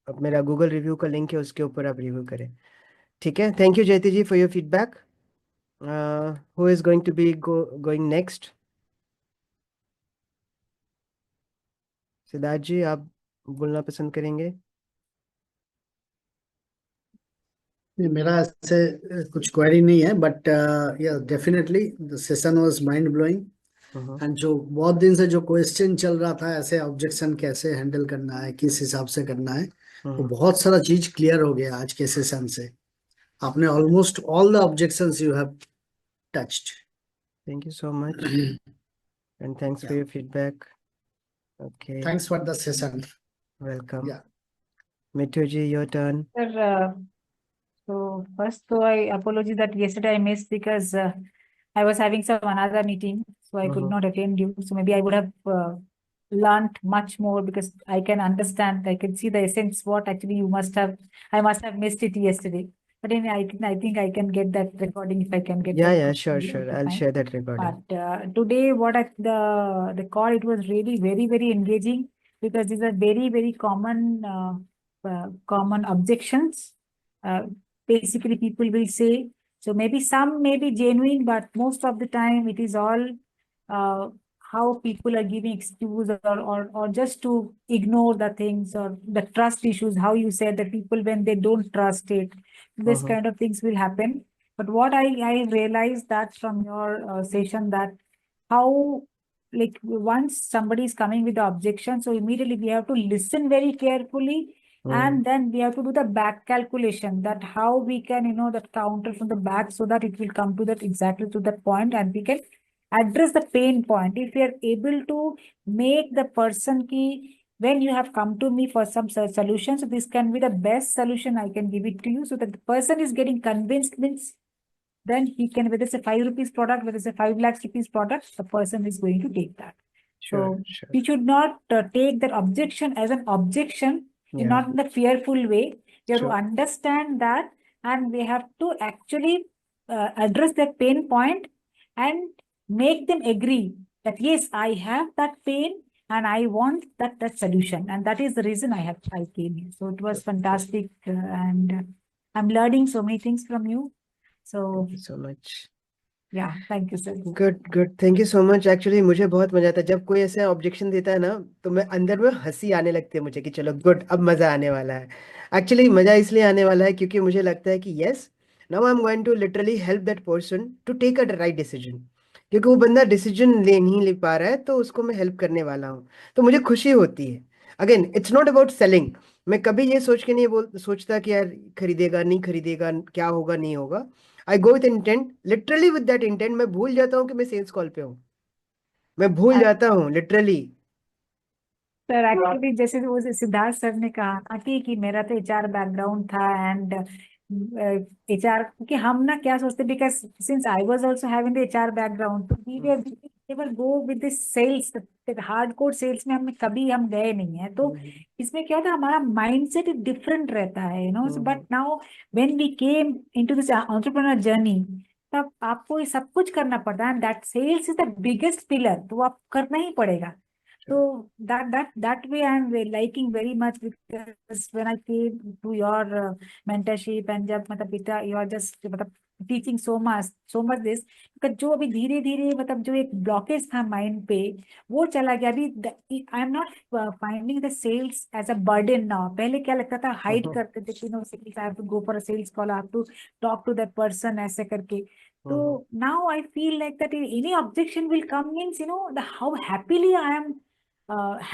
अब मेरा Google review का लिंक है उसके ऊपर आप रिव्यू करें. ठीक है, thank you Jayati ji for your feedback. Who is going to be going next? Siddharth ji, आप बोलना पसंद करेंगे? मेरा ऐसे कुछ क्वेरी नहीं है, बट या definitely the session was mind blowing. And जो बहुत दिन से जो क्वेश्चन चल रहा था, ऐसे ऑब्जेक्शन कैसे हैंडल करना है, किस हिसाब से करना है, तो बहुत सारा चीज क्लियर हो गया आज के सेशन से. आपने almost all the objections you have touched. Thank you so much and thanks for your feedback. Okay, thanks for the session. Welcome. Yeah. Mithu ji, your turn. Sir, so first, so I apologize that yesterday I missed because I was having some another meeting, so I could not attend you. So maybe I would have learned much more because I can understand, I can see the essence what actually I must have missed it yesterday. But anyway, I think I can get that recording if I can get that. Yeah, sure. I'll fine. share that recording. But today, the call, it was really very, very engaging because these are very, very common objections. Basically, people will say, so maybe some may be genuine, but most of the time it is all how people are giving excuse or just to ignore the things, or the trust issues, how you said that people, when they don't trust it, this kind of things will happen. But what I realized that from your session, that how, like, once somebody is coming with the objection, so immediately we have to listen very carefully, and then we have to do the back calculation, that how we can, that counter from the back, so that it will come to that exactly to that point, and we can address the pain point. If we are able to make the person ki, when you have come to me for some solution, so this can be the best solution I can give it to you, so that the person is getting convinced, means then he can, whether it's a 5 rupees product, whether it's a 5 lakhs rupees product, the person is going to take that. Sure. We should not take that objection as an objection, not in the fearful way. We have to understand that, and we have to actually address that pain point and make them agree that yes, I have that pain and I want that solution, and that is the reason I came here. So it was fantastic, and I'm learning so many things from you. So Thank you so much. Yeah, thank you, sir. Good, thank you so much. Actually मुझे बहुत मजा आता है जब कोई ऐसे objection देता है ना, तो मैं अंदर में हंसी आने लगती है मुझे कि चलो गुड, अब मजा आने वाला है. एक्चुअली मजा इसलिए आने वाला है क्योंकि मुझे लगता है कि yes, now I am going to literally help that person to take a right decision, क्योंकि वो बंदा डिसीजन नहीं ले पा रहा है, तो उसको मैं हेल्प करने वाला हूँ, तो मुझे खुशी होती है. Again, it's not about selling. मैं कभी ये सोच के नहीं सोचता कि यार खरीदेगा नहीं खरीदेगा, क्या होगा नहीं होगा. I go with intent, literally with that intent. मैं भूल जाता हूँ कि मैं सेल्स कॉल पे हूँ, मैं भूल जाता हूँ लिटरली. सर एक्चुअली जैसे वो सिद्धार्थ सर ने कहा था कि मेरा तो एचआर बैकग्राउंड था, एंड एचआर, क्योंकि हम ना क्या सोचते, because since I was also having the HR background, तो we were never go with this sales, hardcore sales में हमने कभी हम गए नहीं है. तो इसमें क्या था, हमारा माइंडसेट डिफरेंट रहता है, but now when we came into this entrepreneur journey, तब आपको ये सब कुछ करना पड़ता है, that sales is the biggest pillar, तो आप करना ही पड़ेगा. So that way I'm liking very much, because when I came to your mentorship, and जब मतलब बेटा you are just मतलब teaching so much this, because जो अभी धीरे धीरे मतलब जो एक ब्लॉकेज था माइंड पे, वो चला गया. अभी I am not finding the sales as a burden now. पहले क्या लगता था, हाइड करते थे कि I have to go for a sales call, I have to talk to that person ऐसे करके. Mhm. So now I feel like that any objection will come means, how happily I am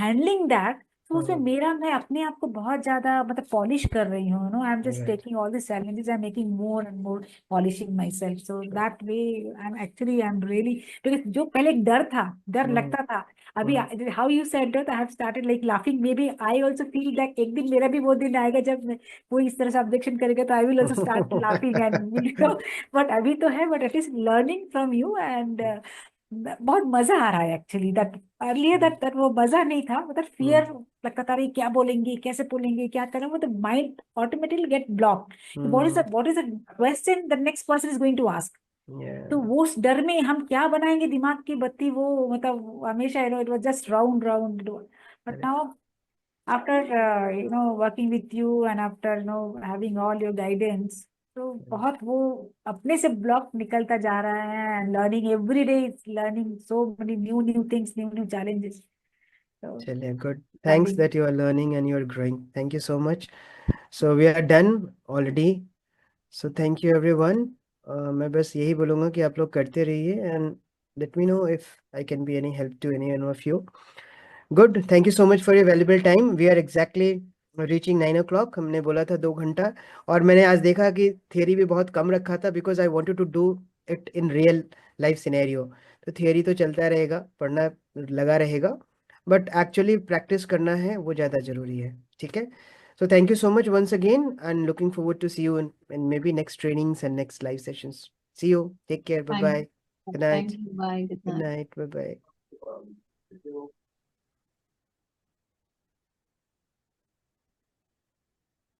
handling that. तो उसमें मैं अपने आप को बहुत ज्यादा मतलब पॉलिश कर रही हूँ, I am just Right. Taking all this challenges, I am making more and more polishing myself, so that way I am really, क्योंकि जो पहले एक डर लगता था, अभी how you said that I have started like laughing, maybe I also feel that एक दिन मेरा भी वो दिन आएगा जब कोई इस तरह से ऑब्जेक्शन करेगा तो I will also start laughing and but अभी तो है, but at least learning from you and बहुत मजा आ रहा है एक्चुअली, दैट अर्लियर दैट वो मजा नहीं था, मतलब फियर लगता था अरे क्या बोलेंगे, कैसे बोलेंगे, क्या करें, वो तो mind automatically get block, what is the question the next person is going to ask, तो वो उस डर में हम क्या बनाएंगे दिमाग की बत्ती, वो मतलब हमेशा it was just round round, but now after working with you and after having all your guidance, तो बहुत वो अपने से ब्लॉक निकलता जा रहा है, and learning every day is learning so many new things, new challenges. So चलिए, good. Thanks studying. that you are learning and you are growing. Thank you so much. So we are done already. So thank you everyone. मैं बस यही बोलूँगा कि आप लोग करते रहिए and let me know if I can be any help to any one of you. Good. Thank you so much for your valuable time. We are exactly reaching 9 o'clock. हमने बोला था 2 घंटा, और मैंने आज देखा कि थियरी भी बहुत कम रखा था because I wanted to do it in real life scenario. तो थियरी तो चलता रहेगा, पढ़ना लगा रहेगा, बट एक्चुअली प्रैक्टिस करना है, वो ज़्यादा ज़रूरी है. ठीक है. So thank you so much once again and looking forward to see you in maybe next trainings and next live sessions. See you. Take care. Bye bye. Good night. Thank you. Bye. Good Good night. night. Bye bye.